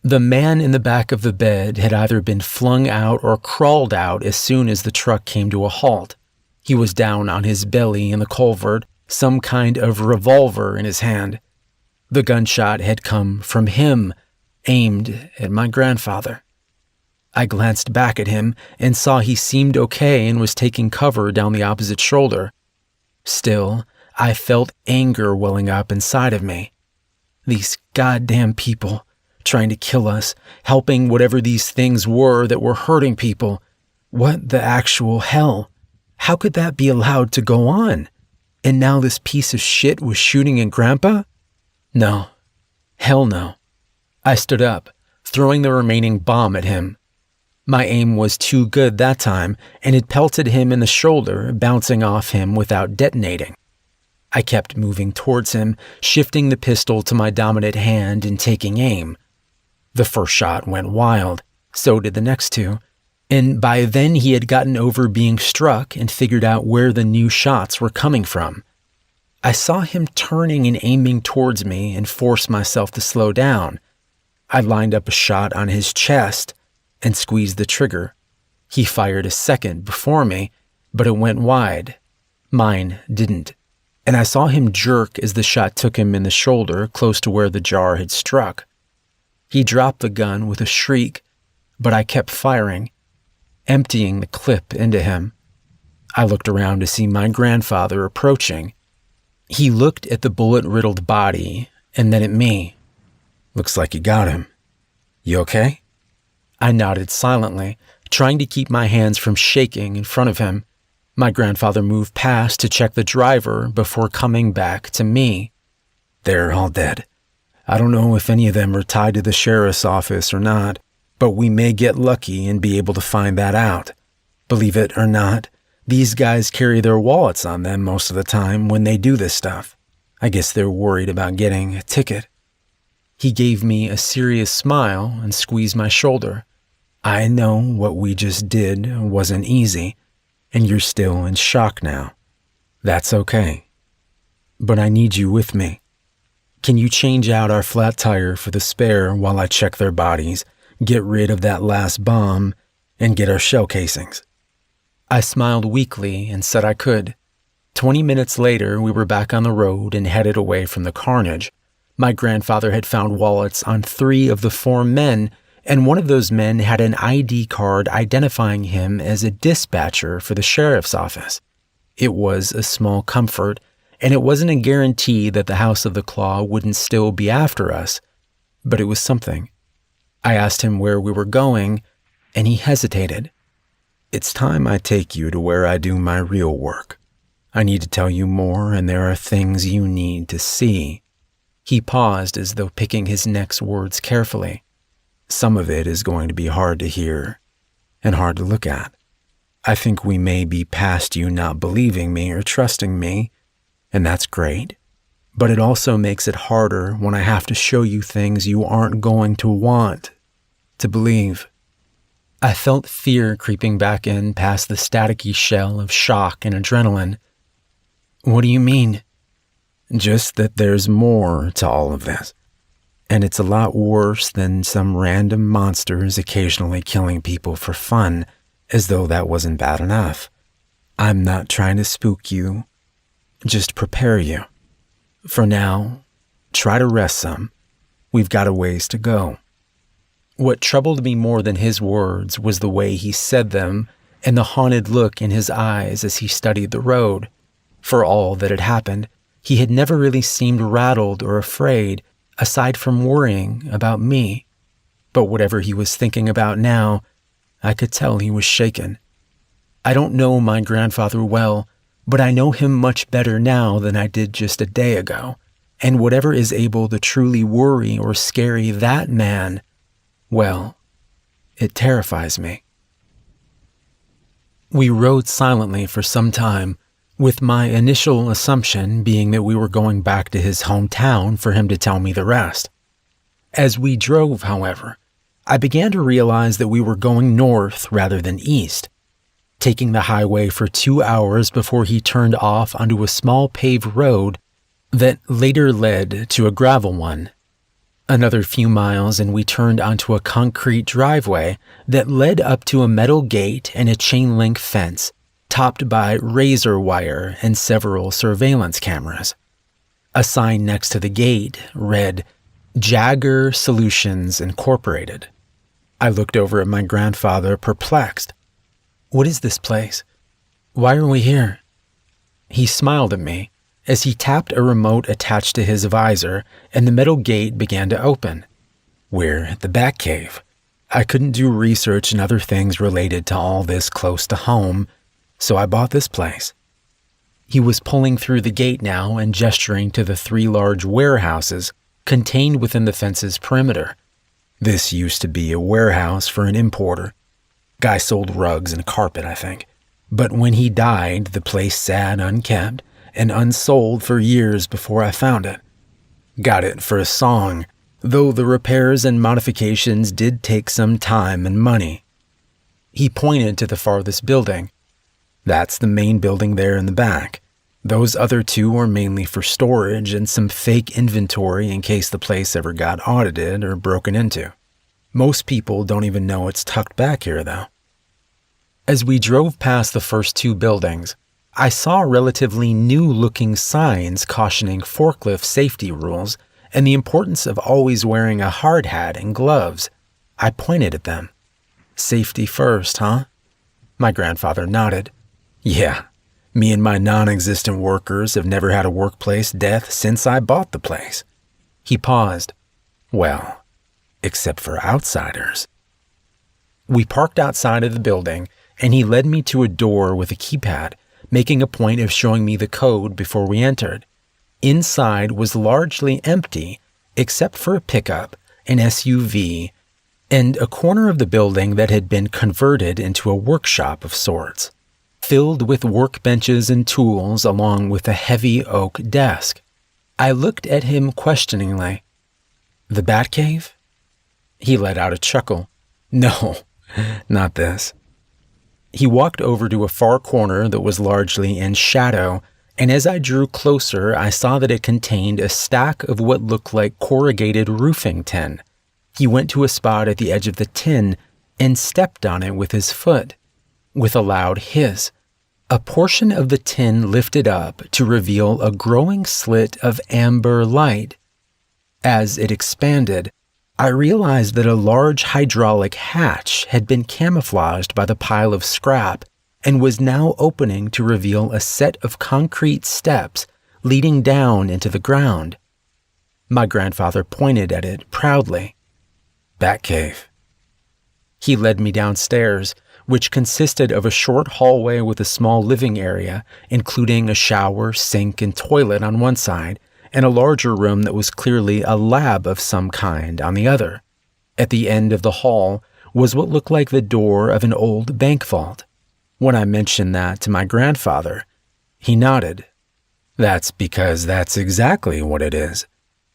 The man in the back of the bed had either been flung out or crawled out as soon as the truck came to a halt. He was down on his belly in the culvert, some kind of revolver in his hand. The gunshot had come from him, aimed at my grandfather. I glanced back at him and saw he seemed okay and was taking cover down the opposite shoulder. Still, I felt anger welling up inside of me. These goddamn people, trying to kill us, helping whatever these things were that were hurting people. What the actual hell? How could that be allowed to go on? And now this piece of shit was shooting at Grandpa? No. Hell no. I stood up, throwing the remaining bomb at him. My aim was too good that time, and it pelted him in the shoulder, bouncing off him without detonating. I kept moving towards him, shifting the pistol to my dominant hand and taking aim. The first shot went wild, so did the next two, and by then he had gotten over being struck and figured out where the new shots were coming from. I saw him turning and aiming towards me and forced myself to slow down. I lined up a shot on his chest and squeezed the trigger. He fired a second before me, but it went wide. Mine didn't, and I saw him jerk as the shot took him in the shoulder close to where the jar had struck. He dropped the gun with a shriek, but I kept firing, emptying the clip into him. I looked around to see my grandfather approaching. He looked at the bullet-riddled body and then at me. Looks like you got him. You okay? I nodded silently, trying to keep my hands from shaking in front of him. My grandfather moved past to check the driver before coming back to me. They're all dead. I don't know if any of them are tied to the sheriff's office or not, but we may get lucky and be able to find that out. Believe it or not, these guys carry their wallets on them most of the time when they do this stuff. I guess they're worried about getting a ticket. He gave me a serious smile and squeezed my shoulder. I know what we just did wasn't easy, and you're still in shock now. That's okay. But I need you with me. Can you change out our flat tire for the spare while I check their bodies, get rid of that last bomb, and get our shell casings? I smiled weakly and said I could. 20 minutes later, we were back on the road and headed away from the carnage. My grandfather had found wallets on 3 of the 4 men, and one of those men had an ID card identifying him as a dispatcher for the sheriff's office. It was a small comfort, and it wasn't a guarantee that the House of the Claw wouldn't still be after us, but it was something. I asked him where we were going, and he hesitated. It's time I take you to where I do my real work. I need to tell you more, and there are things you need to see. He paused as though picking his next words carefully. Some of it is going to be hard to hear and hard to look at. I think we may be past you not believing me or trusting me, and that's great. But it also makes it harder when I have to show you things you aren't going to want to believe. I felt fear creeping back in past the staticky shell of shock and adrenaline. What do you mean? Just that there's more to all of this. And it's a lot worse than some random monsters occasionally killing people for fun, as though that wasn't bad enough. I'm not trying to spook you, just prepare you. For now, try to rest some. We've got a ways to go. What troubled me more than his words was the way he said them and the haunted look in his eyes as he studied the road. For all that had happened, he had never really seemed rattled or afraid, aside from worrying about me. But whatever he was thinking about now, I could tell he was shaken. I don't know my grandfather well, but I know him much better now than I did just a day ago, and whatever is able to truly worry or scare that man, well, it terrifies me. We rode silently for some time, with my initial assumption being that we were going back to his hometown for him to tell me the rest. As we drove, however, I began to realize that we were going north rather than east, taking the highway for 2 hours before he turned off onto a small paved road that later led to a gravel one. Another few miles and we turned onto a concrete driveway that led up to a metal gate and a chain-link fence, topped by razor wire and several surveillance cameras. A sign next to the gate read, Jagger Solutions Incorporated. I looked over at my grandfather, perplexed. What is this place? Why are we here? He smiled at me as he tapped a remote attached to his visor and the metal gate began to open. We're at the Batcave. I couldn't do research and other things related to all this close to home, so I bought this place. He was pulling through the gate now and gesturing to the 3 large warehouses contained within the fence's perimeter. This used to be a warehouse for an importer. Guy sold rugs and carpet, I think. But when he died, the place sat unkept and unsold for years before I found it. Got it for a song, though the repairs and modifications did take some time and money. He pointed to the farthest building. That's the main building there in the back. Those other 2 are mainly for storage and some fake inventory in case the place ever got audited or broken into. Most people don't even know it's tucked back here, though. As we drove past the first 2 buildings, I saw relatively new-looking signs cautioning forklift safety rules and the importance of always wearing a hard hat and gloves. I pointed at them. Safety first, huh? My grandfather nodded. Yeah, me and my non-existent workers have never had a workplace death since I bought the place. He paused. Well, except for outsiders. We parked outside of the building, and he led me to a door with a keypad making a point of showing me the code before we entered. Inside was largely empty, except for a pickup, an SUV, and a corner of the building that had been converted into a workshop of sorts, filled with workbenches and tools along with a heavy oak desk. I looked at him questioningly. "The Batcave?" He let out a chuckle. "No, not this." He walked over to a far corner that was largely in shadow, and as I drew closer, I saw that it contained a stack of what looked like corrugated roofing tin. He went to a spot at the edge of the tin and stepped on it with his foot. With a loud hiss, a portion of the tin lifted up to reveal a growing slit of amber light. As it expanded, I realized that a large hydraulic hatch had been camouflaged by the pile of scrap and was now opening to reveal a set of concrete steps leading down into the ground. My grandfather pointed at it proudly. "Batcave." He led me downstairs, which consisted of a short hallway with a small living area, including a shower, sink, and toilet on one side, and a larger room that was clearly a lab of some kind on the other. At the end of the hall was what looked like the door of an old bank vault. When I mentioned that to my grandfather, he nodded. "That's because that's exactly what it is.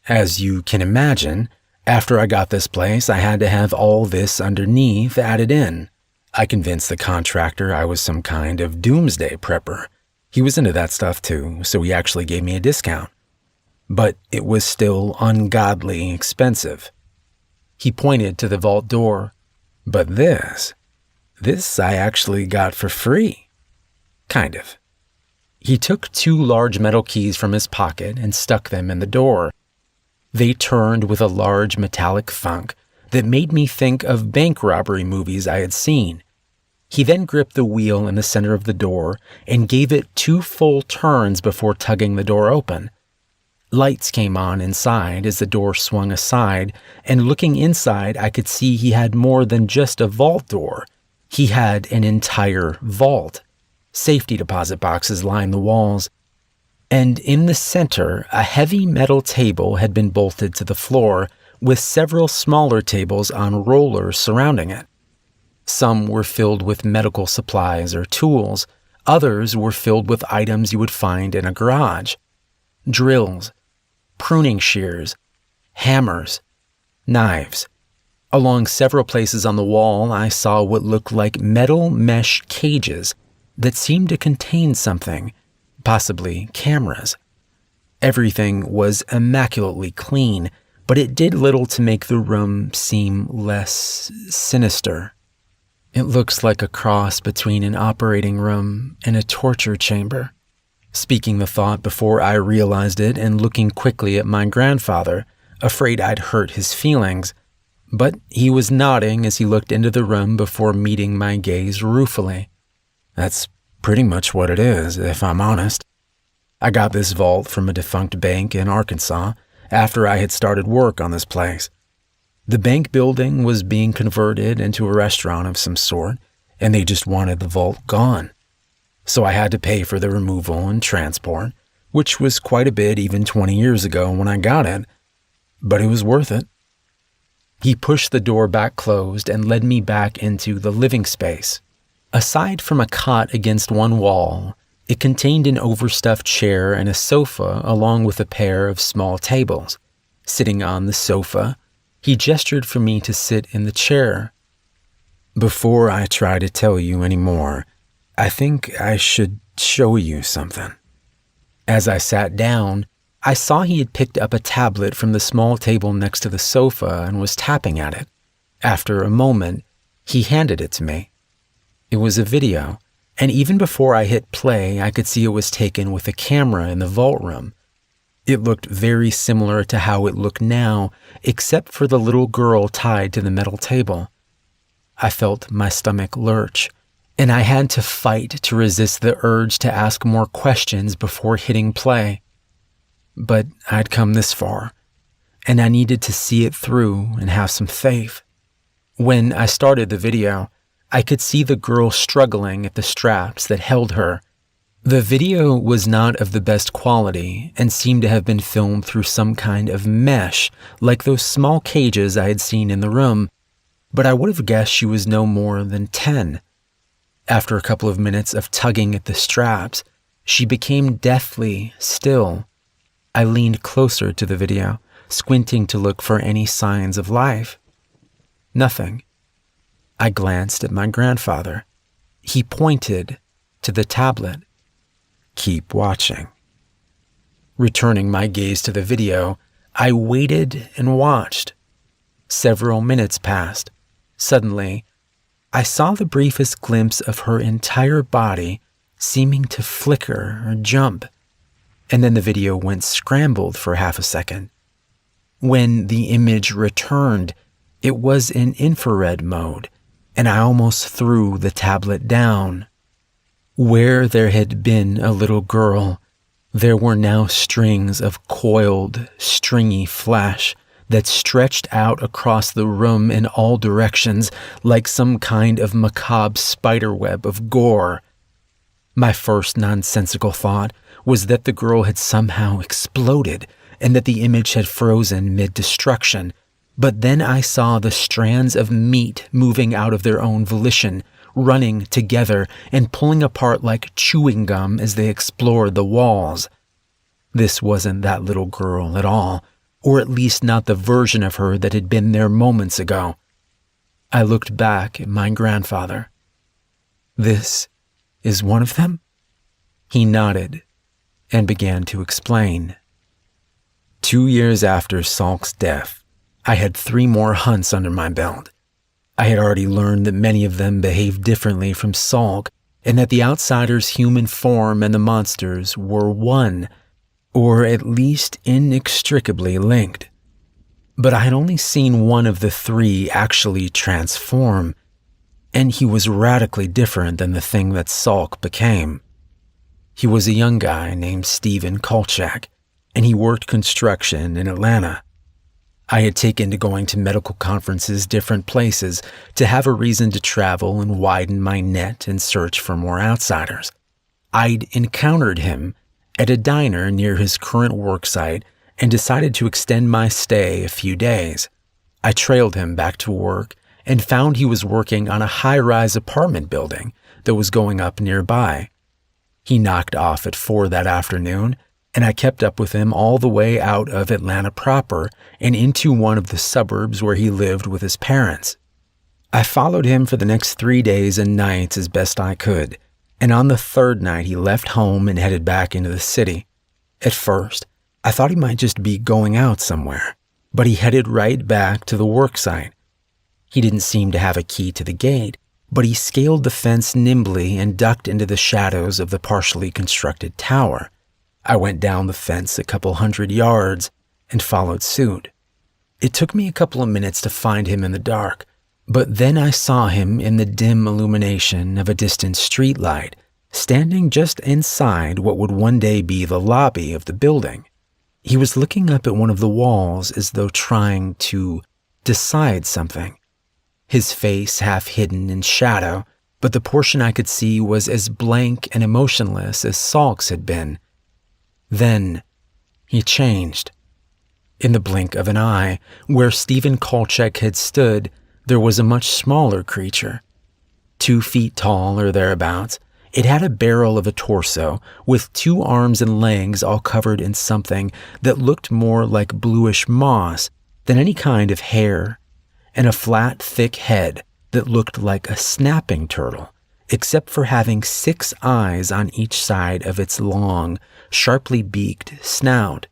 As you can imagine, after I got this place, I had to have all this underneath added in. I convinced the contractor I was some kind of doomsday prepper. He was into that stuff too, so he actually gave me a discount. But it was still ungodly expensive." He pointed to the vault door. "But this I actually got for free. Kind of." He took 2 large metal keys from his pocket and stuck them in the door. They turned with a large metallic thunk that made me think of bank robbery movies I had seen. He then gripped the wheel in the center of the door and gave it 2 full turns before tugging the door open. Lights came on inside as the door swung aside, and looking inside, I could see he had more than just a vault door. He had an entire vault. Safety deposit boxes lined the walls, and in the center, a heavy metal table had been bolted to the floor, with several smaller tables on rollers surrounding it. Some were filled with medical supplies or tools. Others were filled with items you would find in a garage. Drills, pruning shears, hammers, knives. Along several places on the wall, I saw what looked like metal mesh cages that seemed to contain something, possibly cameras. Everything was immaculately clean, but it did little to make the room seem less sinister. "It looks like a cross between an operating room and a torture chamber." Speaking the thought before I realized it and looking quickly at my grandfather, afraid I'd hurt his feelings. But he was nodding as he looked into the room before meeting my gaze ruefully. "That's pretty much what it is, if I'm honest. I got this vault from a defunct bank in Arkansas after I had started work on this place. The bank building was being converted into a restaurant of some sort, and they just wanted the vault gone. So I had to pay for the removal and transport, which was quite a bit even 20 years ago when I got it, but it was worth it." He pushed the door back closed and led me back into the living space. Aside from a cot against one wall, it contained an overstuffed chair and a sofa along with a pair of small tables. Sitting on the sofa, he gestured for me to sit in the chair. "Before I try to tell you any more, I think I should show you something." As I sat down, I saw he had picked up a tablet from the small table next to the sofa and was tapping at it. After a moment, he handed it to me. It was a video, and even before I hit play, I could see it was taken with a camera in the vault room. It looked very similar to how it looked now, except for the little girl tied to the metal table. I felt my stomach lurch, and I had to fight to resist the urge to ask more questions before hitting play. But I'd come this far, and I needed to see it through and have some faith. When I started the video, I could see the girl struggling at the straps that held her. The video was not of the best quality and seemed to have been filmed through some kind of mesh, like those small cages I had seen in the room, but I would have guessed she was no more than 10. After a couple of minutes of tugging at the straps, she became deathly still. I leaned closer to the video, squinting to look for any signs of life. Nothing. I glanced at my grandfather. He pointed to the tablet. "Keep watching." Returning my gaze to the video, I waited and watched. Several minutes passed. Suddenly, I saw the briefest glimpse of her entire body seeming to flicker or jump, and then the video went scrambled for half a second. When the image returned, it was in infrared mode, and I almost threw the tablet down. Where there had been a little girl, there were now strings of coiled, stringy flesh that stretched out across the room in all directions like some kind of macabre spiderweb of gore. My first nonsensical thought was that the girl had somehow exploded and that the image had frozen mid-destruction, but then I saw the strands of meat moving out of their own volition, running together and pulling apart like chewing gum as they explored the walls. This wasn't that little girl at all, or at least not the version of her that had been there moments ago. I looked back at my grandfather. "This is one of them?" He nodded and began to explain. 2 years after Salk's death, I had 3 more hunts under my belt. I had already learned that many of them behaved differently from Salk, and that the outsider's human form and the monsters were one, or at least inextricably linked. But I had only seen one of the 3 actually transform, and he was radically different than the thing that Salk became. He was a young guy named Stephen Kolchak, and he worked construction in Atlanta. I had taken to going to medical conferences different places to have a reason to travel and widen my net and search for more outsiders. I'd encountered him at a diner near his current worksite and decided to extend my stay a few days. I trailed him back to work and found he was working on a high-rise apartment building that was going up nearby. He knocked off at 4 that afternoon, and I kept up with him all the way out of Atlanta proper and into one of the suburbs where he lived with his parents. I followed him for the next 3 days and nights as best I could, and on the 3rd night he left home and headed back into the city. At first, I thought he might just be going out somewhere, but he headed right back to the worksite. He didn't seem to have a key to the gate, but he scaled the fence nimbly and ducked into the shadows of the partially constructed tower. I went down the fence a couple 100 yards and followed suit. It took me a couple of minutes to find him in the dark, but then I saw him in the dim illumination of a distant streetlight, standing just inside what would one day be the lobby of the building. He was looking up at one of the walls as though trying to decide something. His face half hidden in shadow, but the portion I could see was as blank and emotionless as Salk's had been. Then he changed. In the blink of an eye, where Stephen Kolchak had stood, there was a much smaller creature. 2 feet tall or thereabouts, it had a barrel of a torso with 2 arms and legs all covered in something that looked more like bluish moss than any kind of hair, and a flat, thick head that looked like a snapping turtle, except for having 6 eyes on each side of its long, sharply beaked snout.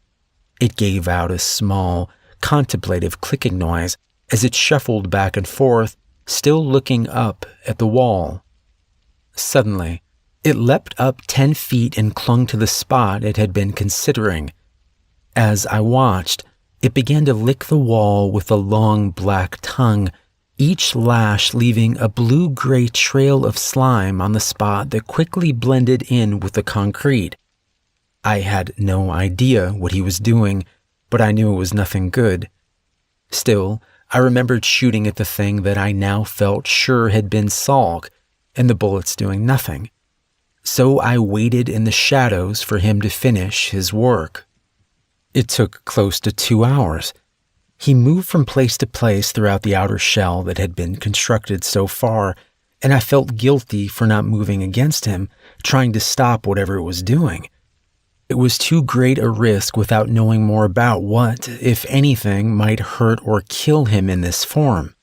It gave out a small, contemplative clicking noise as it shuffled back and forth, still looking up at the wall. Suddenly, it leapt up 10 feet and clung to the spot it had been considering. As I watched, it began to lick the wall with a long black tongue, each lash leaving a blue-gray trail of slime on the spot that quickly blended in with the concrete. I had no idea what he was doing, but I knew it was nothing good. Still, I remembered shooting at the thing that I now felt sure had been Salk, and the bullets doing nothing. So I waited in the shadows for him to finish his work. It took close to 2 hours. He moved from place to place throughout the outer shell that had been constructed so far, and I felt guilty for not moving against him, trying to stop whatever it was doing. It was too great a risk without knowing more about what, if anything, might hurt or kill him in this form.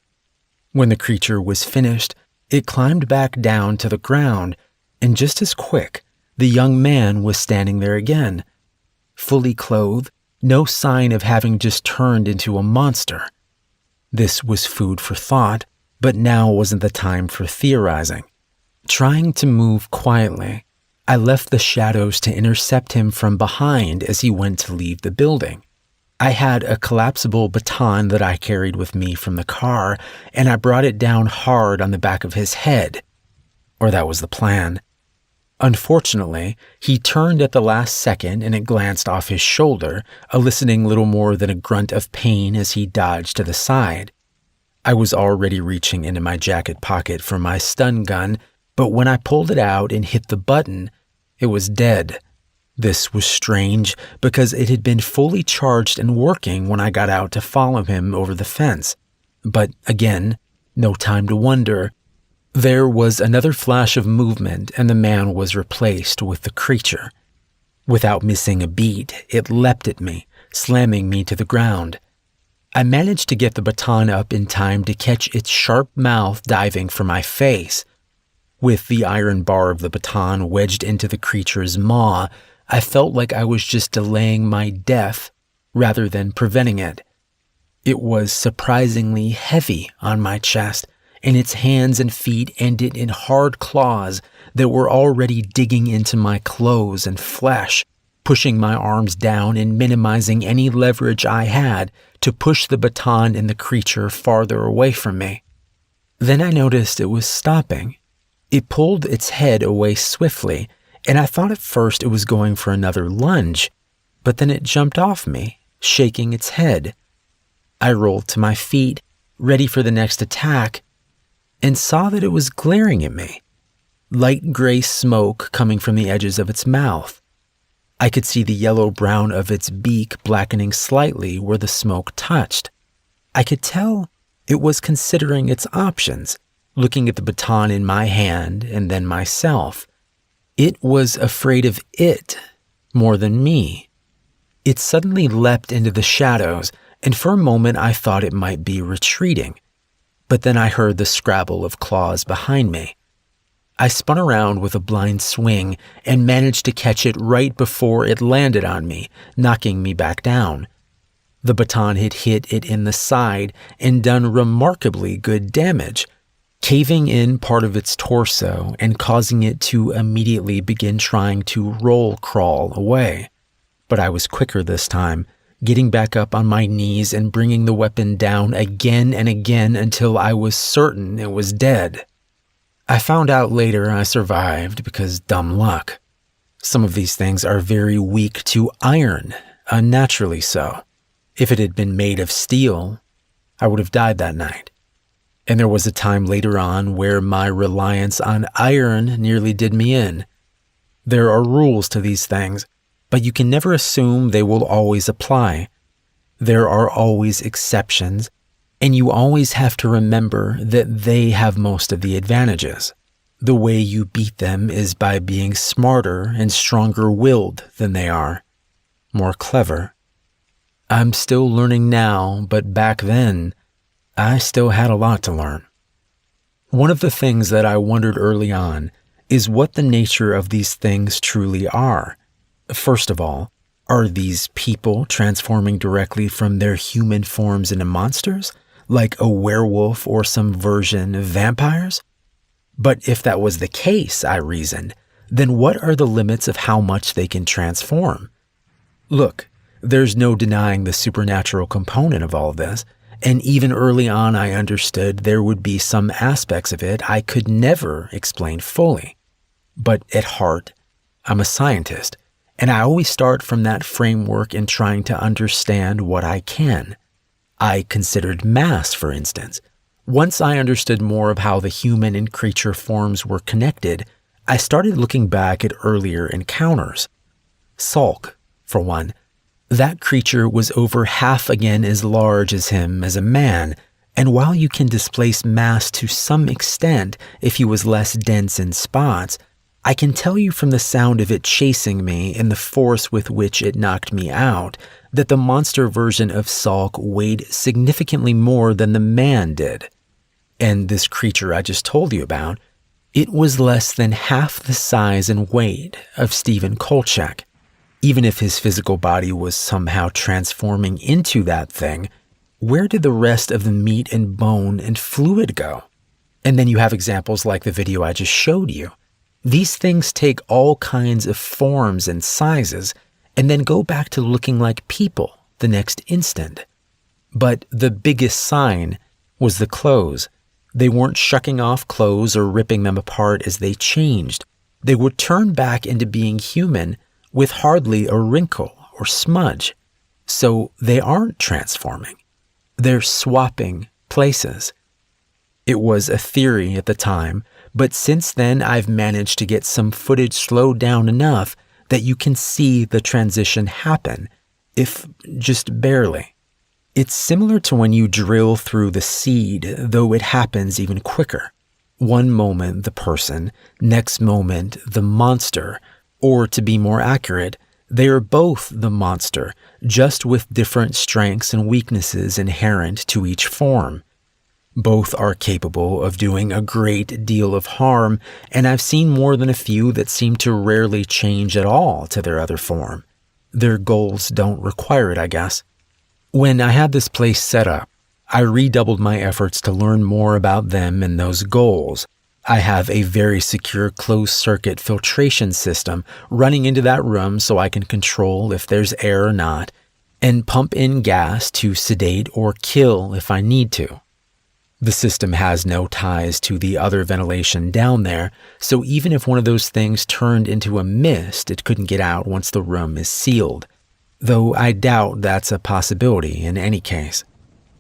When the creature was finished, it climbed back down to the ground, and just as quick, the young man was standing there again, fully clothed, no sign of having just turned into a monster. This was food for thought, but now wasn't the time for theorizing. Trying to move quietly, I left the shadows to intercept him from behind as he went to leave the building. I had a collapsible baton that I carried with me from the car, and I brought it down hard on the back of his head. Or that was the plan. Unfortunately, he turned at the last second and it glanced off his shoulder, eliciting little more than a grunt of pain as he dodged to the side. I was already reaching into my jacket pocket for my stun gun, but when I pulled it out and hit the button, it was dead. This was strange because it had been fully charged and working when I got out to follow him over the fence. But again, no time to wonder. There was another flash of movement and the man was replaced with the creature. Without missing a beat, it leapt at me, slamming me to the ground. I managed to get the baton up in time to catch its sharp mouth diving for my face. With the iron bar of the baton wedged into the creature's maw, I felt like I was just delaying my death rather than preventing it. It was surprisingly heavy on my chest, and its hands and feet ended in hard claws that were already digging into my clothes and flesh, pushing my arms down and minimizing any leverage I had to push the baton and the creature farther away from me. Then I noticed it was stopping. It pulled its head away swiftly, and I thought at first it was going for another lunge, but then it jumped off me, shaking its head. I rolled to my feet, ready for the next attack, and saw that it was glaring at me. Light gray smoke coming from the edges of its mouth. I could see the yellow-brown of its beak blackening slightly where the smoke touched. I could tell it was considering its options, looking at the baton in my hand and then myself. It was afraid of it more than me. It suddenly leapt into the shadows, and for a moment I thought it might be retreating. But then I heard the scrabble of claws behind me. I spun around with a blind swing and managed to catch it right before it landed on me, knocking me back down. The baton had hit it in the side and done remarkably good damage, caving in part of its torso and causing it to immediately begin trying to roll crawl away. But I was quicker this time, getting back up on my knees and bringing the weapon down again and again until I was certain it was dead. I found out later I survived because dumb luck. Some of these things are very weak to iron, unnaturally so. If it had been made of steel, I would have died that night. And there was a time later on where my reliance on iron nearly did me in. There are rules to these things, but you can never assume they will always apply. There are always exceptions, and you always have to remember that they have most of the advantages. The way you beat them is by being smarter and stronger-willed than they are, more clever. I'm still learning now, but back then, I still had a lot to learn. One of the things that I wondered early on is what the nature of these things truly are. First of all, are these people transforming directly from their human forms into monsters, like a werewolf or some version of vampires? But if that was the case, I reasoned, then what are the limits of how much they can transform? Look, there's no denying the supernatural component of all of this, and even early on I understood there would be some aspects of it I could never explain fully. But at heart, I'm a scientist, and I always start from that framework in trying to understand what I can. I considered mass, for instance. Once I understood more of how the human and creature forms were connected, I started looking back at earlier encounters. Sulk, for one. That creature was over half again as large as him as a man, and while you can displace mass to some extent if he was less dense in spots, I can tell you from the sound of it chasing me and the force with which it knocked me out that the monster version of Sulk weighed significantly more than the man did. And this creature I just told you about, it was less than half the size and weight of Stephen Kolchak. Even if his physical body was somehow transforming into that thing, where did the rest of the meat and bone and fluid go? And then you have examples like the video I just showed you. These things take all kinds of forms and sizes and then go back to looking like people the next instant. But the biggest sign was the clothes. They weren't shucking off clothes or ripping them apart as they changed. They would turn back into being human with hardly a wrinkle or smudge. So they aren't transforming. They're swapping places. It was a theory at the time, but since then I've managed to get some footage slowed down enough that you can see the transition happen, if just barely. It's similar to when you drill through the seed, though it happens even quicker. One moment the person, next moment the monster, or to be more accurate, they are both the monster, just with different strengths and weaknesses inherent to each form. Both are capable of doing a great deal of harm, and I've seen more than a few that seem to rarely change at all to their other form. Their goals don't require it, I guess. When I had this place set up, I redoubled my efforts to learn more about them and those goals. I have a very secure closed-circuit filtration system running into that room so I can control if there's air or not, and pump in gas to sedate or kill if I need to. The system has no ties to the other ventilation down there, so even if one of those things turned into a mist, it couldn't get out once the room is sealed. Though I doubt that's a possibility in any case.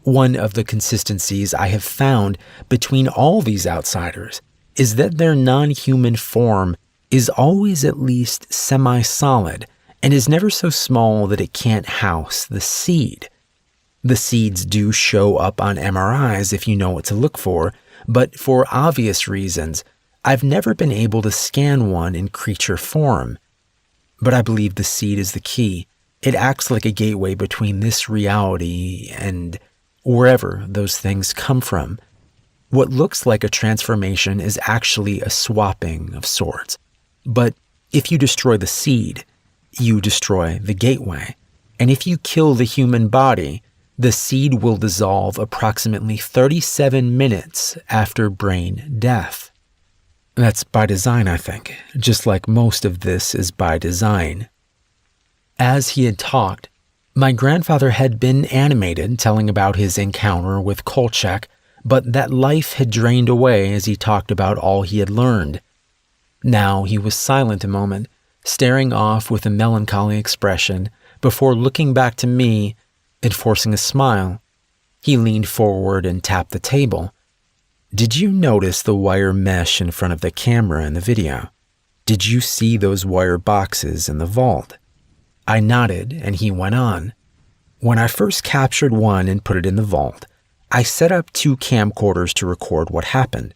One of the consistencies I have found between all these outsiders is that their non-human form is always at least semi-solid and is never so small that it can't house the seed. The seeds do show up on MRIs if you know what to look for, but for obvious reasons, I've never been able to scan one in creature form. But I believe the seed is the key. It acts like a gateway between this reality and wherever those things come from. What looks like a transformation is actually a swapping of sorts. But if you destroy the seed, you destroy the gateway. And if you kill the human body, the seed will dissolve approximately 37 minutes after brain death. That's by design, I think, just like most of this is by design. As he had talked, my grandfather had been animated telling about his encounter with Kolchak, but that life had drained away as he talked about all he had learned. Now he was silent a moment, staring off with a melancholy expression, before looking back to me and forcing a smile. He leaned forward and tapped the table. "Did you notice the wire mesh in front of the camera in the video? Did you see those wire boxes in the vault?" I nodded, and he went on. "When I first captured one and put it in the vault, I set up 2 camcorders to record what happened.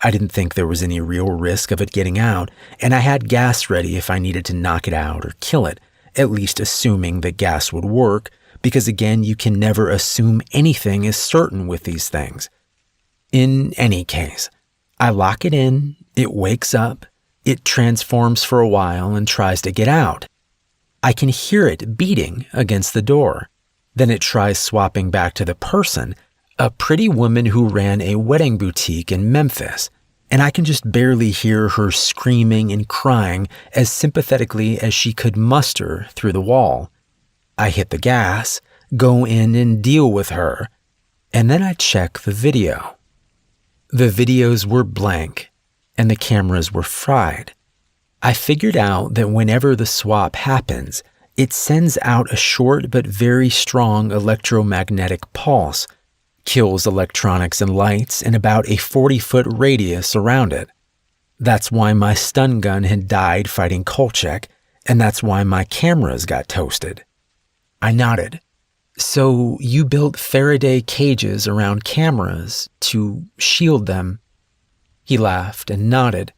I didn't think there was any real risk of it getting out, and I had gas ready if I needed to knock it out or kill it, at least assuming that gas would work, because again, you can never assume anything is certain with these things. In any case, I lock it in, it wakes up, it transforms for a while and tries to get out. I can hear it beating against the door. Then it tries swapping back to the person, a pretty woman who ran a wedding boutique in Memphis, and I can just barely hear her screaming and crying as sympathetically as she could muster through the wall. I hit the gas, go in and deal with her, and then I check the video. The videos were blank, and the cameras were fried. I figured out that whenever the swap happens, it sends out a short but very strong electromagnetic pulse, kills electronics and lights in about a 40-foot radius around it. That's why my stun gun had died fighting Kolchak, and that's why my cameras got toasted. I nodded. So you built Faraday cages around cameras to shield them? He laughed and nodded.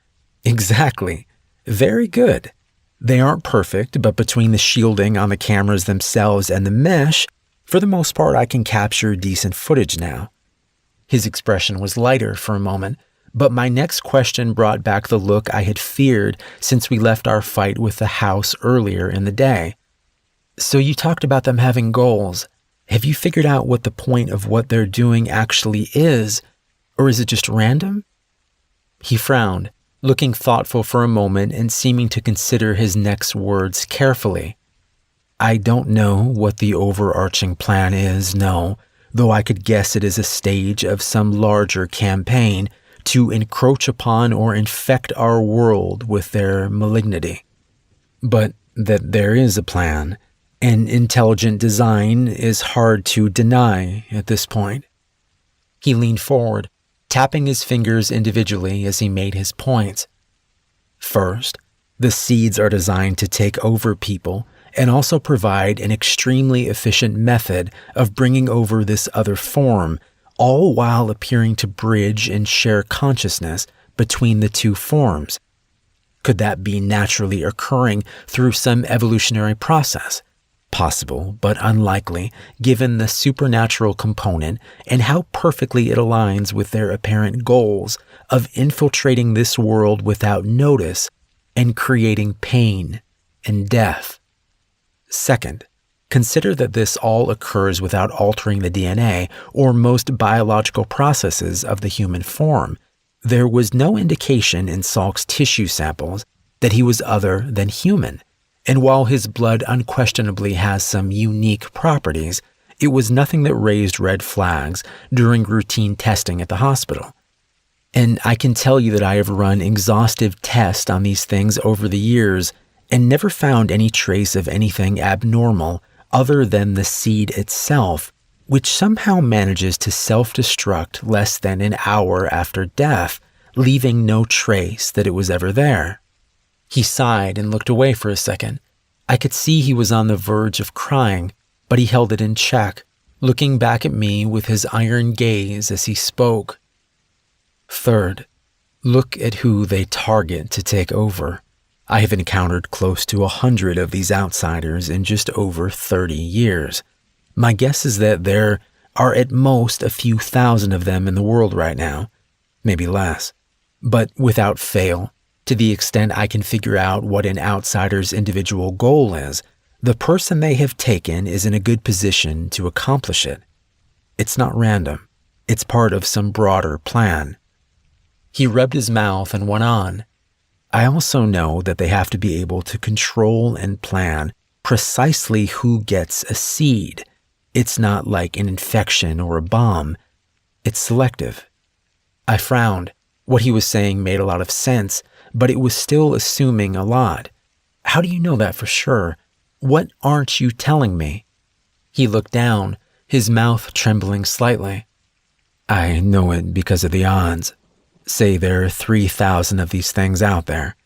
Exactly. Very good. They aren't perfect, but between the shielding on the cameras themselves and the mesh, for the most part I can capture decent footage now. His expression was lighter for a moment, but my next question brought back the look I had feared since we left our fight with the house earlier in the day. So you talked about them having goals. Have you figured out what the point of what they're doing actually is, or is it just random? He frowned, looking thoughtful for a moment and seeming to consider his next words carefully. I don't know what the overarching plan is, no, though I could guess it is a stage of some larger campaign to encroach upon or infect our world with their malignity. But that there is a plan, and intelligent design is hard to deny at this point. He leaned forward, tapping his fingers individually as he made his points. First, the seeds are designed to take over people and also provide an extremely efficient method of bringing over this other form, all while appearing to bridge and share consciousness between the two forms. Could that be naturally occurring through some evolutionary process? Possible, but unlikely, given the supernatural component and how perfectly it aligns with their apparent goals of infiltrating this world without notice and creating pain and death. Second, consider that this all occurs without altering the DNA or most biological processes of the human form. There was no indication in Salk's tissue samples that he was other than human. And while his blood unquestionably has some unique properties, it was nothing that raised red flags during routine testing at the hospital. And I can tell you that I have run exhaustive tests on these things over the years and never found any trace of anything abnormal other than the seed itself, which somehow manages to self-destruct less than an hour after death, leaving no trace that it was ever there. He sighed and looked away for a second. I could see he was on the verge of crying, but he held it in check, looking back at me with his iron gaze as he spoke. Third, look at who they target to take over. I have encountered close to 100 of these outsiders in just over 30 years. My guess is that there are at most a few thousand of them in the world right now, maybe less. But without fail, to the extent I can figure out what an outsider's individual goal is, the person they have taken is in a good position to accomplish it. It's not random. It's part of some broader plan. He rubbed his mouth and went on. I also know that they have to be able to control and plan precisely who gets a seed. It's not like an infection or a bomb. It's selective. I frowned. What he was saying made a lot of sense, but it was still assuming a lot. How do you know that for sure? What aren't you telling me? He looked down, his mouth trembling slightly. I know it because of the odds. Say there are 3,000 of these things out there.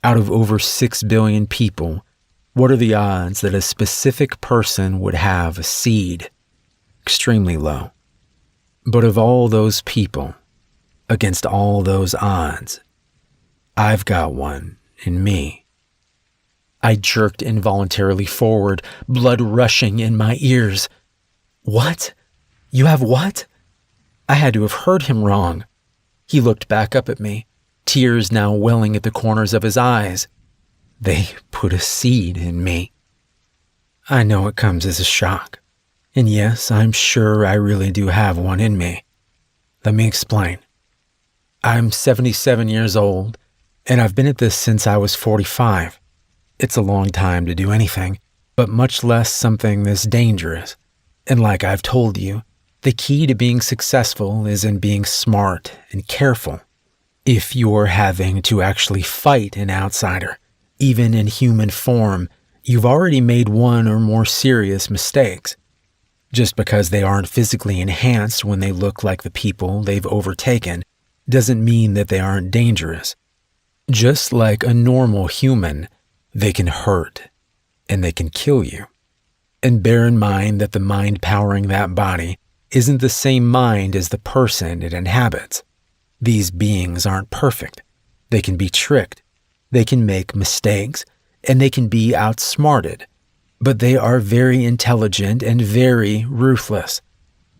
Out of over 6 billion people, what are the odds that a specific person would have a seed? Extremely low. But of all those people, against all those odds, I've got one in me. I jerked involuntarily forward, blood rushing in my ears. What? You have what? I had to have heard him wrong. He looked back up at me, tears now welling at the corners of his eyes. They put a seed in me. I know it comes as a shock. And yes, I'm sure I really do have one in me. Let me explain. I'm 77 years old, and I've been at this since I was 45. It's a long time to do anything, but much less something this dangerous. And like I've told you, the key to being successful is in being smart and careful. If you're having to actually fight an outsider, even in human form, you've already made one or more serious mistakes. Just because they aren't physically enhanced when they look like the people they've overtaken doesn't mean that they aren't dangerous. Just like a normal human, they can hurt and they can kill you. And bear in mind that the mind powering that body isn't the same mind as the person it inhabits. These beings aren't perfect. They can be tricked. They can make mistakes, and they can be outsmarted. But they are very intelligent and very ruthless.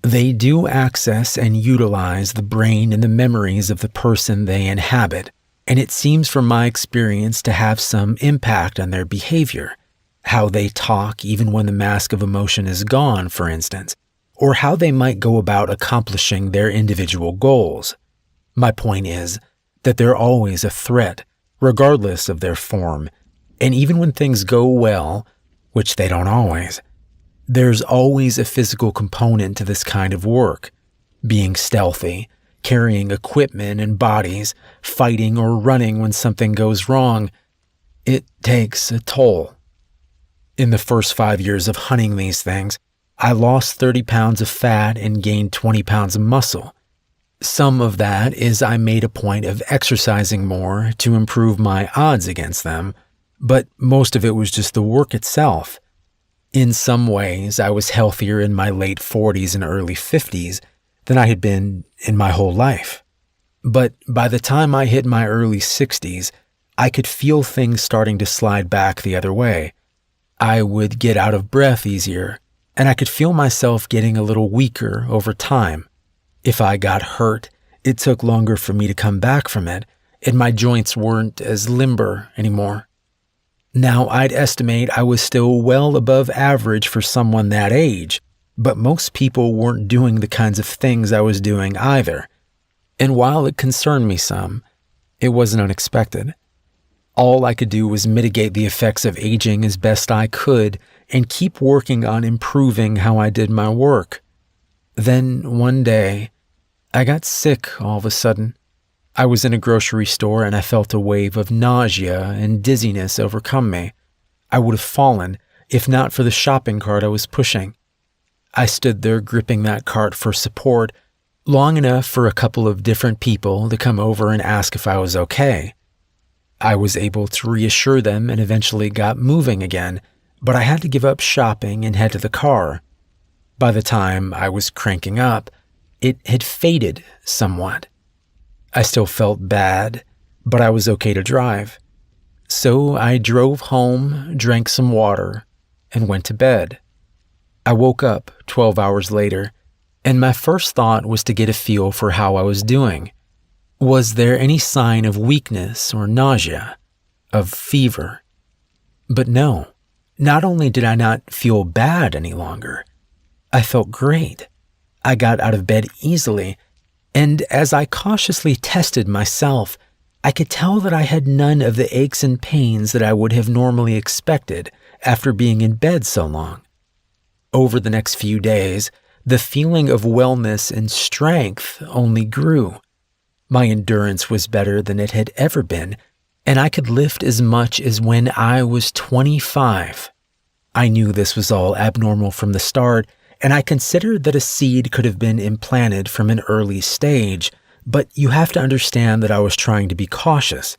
They do access and utilize the brain and the memories of the person they inhabit, and it seems from my experience to have some impact on their behavior. How they talk even when the mask of emotion is gone, for instance, or how they might go about accomplishing their individual goals. My point is that they're always a threat, regardless of their form, and even when things go well, which they don't always, there's always a physical component to this kind of work. Being stealthy, carrying equipment and bodies, fighting or running when something goes wrong, it takes a toll. In the first 5 years of hunting these things, I lost 30 pounds of fat and gained 20 pounds of muscle. Some of that is I made a point of exercising more to improve my odds against them, but most of it was just the work itself. In some ways, I was healthier in my late 40s and early 50s than I had been in my whole life. But by the time I hit my early 60s, I could feel things starting to slide back the other way. I would get out of breath easier, and I could feel myself getting a little weaker over time. If I got hurt, it took longer for me to come back from it, and my joints weren't as limber anymore. Now, I'd estimate I was still well above average for someone that age, but most people weren't doing the kinds of things I was doing either. And while it concerned me some, it wasn't unexpected. All I could do was mitigate the effects of aging as best I could and keep working on improving how I did my work. Then, one day, I got sick all of a sudden. I was in a grocery store and I felt a wave of nausea and dizziness overcome me. I would have fallen if not for the shopping cart I was pushing. I stood there gripping that cart for support long enough for a couple of different people to come over and ask if I was okay. I was able to reassure them and eventually got moving again, but I had to give up shopping and head to the car. By the time I was cranking up, it had faded somewhat. I still felt bad, but I was okay to drive. So I drove home, drank some water, and went to bed. I woke up 12 hours later, and my first thought was to get a feel for how I was doing. Was there any sign of weakness or nausea, of fever? But no, not only did I not feel bad any longer, I felt great. I got out of bed easily, and as I cautiously tested myself, I could tell that I had none of the aches and pains that I would have normally expected after being in bed so long. Over the next few days, the feeling of wellness and strength only grew. My endurance was better than it had ever been, and I could lift as much as when I was 25. I knew this was all abnormal from the start, and I considered that a seed could have been implanted from an early stage, but you have to understand that I was trying to be cautious.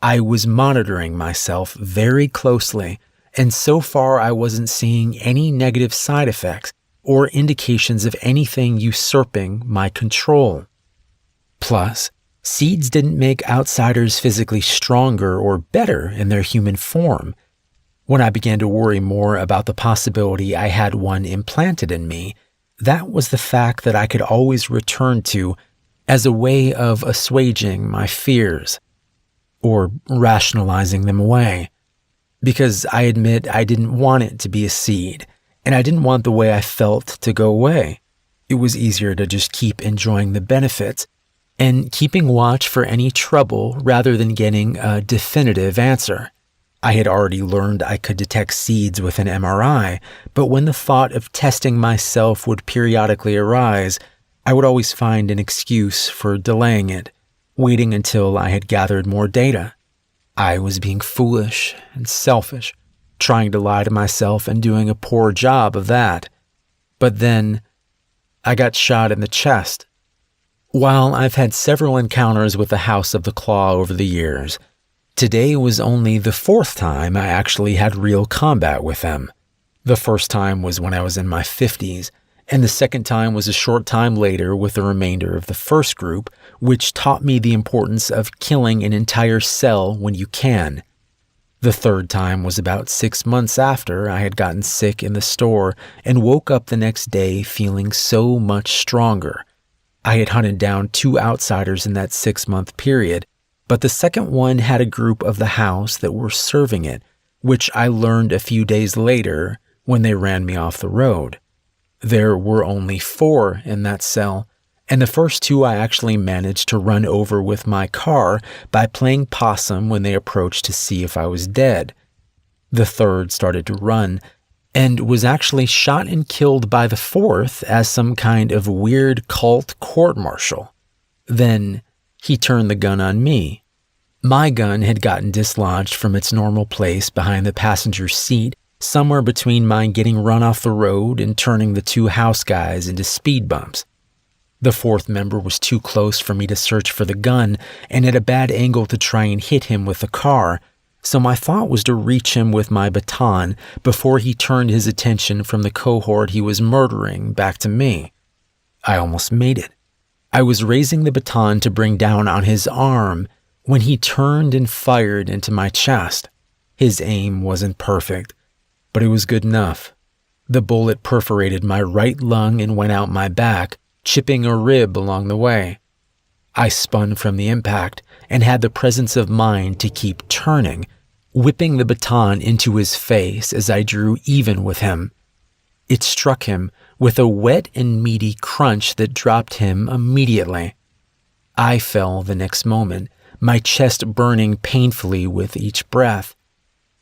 I was monitoring myself very closely, and so far I wasn't seeing any negative side effects or indications of anything usurping my control. Plus, seeds didn't make outsiders physically stronger or better in their human form. When I began to worry more about the possibility I had one implanted in me, that was the fact that I could always return to as a way of assuaging my fears, or rationalizing them away. Because I admit I didn't want it to be a seed, and I didn't want the way I felt to go away. It was easier to just keep enjoying the benefits and keeping watch for any trouble rather than getting a definitive answer. I had already learned I could detect seeds with an MRI, but when the thought of testing myself would periodically arise, I would always find an excuse for delaying it, waiting until I had gathered more data. I was being foolish and selfish, trying to lie to myself and doing a poor job of that. But then, I got shot in the chest. While I've had several encounters with the House of the Claw over the years, today was only the fourth time I actually had real combat with them. The first time was when I was in my 50s, and the second time was a short time later with the remainder of the first group, which taught me the importance of killing an entire cell when you can. The third time was about 6 months after I had gotten sick in the store and woke up the next day feeling so much stronger. I had hunted down 2 outsiders in that 6-month period, but the second one had a group of the house that were serving it, which I learned a few days later when they ran me off the road. There were only 4 in that cell, and the first 2 I actually managed to run over with my car by playing possum when they approached to see if I was dead. The third started to run, and was actually shot and killed by the 4th as some kind of weird cult court-martial. Then he turned the gun on me. My gun had gotten dislodged from its normal place behind the passenger seat, somewhere between mine getting run off the road and turning the 2 house guys into speed bumps. The 4th member was too close for me to search for the gun and at a bad angle to try and hit him with the car, so my thought was to reach him with my baton before he turned his attention from the cohort he was murdering back to me. I almost made it. I was raising the baton to bring down on his arm when he turned and fired into my chest. His aim wasn't perfect, but it was good enough. The bullet perforated my right lung and went out my back, chipping a rib along the way. I spun from the impact and had the presence of mind to keep turning, whipping the baton into his face as I drew even with him. It struck him with a wet and meaty crunch that dropped him immediately. I fell the next moment, my chest burning painfully with each breath.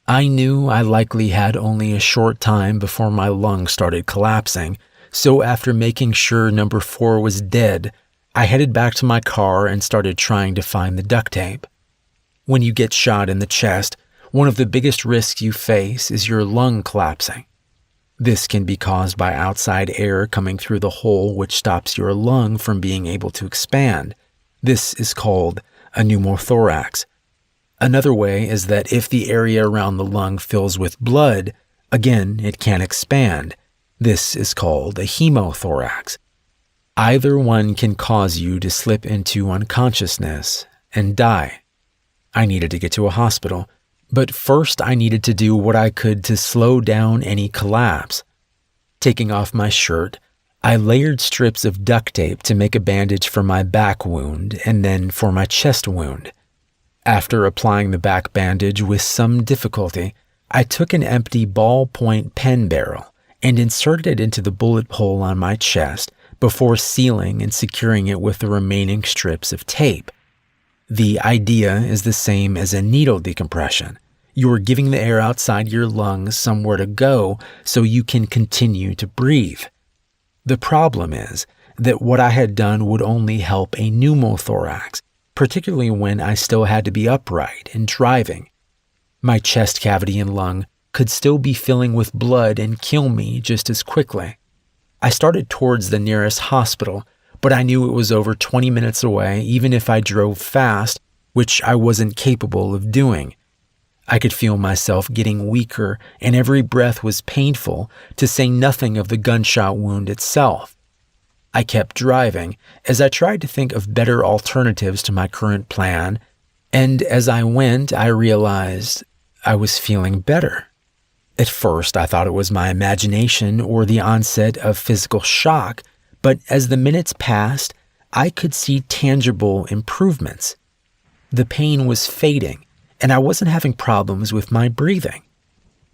I knew I likely had only a short time before my lungs started collapsing, so after making sure number 4 was dead, I headed back to my car and started trying to find the duct tape. When you get shot in the chest, one of the biggest risks you face is your lung collapsing. This can be caused by outside air coming through the hole which stops your lung from being able to expand. This is called a pneumothorax. Another way is that if the area around the lung fills with blood, again, it can't expand. This is called a hemothorax. Either one can cause you to slip into unconsciousness and die. I needed to get to a hospital, but first I needed to do what I could to slow down any collapse. Taking off my shirt, I layered strips of duct tape to make a bandage for my back wound and then for my chest wound. After applying the back bandage with some difficulty, I took an empty ballpoint pen barrel and inserted it into the bullet hole on my chest before sealing and securing it with the remaining strips of tape. The idea is the same as a needle decompression. You are giving the air outside your lungs somewhere to go so you can continue to breathe. The problem is that what I had done would only help a pneumothorax, particularly when I still had to be upright and driving. My chest cavity and lung could still be filling with blood and kill me just as quickly. I started towards the nearest hospital, but I knew it was over 20 minutes away even if I drove fast, which I wasn't capable of doing. I could feel myself getting weaker and every breath was painful, to say nothing of the gunshot wound itself. I kept driving as I tried to think of better alternatives to my current plan, and as I went, I realized I was feeling better. At first, I thought it was my imagination or the onset of physical shock, but as the minutes passed, I could see tangible improvements. The pain was fading, and I wasn't having problems with my breathing.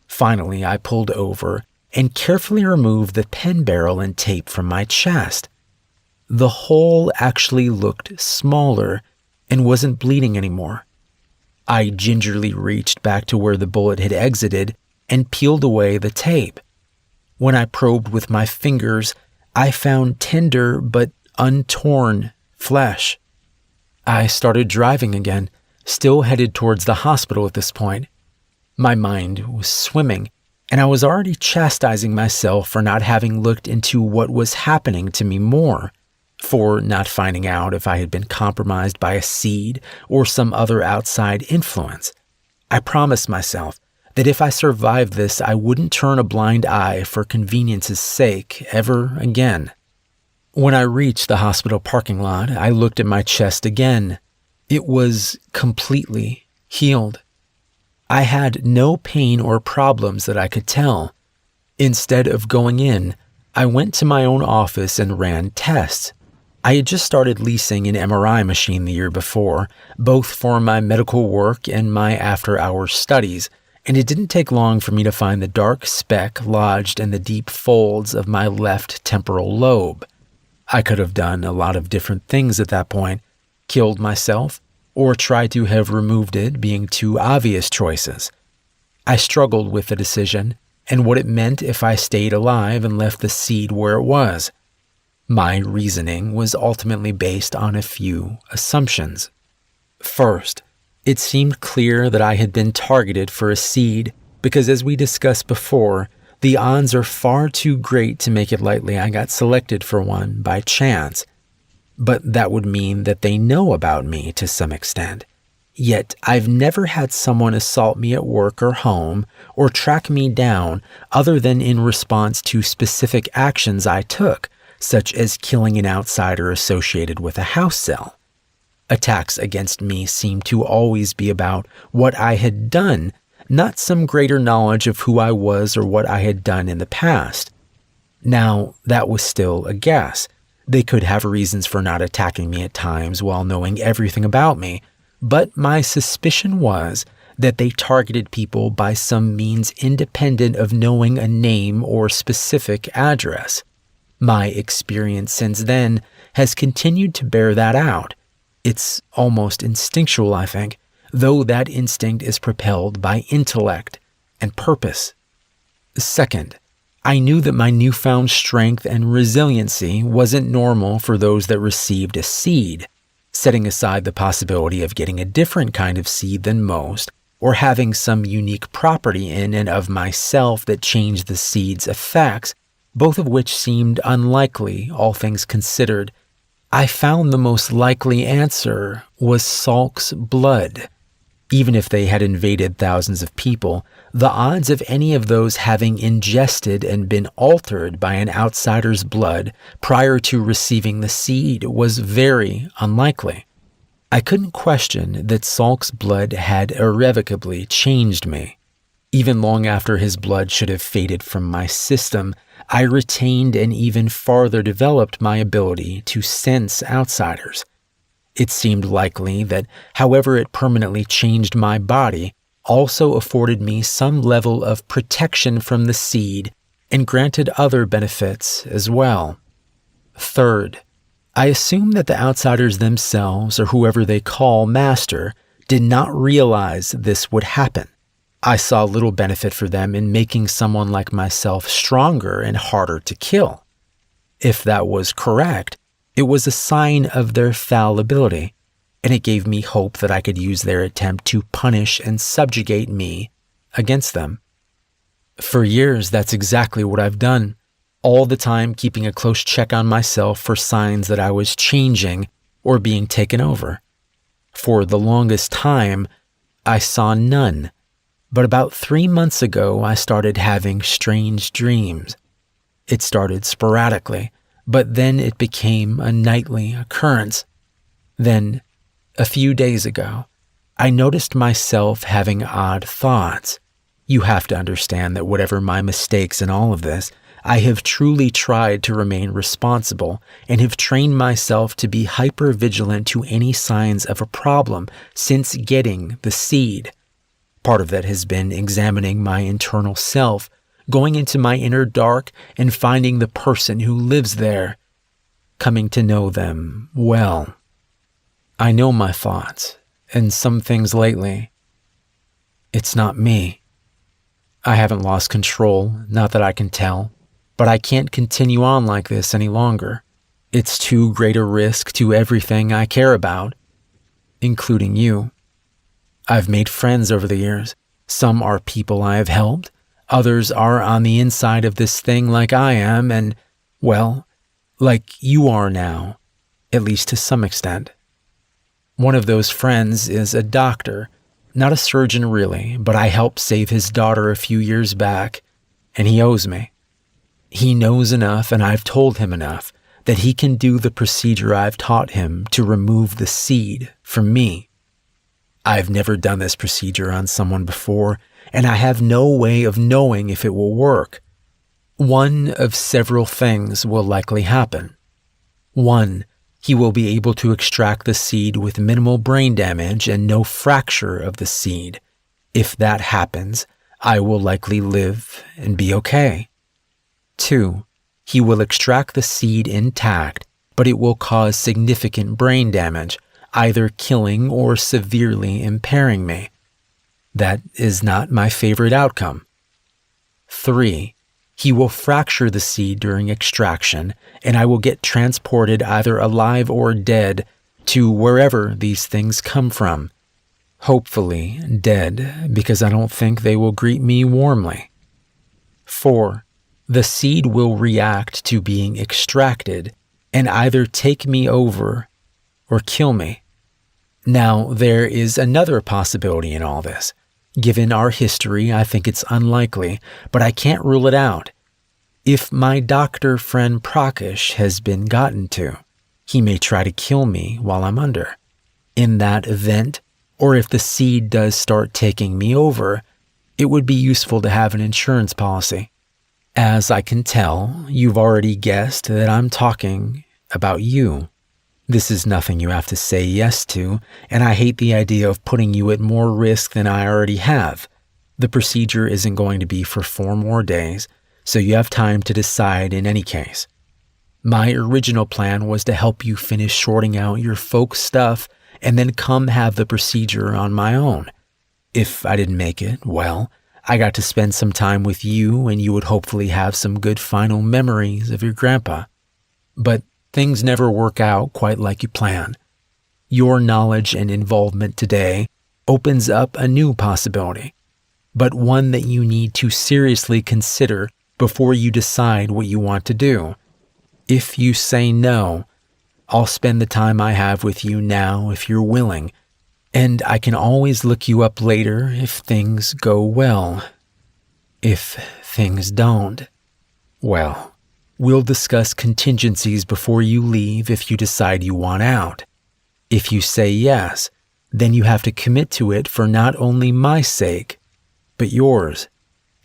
Finally, I pulled over and carefully removed the pen barrel and tape from my chest. The hole actually looked smaller and wasn't bleeding anymore. I gingerly reached back to where the bullet had exited and peeled away the tape. When I probed with my fingers, I found tender but untorn flesh. I started driving again, still headed towards the hospital at this point. My mind was swimming, and I was already chastising myself for not having looked into what was happening to me more. for not finding out if I had been compromised by a seed or some other outside influence. I promised myself that if I survived this, I wouldn't turn a blind eye for convenience's sake ever again. When I reached the hospital parking lot, I looked at my chest again. It was completely healed. I had no pain or problems that I could tell. Instead of going in, I went to my own office and ran tests. I had just started leasing an MRI machine the year before, both for my medical work and my after-hours studies, and it didn't take long for me to find the dark speck lodged in the deep folds of my left temporal lobe. I could have done a lot of different things at that point, killed myself, or tried to have removed it, being two obvious choices. I struggled with the decision and what it meant if I stayed alive and left the seed where it was. My reasoning was ultimately based on a few assumptions. First, it seemed clear that I had been targeted for a seed because, as we discussed before, the odds are far too great to make it likely I got selected for one by chance. But that would mean that they know about me to some extent. Yet I've never had someone assault me at work or home or track me down other than in response to specific actions I took, such as killing an outsider associated with a house sale. Attacks against me seemed to always be about what I had done, not some greater knowledge of who I was or what I had done in the past. Now, that was still a guess. They could have reasons for not attacking me at times while knowing everything about me, but my suspicion was that they targeted people by some means independent of knowing a name or specific address. My experience since then has continued to bear that out. It's almost instinctual, I think, though that instinct is propelled by intellect and purpose. Second, I knew that my newfound strength and resiliency wasn't normal for those that received a seed, setting aside the possibility of getting a different kind of seed than most, or having some unique property in and of myself that changed the seed's effects, both of which seemed unlikely, all things considered. I found the most likely answer was Salk's blood. Even if they had invaded thousands of people, the odds of any of those having ingested and been altered by an outsider's blood prior to receiving the seed was very unlikely. I couldn't question that Salk's blood had irrevocably changed me. Even long after his blood should have faded from my system, I retained and even farther developed my ability to sense outsiders. It seemed likely that, however it permanently changed my body, also afforded me some level of protection from the seed and granted other benefits as well. Third, I assume that the outsiders themselves, or whoever they call master, did not realize this would happen. I saw little benefit for them in making someone like myself stronger and harder to kill. If that was correct, it was a sign of their fallibility, and it gave me hope that I could use their attempt to punish and subjugate me against them. For years, that's exactly what I've done, all the time keeping a close check on myself for signs that I was changing or being taken over. For the longest time, I saw none. But about 3 months ago, I started having strange dreams. It started sporadically, but then it became a nightly occurrence. Then, a few days ago, I noticed myself having odd thoughts. You have to understand that whatever my mistakes in all of this, I have truly tried to remain responsible and have trained myself to be hyper-vigilant to any signs of a problem since getting the seed. Part of that has been examining my internal self, going into my inner dark and finding the person who lives there, coming to know them well. I know my thoughts and some things lately. It's not me. I haven't lost control, not that I can tell, but I can't continue on like this any longer. It's too great a risk to everything I care about, including you. I've made friends over the years. Some are people I have helped. Others are on the inside of this thing like I am and, well, like you are now. at least to some extent. One of those friends is a doctor, not a surgeon really, but I helped save his daughter a few years back, and he owes me. He knows enough, and I've told him enough, that he can do the procedure I've taught him to remove the seed from me. I've never done this procedure on someone before, and I have no way of knowing if it will work. One of several things will likely happen. 1, he will be able to extract the seed with minimal brain damage and no fracture of the seed. If that happens, I will likely live and be okay. 2, he will extract the seed intact, but it will cause significant brain damage, either killing or severely impairing me. That is not my favorite outcome. 3, he will fracture the seed during extraction, and I will get transported either alive or dead to wherever these things come from. Hopefully dead, because I don't think they will greet me warmly. 4, the seed will react to being extracted and either take me over or kill me. Now, there is another possibility in all this. Given our history, I think it's unlikely, but I can't rule it out. If my doctor friend Prakash has been gotten to, he may try to kill me while I'm under. In that event, or if the seed does start taking me over, it would be useful to have an insurance policy. As I can tell, you've already guessed that I'm talking about you. This is nothing you have to say yes to, and I hate the idea of putting you at more risk than I already have. The procedure isn't going to be for 4 more days, so you have time to decide in any case. My original plan was to help you finish sorting out your folks' stuff and then come have the procedure on my own. If I didn't make it, well, I got to spend some time with you and you would hopefully have some good final memories of your grandpa. But things never work out quite like you plan. Your knowledge and involvement today opens up a new possibility, but one that you need to seriously consider before you decide what you want to do. If you say no, I'll spend the time I have with you now if you're willing, and I can always look you up later if things go well. If things don't, well, we'll discuss contingencies before you leave if you decide you want out. If you say yes, then you have to commit to it for not only my sake, but yours.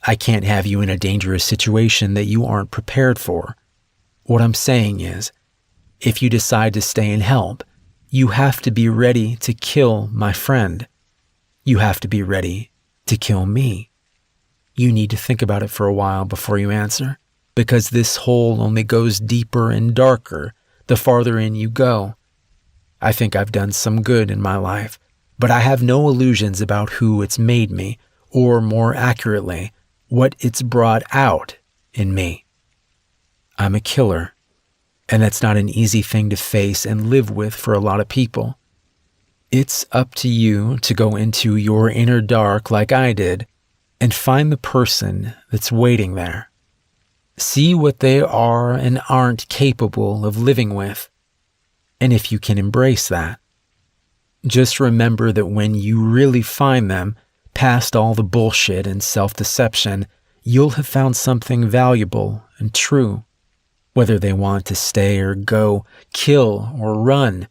I can't have you in a dangerous situation that you aren't prepared for. What I'm saying is, if you decide to stay and help, you have to be ready to kill my friend. You have to be ready to kill me. You need to think about it for a while before you answer, because this hole only goes deeper and darker the farther in you go. I think I've done some good in my life, but I have no illusions about who it's made me, or more accurately, what it's brought out in me. I'm a killer, and that's not an easy thing to face and live with for a lot of people. It's up to you to go into your inner dark like I did and find the person that's waiting there. See what they are and aren't capable of living with, and if you can embrace that. Just remember that when you really find them, past all the bullshit and self-deception, you'll have found something valuable and true. Whether they want to stay or go, kill or run,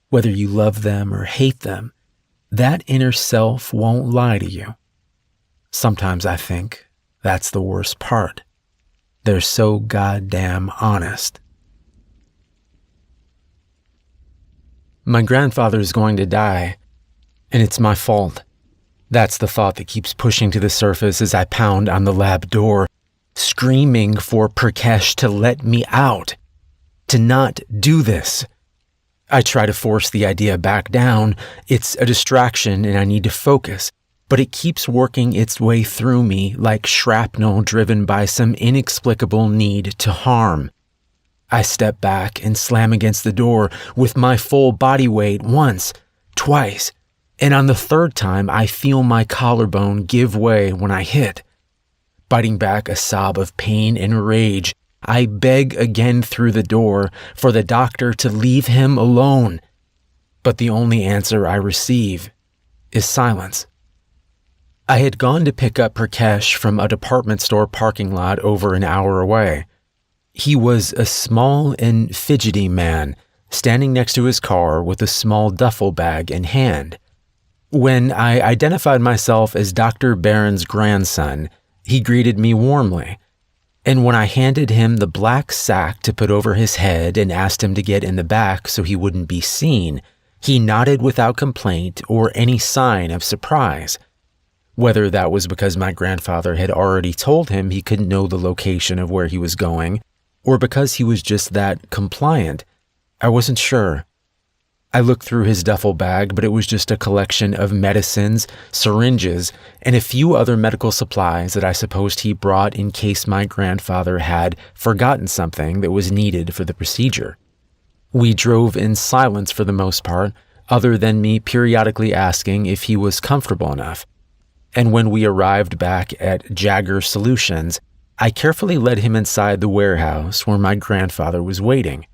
whether you love them or hate them, that inner self won't lie to you. Sometimes I think that's the worst part. They're so goddamn honest. My grandfather's going to die, and it's my fault. That's the thought that keeps pushing to the surface as I pound on the lab door, screaming for Prakash to let me out, to not do this. I try to force the idea back down. It's a distraction and I need to focus, but it keeps working its way through me like shrapnel driven by some inexplicable need to harm. I step back and slam against the door with my full body weight once, twice, and on the third time I feel my collarbone give way when I hit. Biting back a sob of pain and rage, I beg again through the door for the doctor to leave him alone. But the only answer I receive is silence. I had gone to pick up Prakash from a department store parking lot over an hour away. He was a small and fidgety man, standing next to his car with a small duffel bag in hand. When I identified myself as Dr. Barron's grandson, he greeted me warmly, and when I handed him the black sack to put over his head and asked him to get in the back so he wouldn't be seen, he nodded without complaint or any sign of surprise. Whether that was because my grandfather had already told him he couldn't know the location of where he was going, or because he was just that compliant, I wasn't sure. I looked through his duffel bag, but it was just a collection of medicines, syringes, and a few other medical supplies that I supposed he brought in case my grandfather had forgotten something that was needed for the procedure. We drove in silence for the most part, other than me periodically asking if he was comfortable enough. And when we arrived back at Jagger Solutions, I carefully led him inside the warehouse where my grandfather was waiting.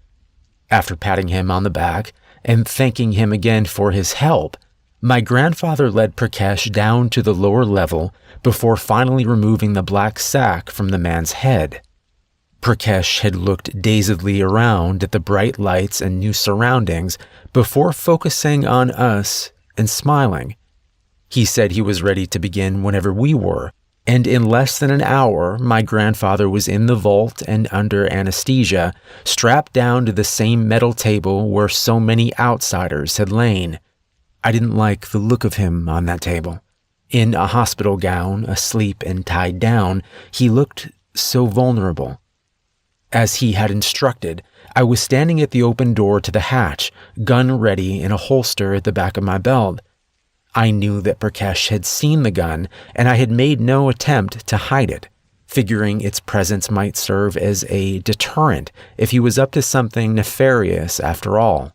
After patting him on the back and thanking him again for his help, my grandfather led Prakash down to the lower level before finally removing the black sack from the man's head. Prakash had looked dazedly around at the bright lights and new surroundings before focusing on us and smiling. He said he was ready to begin whenever we were, and in less than an hour, my grandfather was in the vault and under anesthesia, strapped down to the same metal table where so many outsiders had lain. I didn't like the look of him on that table. In a hospital gown, asleep and tied down, he looked so vulnerable. As he had instructed, I was standing at the open door to the hatch, gun ready in a holster at the back of my belt. I knew that Prakash had seen the gun, and I had made no attempt to hide it, figuring its presence might serve as a deterrent if he was up to something nefarious after all.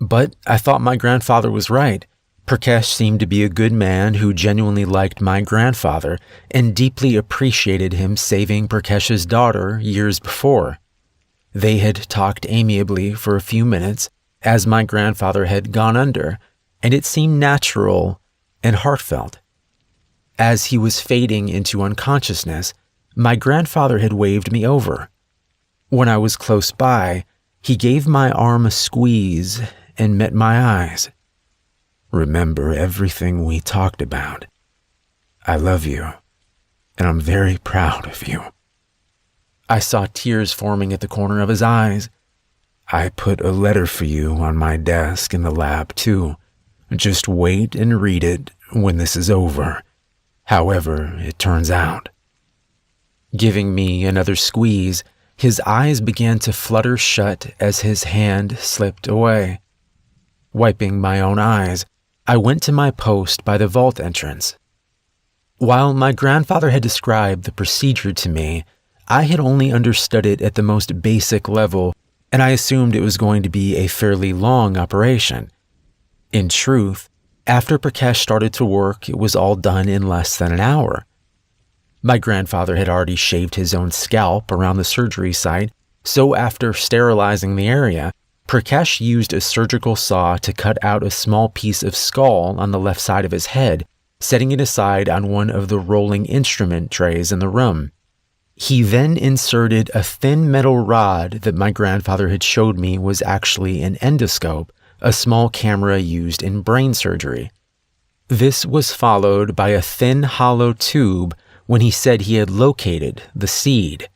But I thought my grandfather was right. Prakash seemed to be a good man who genuinely liked my grandfather and deeply appreciated him saving Prakash's daughter years before. They had talked amiably for a few minutes as my grandfather had gone under, and it seemed natural and heartfelt. As he was fading into unconsciousness, my grandfather had waved me over. When I was close by, he gave my arm a squeeze and met my eyes. "Remember everything we talked about. I love you, and I'm very proud of you." I saw tears forming at the corner of his eyes. "I put a letter for you on my desk in the lab, too. Just wait and read it when this is over, however it turns out." Giving me another squeeze, his eyes began to flutter shut as his hand slipped away. Wiping my own eyes, I went to my post by the vault entrance. While my grandfather had described the procedure to me, I had only understood it at the most basic level, and I assumed it was going to be a fairly long operation. In truth, after Prakash started to work, it was all done in less than an hour. My grandfather had already shaved his own scalp around the surgery site, so after sterilizing the area, Prakash used a surgical saw to cut out a small piece of skull on the left side of his head, setting it aside on one of the rolling instrument trays in the room. He then inserted a thin metal rod that my grandfather had showed me was actually an endoscope, a small camera used in brain surgery. This was followed by a thin hollow tube when he said he had located the seed.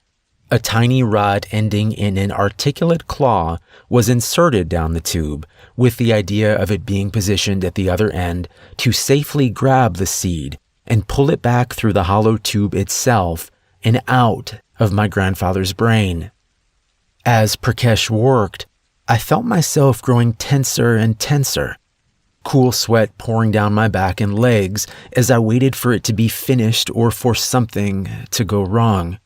A tiny rod ending in an articulate claw was inserted down the tube, with the idea of it being positioned at the other end to safely grab the seed and pull it back through the hollow tube itself and out of my grandfather's brain. As Prakash worked, I felt myself growing tenser and tenser, cool sweat pouring down my back and legs as I waited for it to be finished or for something to go wrong.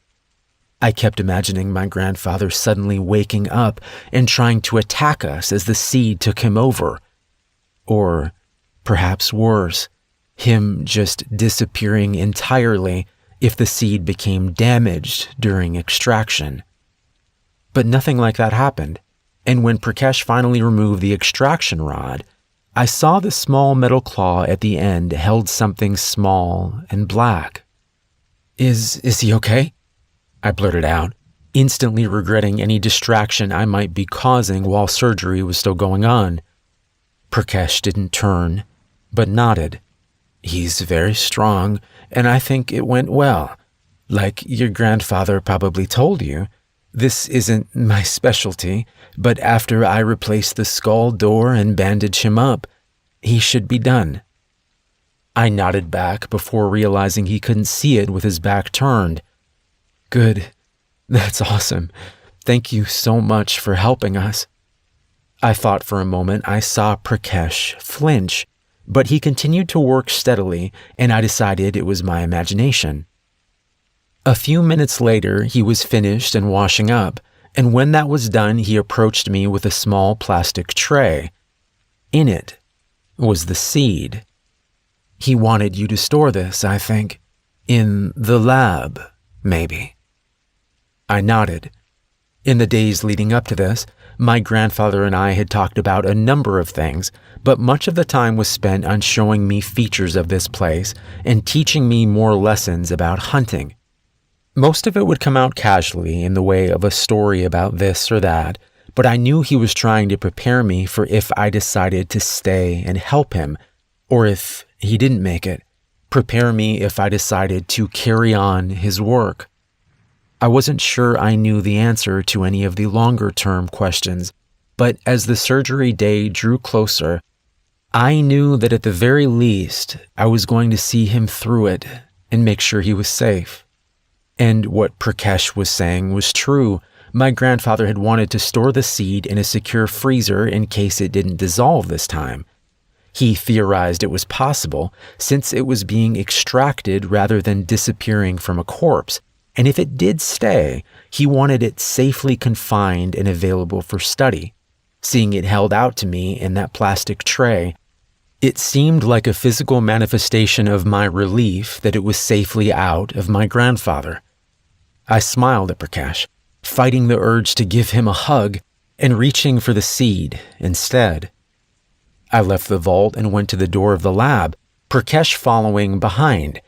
I kept imagining my grandfather suddenly waking up and trying to attack us as the seed took him over. Or, perhaps worse, him just disappearing entirely if the seed became damaged during extraction. But nothing like that happened, and when Prakash finally removed the extraction rod, I saw the small metal claw at the end held something small and black. Is he okay?" I blurted out, instantly regretting any distraction I might be causing while surgery was still going on. Prakash didn't turn, but nodded. "He's very strong, and I think it went well. Like your grandfather probably told you, this isn't my specialty, but after I replace the skull door and bandage him up, he should be done." I nodded back before realizing he couldn't see it with his back turned. "Good. That's awesome. Thank you so much for helping us." I thought for a moment I saw Prakash flinch, but he continued to work steadily, and I decided it was my imagination. A few minutes later, he was finished and washing up, and when that was done, he approached me with a small plastic tray. In it was the seed. "He wanted you to store this, I think. In the lab, maybe." I nodded. In the days leading up to this, my grandfather and I had talked about a number of things, but much of the time was spent on showing me features of this place and teaching me more lessons about hunting. Most of it would come out casually in the way of a story about this or that, but I knew he was trying to prepare me for if I decided to stay and help him, or if he didn't make it, prepare me if I decided to carry on his work. I wasn't sure I knew the answer to any of the longer-term questions, but as the surgery day drew closer, I knew that at the very least, I was going to see him through it and make sure he was safe. And what Prakash was saying was true. My grandfather had wanted to store the seed in a secure freezer in case it didn't dissolve this time. He theorized it was possible since it was being extracted rather than disappearing from a corpse, and if it did stay, he wanted it safely confined and available for study. Seeing it held out to me in that plastic tray, it seemed like a physical manifestation of my relief that it was safely out of my grandfather. I smiled at Prakash, fighting the urge to give him a hug and reaching for the seed instead. I left the vault and went to the door of the lab, Prakash following behind.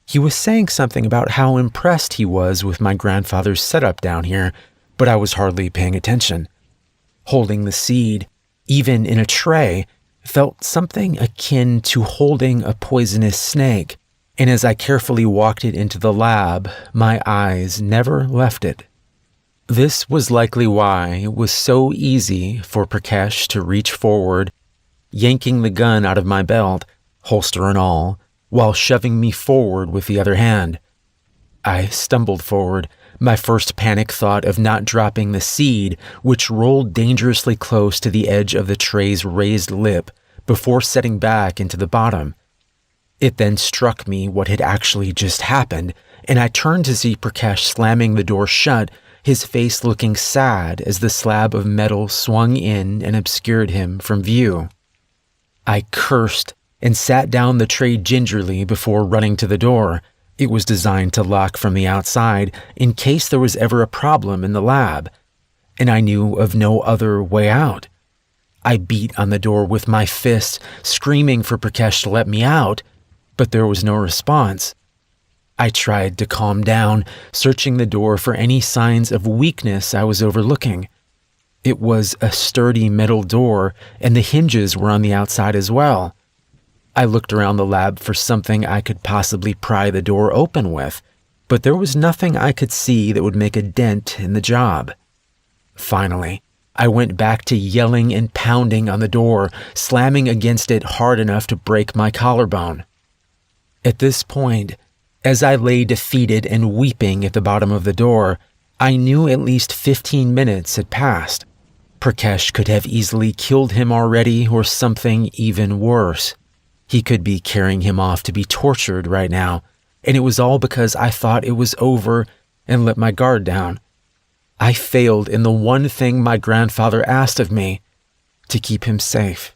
He was saying something about how impressed he was with my grandfather's setup down here, but I was hardly paying attention. Holding the seed, even in a tray, felt something akin to holding a poisonous snake, and as I carefully walked it into the lab, my eyes never left it. This was likely why it was so easy for Prakash to reach forward, yanking the gun out of my belt, holster and all, while shoving me forward with the other hand. I stumbled forward, my first panic thought of not dropping the seed, which rolled dangerously close to the edge of the tray's raised lip before setting back into the bottom. It then struck me what had actually just happened, and I turned to see Prakash slamming the door shut, his face looking sad as the slab of metal swung in and obscured him from view. I cursed and sat down the tray gingerly before running to the door. It was designed to lock from the outside in case there was ever a problem in the lab, and I knew of no other way out. I beat on the door with my fist, screaming for Prakash to let me out, but there was no response. I tried to calm down, searching the door for any signs of weakness I was overlooking. It was a sturdy metal door, and the hinges were on the outside as well. I looked around the lab for something I could possibly pry the door open with, but there was nothing I could see that would make a dent in the job. Finally, I went back to yelling and pounding on the door, slamming against it hard enough to break my collarbone. At this point, as I lay defeated and weeping at the bottom of the door, I knew at least 15 minutes had passed. Prakash could have easily killed him already or something even worse. He could be carrying him off to be tortured right now, and it was all because I thought it was over and let my guard down. I failed in the one thing my grandfather asked of me, to keep him safe.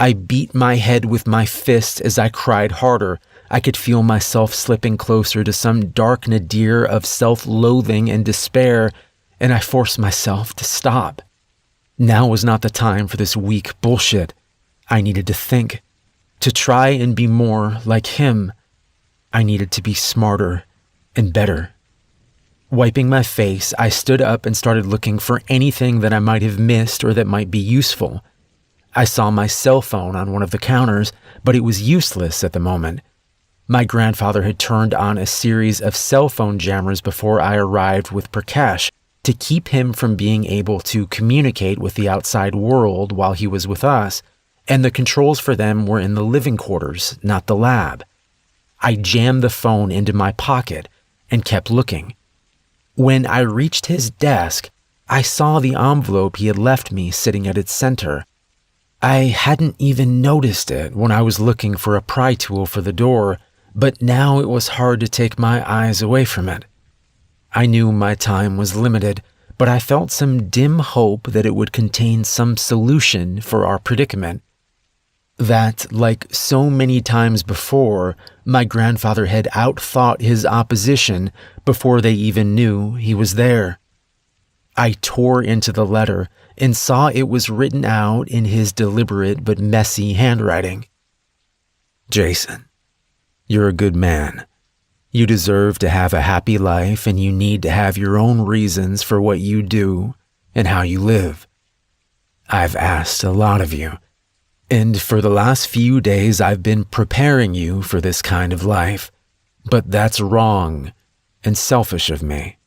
I beat my head with my fists as I cried harder. I could feel myself slipping closer to some dark nadir of self-loathing and despair, and I forced myself to stop. Now was not the time for this weak bullshit. I needed to think, to try and be more like him. I needed to be smarter and better. Wiping my face, I stood up and started looking for anything that I might have missed or that might be useful. I saw my cell phone on one of the counters, but it was useless at the moment. My grandfather had turned on a series of cell phone jammers before I arrived with Prakash to keep him from being able to communicate with the outside world while he was with us, and the controls for them were in the living quarters, not the lab. I jammed the phone into my pocket and kept looking. When I reached his desk, I saw the envelope he had left me sitting at its center. I hadn't even noticed it when I was looking for a pry tool for the door, but now it was hard to take my eyes away from it. I knew my time was limited, but I felt some dim hope that it would contain some solution for our predicament. That, like so many times before, my grandfather had outthought his opposition before they even knew he was there. I tore into the letter and saw it was written out in his deliberate but messy handwriting. Jason, you're a good man. You deserve to have a happy life, and you need to have your own reasons for what you do and how you live. I've asked a lot of you, and for the last few days I've been preparing you for this kind of life, but that's wrong and selfish of me.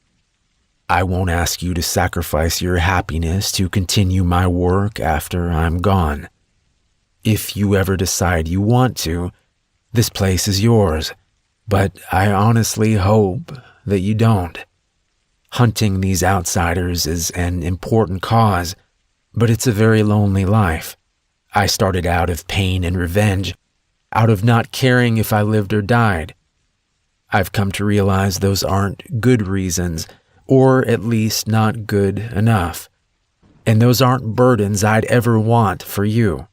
I won't ask you to sacrifice your happiness to continue my work after I'm gone. If you ever decide you want to, this place is yours, but I honestly hope that you don't. Hunting these outsiders is an important cause, but it's a very lonely life. I started out of pain and revenge, out of not caring if I lived or died. I've come to realize those aren't good reasons, or at least not good enough. And those aren't burdens I'd ever want for you.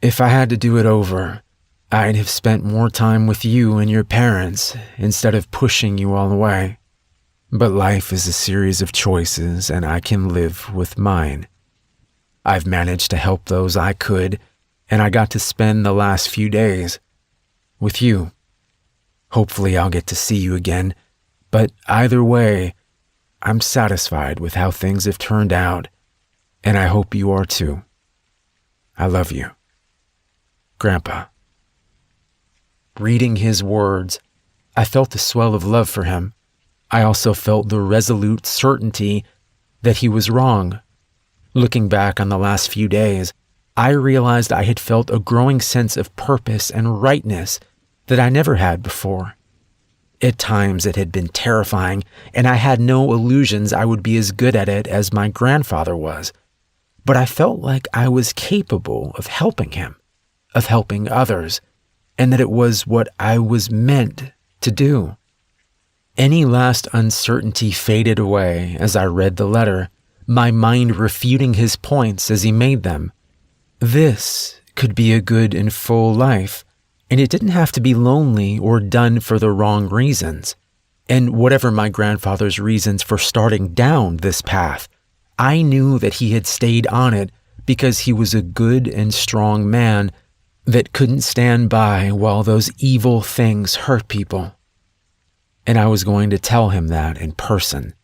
If I had to do it over, I'd have spent more time with you and your parents instead of pushing you all away. But life is a series of choices, and I can live with mine. I've managed to help those I could, and I got to spend the last few days with you. Hopefully I'll get to see you again, but either way, I'm satisfied with how things have turned out, and I hope you are too. I love you. Grandpa. Reading his words, I felt a swell of love for him. I also felt the resolute certainty that he was wrong. Looking back on the last few days, I realized I had felt a growing sense of purpose and rightness that I never had before. At times it had been terrifying, and I had no illusions I would be as good at it as my grandfather was. But I felt like I was capable of helping him, of helping others, and that it was what I was meant to do. Any last uncertainty faded away as I read the letter, my mind refuting his points as he made them. This could be a good and full life, and it didn't have to be lonely or done for the wrong reasons. And whatever my grandfather's reasons for starting down this path, I knew that he had stayed on it because he was a good and strong man that couldn't stand by while those evil things hurt people. And I was going to tell him that in person.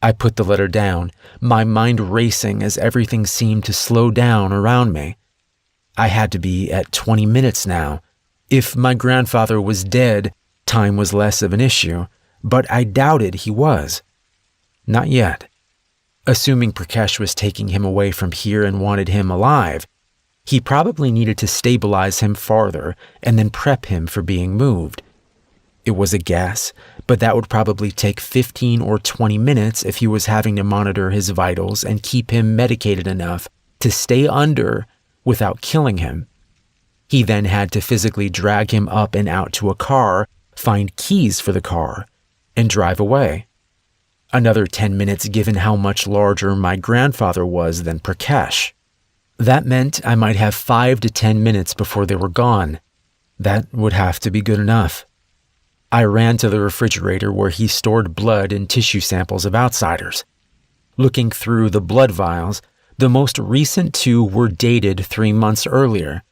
I put the letter down, my mind racing as everything seemed to slow down around me. I had to be at 20 minutes now. If my grandfather was dead, time was less of an issue, but I doubted he was. Not yet. Assuming Prakash was taking him away from here and wanted him alive, he probably needed to stabilize him farther and then prep him for being moved. It was a guess, but that would probably take 15 or 20 minutes if he was having to monitor his vitals and keep him medicated enough to stay under without killing him. He then had to physically drag him up and out to a car, find keys for the car, and drive away. Another 10 minutes given how much larger my grandfather was than Prakash. That meant I might have 5 to 10 minutes before they were gone. That would have to be good enough. I ran to the refrigerator where he stored blood and tissue samples of outsiders. Looking through the blood vials, the most recent 2 were dated 3 months earlier.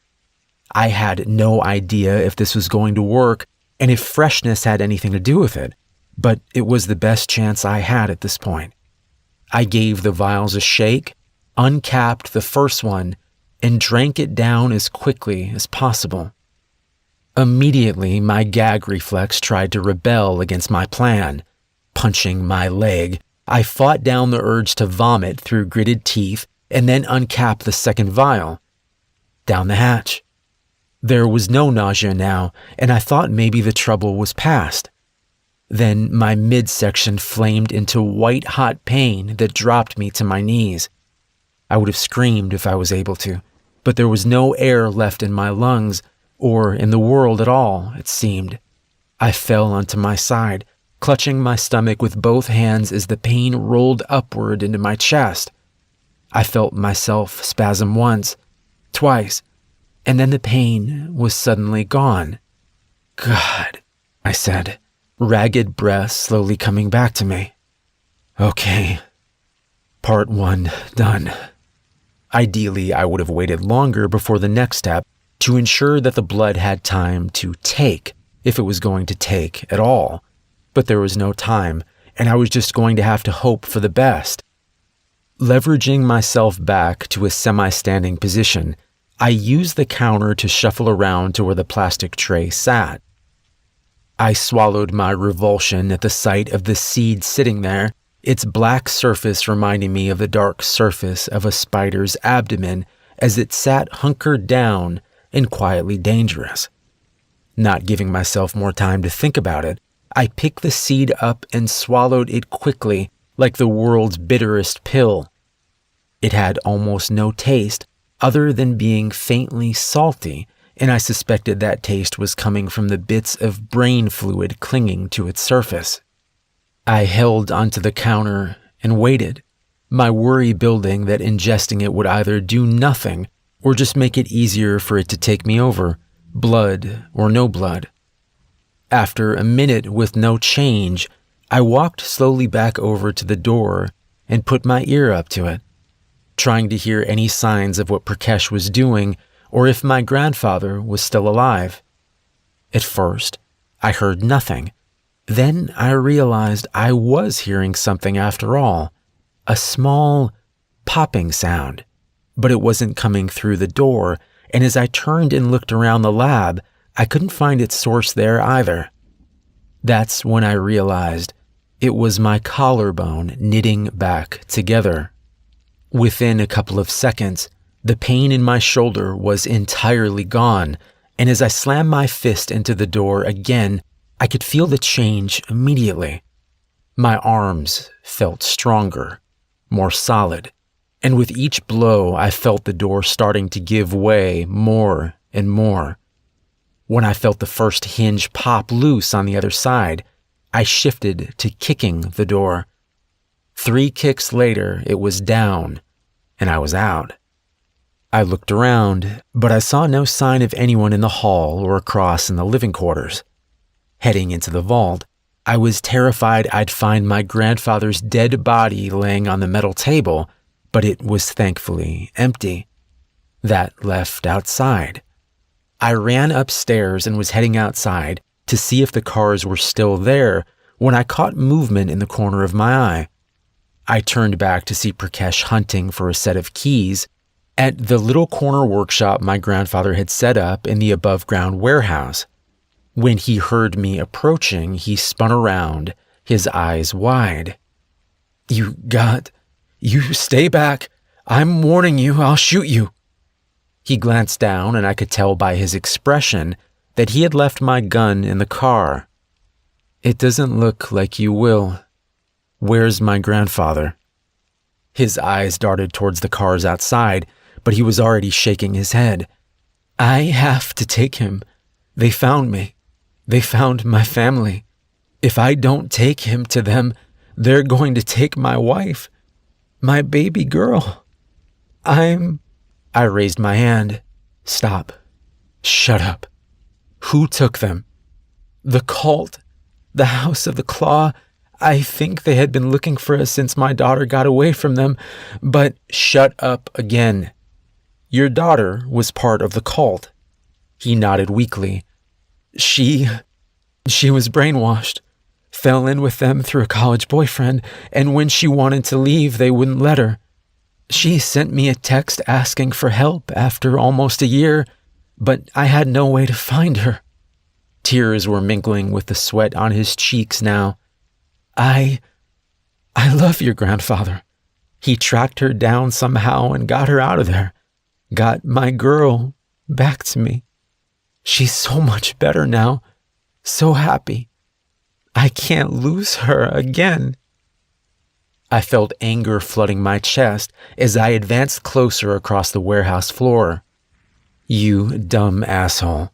I had no idea if this was going to work and if freshness had anything to do with it, but it was the best chance I had at this point. I gave the vials a shake, uncapped the first one, and drank it down as quickly as possible. Immediately, my gag reflex tried to rebel against my plan. Punching my leg, I fought down the urge to vomit through gritted teeth and then uncap the second vial. Down the hatch. There was no nausea now, and I thought maybe the trouble was past. Then my midsection flamed into white-hot pain that dropped me to my knees. I would have screamed if I was able to, but there was no air left in my lungs, or in the world at all, it seemed. I fell onto my side, clutching my stomach with both hands as the pain rolled upward into my chest. I felt myself spasm once, twice, and then the pain was suddenly gone. God, I said, ragged breath slowly coming back to me. Okay. Part 1 done. Ideally, I would have waited longer before the next step to ensure that the blood had time to take, if it was going to take at all. But there was no time, and I was just going to have to hope for the best. Leveraging myself back to a semi-standing position, I used the counter to shuffle around to where the plastic tray sat. I swallowed my revulsion at the sight of the seed sitting there, its black surface reminding me of the dark surface of a spider's abdomen as it sat hunkered down and quietly dangerous. Not giving myself more time to think about it, I picked the seed up and swallowed it quickly like the world's bitterest pill. It had almost no taste other than being faintly salty, and I suspected that taste was coming from the bits of brain fluid clinging to its surface. I held onto the counter and waited, my worry building that ingesting it would either do nothing or just make it easier for it to take me over, blood or no blood. After a minute with no change, I walked slowly back over to the door and put my ear up to it, trying to hear any signs of what Prakash was doing or if my grandfather was still alive. At first, I heard nothing. Then I realized I was hearing something after all, a small popping sound, but it wasn't coming through the door, and as I turned and looked around the lab, I couldn't find its source there either. That's when I realized it was my collarbone knitting back together. Within a couple of seconds, the pain in my shoulder was entirely gone, and as I slammed my fist into the door again, I could feel the change immediately. My arms felt stronger, more solid, and with each blow, I felt the door starting to give way more and more. When I felt the first hinge pop loose on the other side, I shifted to kicking the door. 3 kicks later, it was down, and I was out. I looked around, but I saw no sign of anyone in the hall or across in the living quarters. Heading into the vault, I was terrified I'd find my grandfather's dead body laying on the metal table, but it was thankfully empty. That left outside. I ran upstairs and was heading outside to see if the cars were still there when I caught movement in the corner of my eye. I turned back to see Prakash hunting for a set of keys at the little corner workshop my grandfather had set up in the above-ground warehouse. When he heard me approaching, he spun around, his eyes wide. You stay back. I'm warning you, I'll shoot you." He glanced down, and I could tell by his expression that he had left my gun in the car. "It doesn't look like you will. Where's my grandfather?" His eyes darted towards the cars outside, but he was already shaking his head. "I have to take him. They found me. They found my family. If I don't take him to them, they're going to take my wife, my baby girl. I raised my hand. "Stop. Shut up. Who took them?" "The cult. The House of the Claw. I think they had been looking for us since my daughter got away from them, but shut up again. Your daughter was part of the cult. He nodded weakly. She was brainwashed, fell in with them through a college boyfriend, and when she wanted to leave, they wouldn't let her. She sent me a text asking for help after almost a year, but I had no way to find her. Tears were mingling with the sweat on his cheeks now. I love your grandfather. He tracked her down somehow and got her out of there. Got my girl back to me. She's so much better now. So happy. I can't lose her again. I felt anger flooding my chest as I advanced closer across the warehouse floor. You dumb asshole.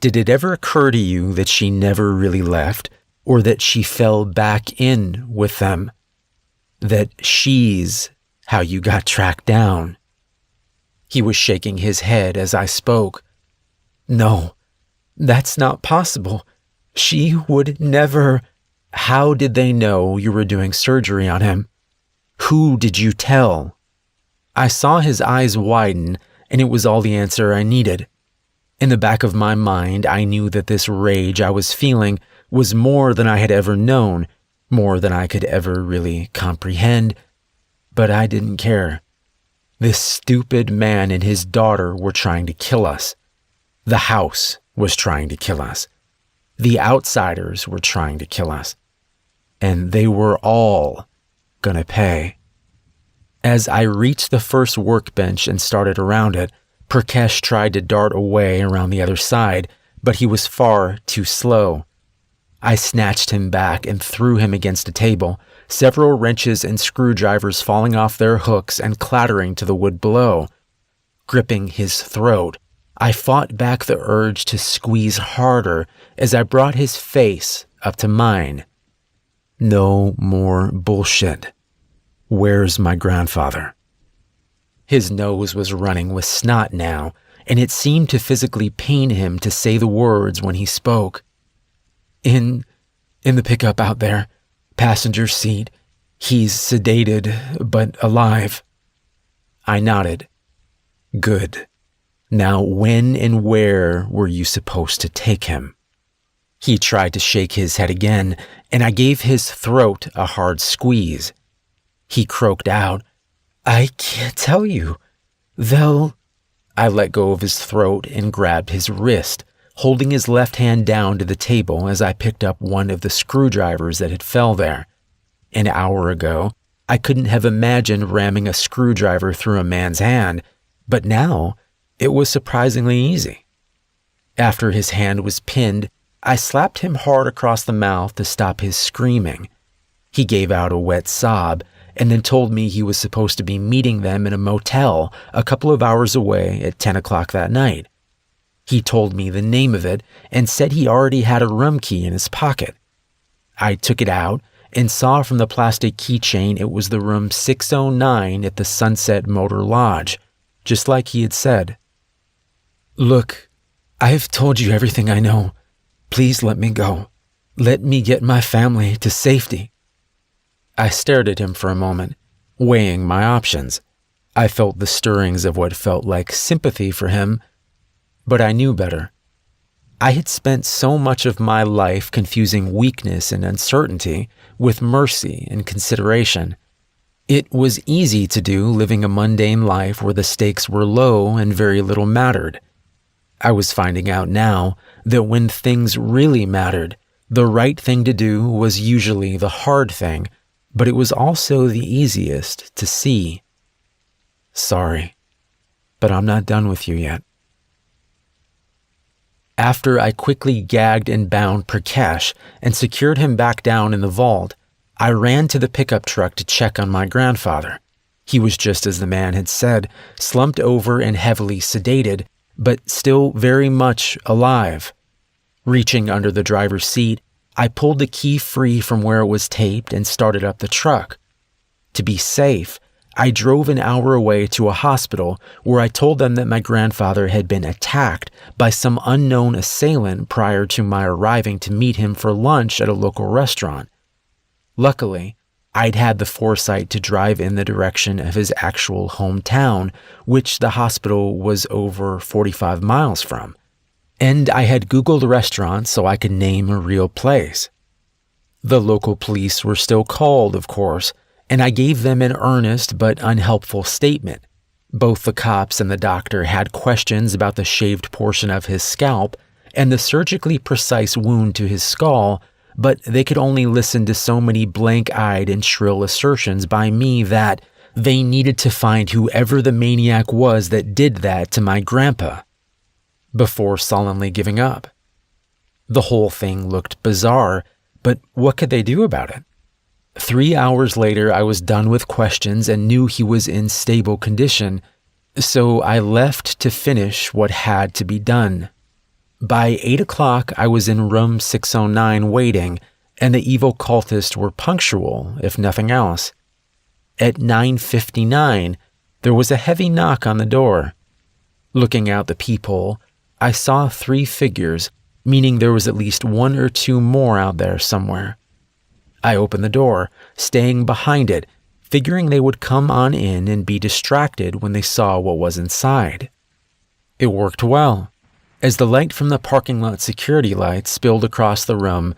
Did it ever occur to you that she never really left, or that she fell back in with them? That she's how you got tracked down? He was shaking his head as I spoke. No, that's not possible. She would never. How did they know you were doing surgery on him? Who did you tell? I saw his eyes widen, and it was all the answer I needed. In the back of my mind, I knew that this rage I was feeling was more than I had ever known, more than I could ever really comprehend, but I didn't care. This stupid man and his daughter were trying to kill us. The house was trying to kill us. The outsiders were trying to kill us. And they were all gonna pay. As I reached the first workbench and started around it, Prakash tried to dart away around the other side, but he was far too slow. I snatched him back and threw him against a table, several wrenches and screwdrivers falling off their hooks and clattering to the wood below. Gripping his throat, I fought back the urge to squeeze harder as I brought his face up to mine. No more bullshit. Where's my grandfather? His nose was running with snot now, and it seemed to physically pain him to say the words when he spoke. In the pickup out there, passenger seat. He's sedated, but alive. I nodded. Good. Now when and where were you supposed to take him? He tried to shake his head again, and I gave his throat a hard squeeze. He croaked out, I can't tell you. I let go of his throat and grabbed his wrist, holding his left hand down to the table as I picked up one of the screwdrivers that had fell there. An hour ago, I couldn't have imagined ramming a screwdriver through a man's hand, but now it was surprisingly easy. After his hand was pinned, I slapped him hard across the mouth to stop his screaming. He gave out a wet sob and then told me he was supposed to be meeting them in a motel a couple of hours away at 10 o'clock that night. He told me the name of it and said he already had a room key in his pocket. I took it out and saw from the plastic keychain it was the room 609 at the Sunset Motor Lodge, just like he had said. Look, I've told you everything I know. Please let me go. Let me get my family to safety. I stared at him for a moment, weighing my options. I felt the stirrings of what felt like sympathy for him, but I knew better. I had spent so much of my life confusing weakness and uncertainty with mercy and consideration. It was easy to do living a mundane life where the stakes were low and very little mattered. I was finding out now that when things really mattered, the right thing to do was usually the hard thing, but it was also the easiest to see. Sorry, but I'm not done with you yet. After I quickly gagged and bound Prakash and secured him back down in the vault, I ran to the pickup truck to check on my grandfather. He was just as the man had said, slumped over and heavily sedated, but still very much alive. Reaching under the driver's seat, I pulled the key free from where it was taped and started up the truck. To be safe, I drove an hour away to a hospital where I told them that my grandfather had been attacked by some unknown assailant prior to my arriving to meet him for lunch at a local restaurant. Luckily, I'd had the foresight to drive in the direction of his actual hometown, which the hospital was over 45 miles from. And I had Googled restaurants so I could name a real place. The local police were still called, of course, and I gave them an earnest but unhelpful statement. Both the cops and the doctor had questions about the shaved portion of his scalp and the surgically precise wound to his skull, but they could only listen to so many blank-eyed and shrill assertions by me that they needed to find whoever the maniac was that did that to my grandpa, before sullenly giving up. The whole thing looked bizarre, but what could they do about it? 3 hours later, I was done with questions and knew he was in stable condition, so I left to finish what had to be done. By 8 o'clock, I was in room 609 waiting, and the evil cultists were punctual, if nothing else. At 9:59, there was a heavy knock on the door. Looking out the peephole, I saw 3 figures, meaning there was at least 1 or 2 more out there somewhere. I opened the door, staying behind it, figuring they would come on in and be distracted when they saw what was inside. It worked well. As the light from the parking lot security lights spilled across the room,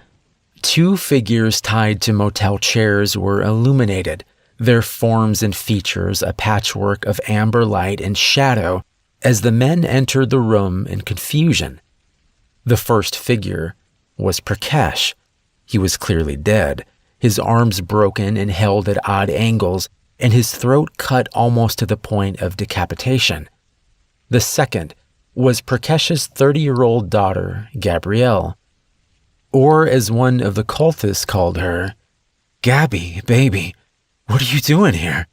2 figures tied to motel chairs were illuminated, their forms and features a patchwork of amber light and shadow as the men entered the room in confusion. The first figure was Prakash. He was clearly dead, his arms broken and held at odd angles, and his throat cut almost to the point of decapitation. The second was Prakash's 30-year-old daughter, Gabrielle. Or, as one of the cultists called her, "Gabby, baby, what are you doing here?"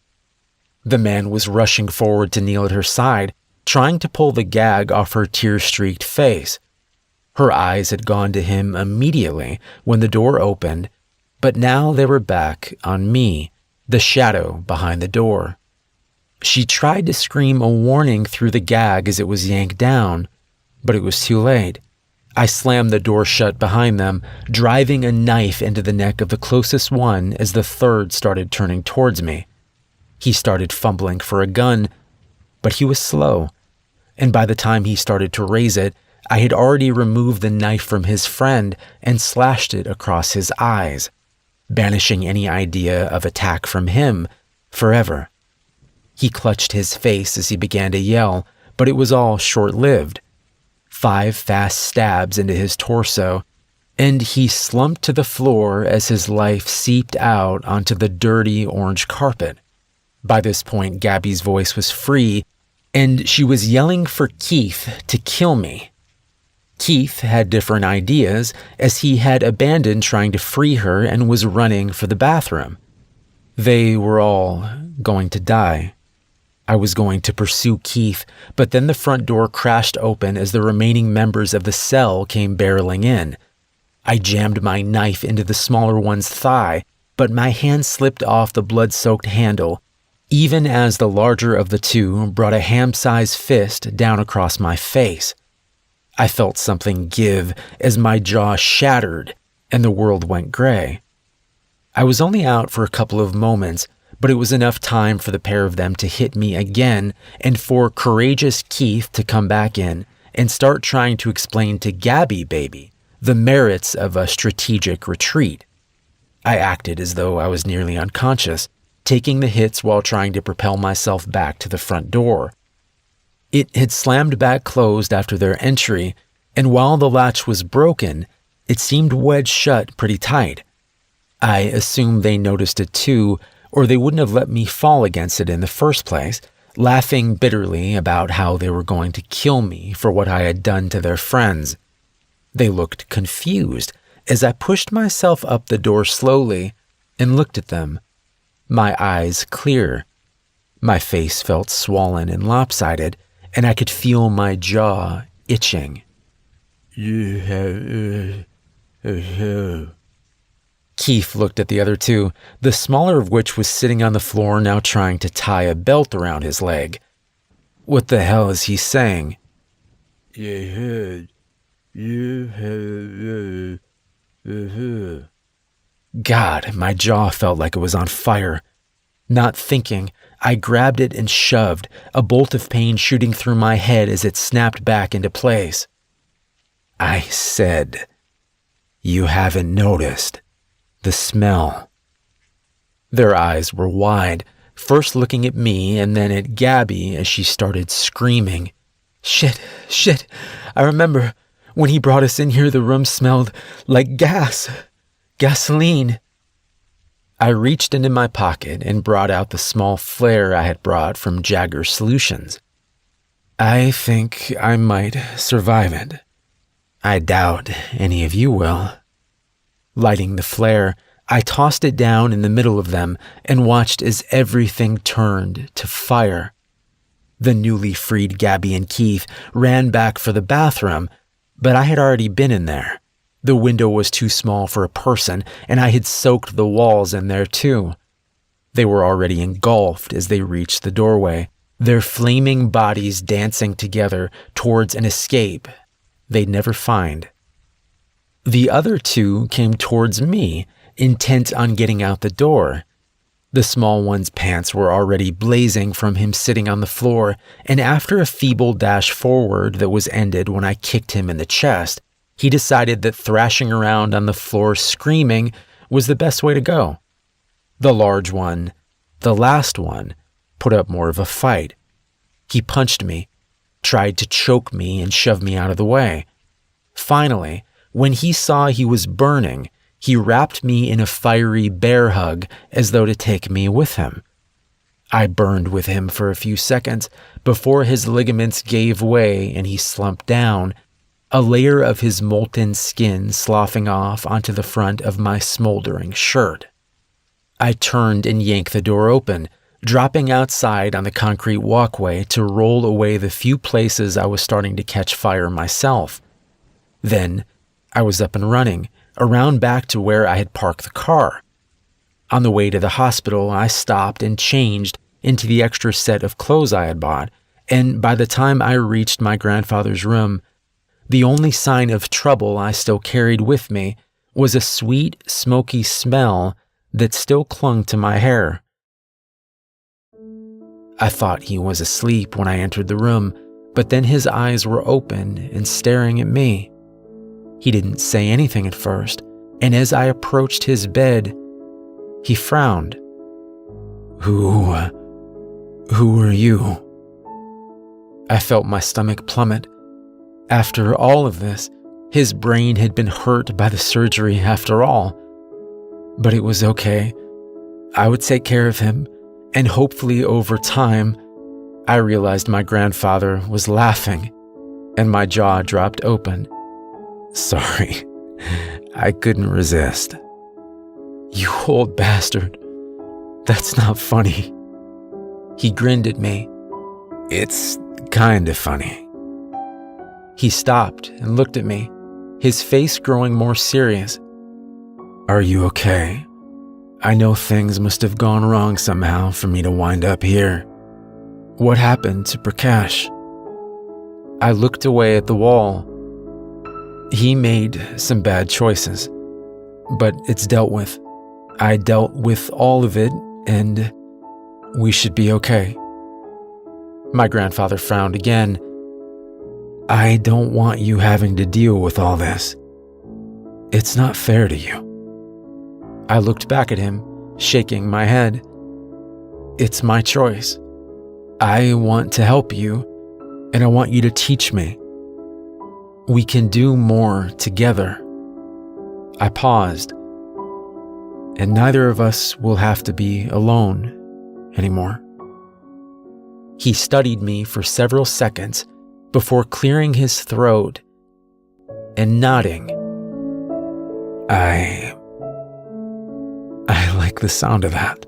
The man was rushing forward to kneel at her side, trying to pull the gag off her tear-streaked face. Her eyes had gone to him immediately when the door opened, but now they were back on me, the shadow behind the door. She tried to scream a warning through the gag as it was yanked down, but it was too late. I slammed the door shut behind them, driving a knife into the neck of the closest one as the third started turning towards me. He started fumbling for a gun, but he was slow, and by the time he started to raise it, I had already removed the knife from his friend and slashed it across his eyes, banishing any idea of attack from him forever. He clutched his face as he began to yell, but it was all short-lived. 5 fast stabs into his torso, and he slumped to the floor as his life seeped out onto the dirty orange carpet. By this point, Gabby's voice was free, and she was yelling for Keith to kill me. Keith had different ideas, as he had abandoned trying to free her and was running for the bathroom. They were all going to die. I was going to pursue Keith, but then the front door crashed open as the remaining members of the cell came barreling in. I jammed my knife into the smaller one's thigh, but my hand slipped off the blood-soaked handle, even as the larger of the two brought a ham-sized fist down across my face. I felt something give as my jaw shattered and the world went gray. I was only out for a couple of moments, but it was enough time for the pair of them to hit me again and for courageous Keith to come back in and start trying to explain to Gabby baby the merits of a strategic retreat. I acted as though I was nearly unconscious, taking the hits while trying to propel myself back to the front door. It had slammed back closed after their entry, and while the latch was broken, it seemed wedged shut pretty tight. I assumed they noticed it too, or they wouldn't have let me fall against it in the first place, laughing bitterly about how they were going to kill me for what I had done to their friends. They looked confused as I pushed myself up the door slowly and looked at them, my eyes clear. My face felt swollen and lopsided, and I could feel my jaw itching. "You have Keith looked at the other two, the smaller of which was sitting on the floor now trying to tie a belt around his leg. What the hell is he saying? God, my jaw felt like it was on fire. Not thinking, I grabbed it and shoved, a bolt of pain shooting through my head as it snapped back into place. I said, "You haven't noticed the smell." Their eyes were wide, first looking at me and then at Gabby as she started screaming. Shit, I remember when he brought us in here, the room smelled like gasoline. I reached into my pocket and brought out the small flare I had brought from Jagger Solutions. I think I might survive it. I doubt any of you will. Lighting the flare, I tossed it down in the middle of them and watched as everything turned to fire. The newly freed Gabby and Keith ran back for the bathroom, but I had already been in there. The window was too small for a person, and I had soaked the walls in there too. They were already engulfed as they reached the doorway, their flaming bodies dancing together towards an escape they'd never find. The other two came towards me, intent on getting out the door. The small one's pants were already blazing from him sitting on the floor, and after a feeble dash forward that was ended when I kicked him in the chest, he decided that thrashing around on the floor screaming was the best way to go. The large one, the last one, put up more of a fight. He punched me, tried to choke me and shove me out of the way. Finally, when he saw he was burning, he wrapped me in a fiery bear hug as though to take me with him. I burned with him for a few seconds before his ligaments gave way and he slumped down, a layer of his molten skin sloughing off onto the front of my smoldering shirt. I turned and yanked the door open, dropping outside on the concrete walkway to roll away the few places I was starting to catch fire myself. Then I was up and running, around back to where I had parked the car. On the way to the hospital, I stopped and changed into the extra set of clothes I had bought, and by the time I reached my grandfather's room, the only sign of trouble I still carried with me was a sweet, smoky smell that still clung to my hair. I thought he was asleep when I entered the room, but then his eyes were open and staring at me. He didn't say anything at first, and as I approached his bed, he frowned. Who are you? I felt my stomach plummet. After all of this, his brain had been hurt by the surgery after all. But it was okay. I would take care of him, and hopefully over time, I realized my grandfather was laughing, and my jaw dropped open. Sorry, I couldn't resist. You old bastard. That's not funny. He grinned at me. It's kinda funny. He stopped and looked at me, his face growing more serious. Are you okay? I know things must have gone wrong somehow for me to wind up here. What happened to Prakash? I looked away at the wall. He made some bad choices, but it's dealt with. I dealt with all of it, and we should be okay. My grandfather frowned again. I don't want you having to deal with all this. It's not fair to you. I looked back at him, shaking my head. It's my choice. I want to help you, and I want you to teach me. We can do more together. I paused, and neither of us will have to be alone anymore. He studied me for several seconds before clearing his throat and nodding. I like the sound of that.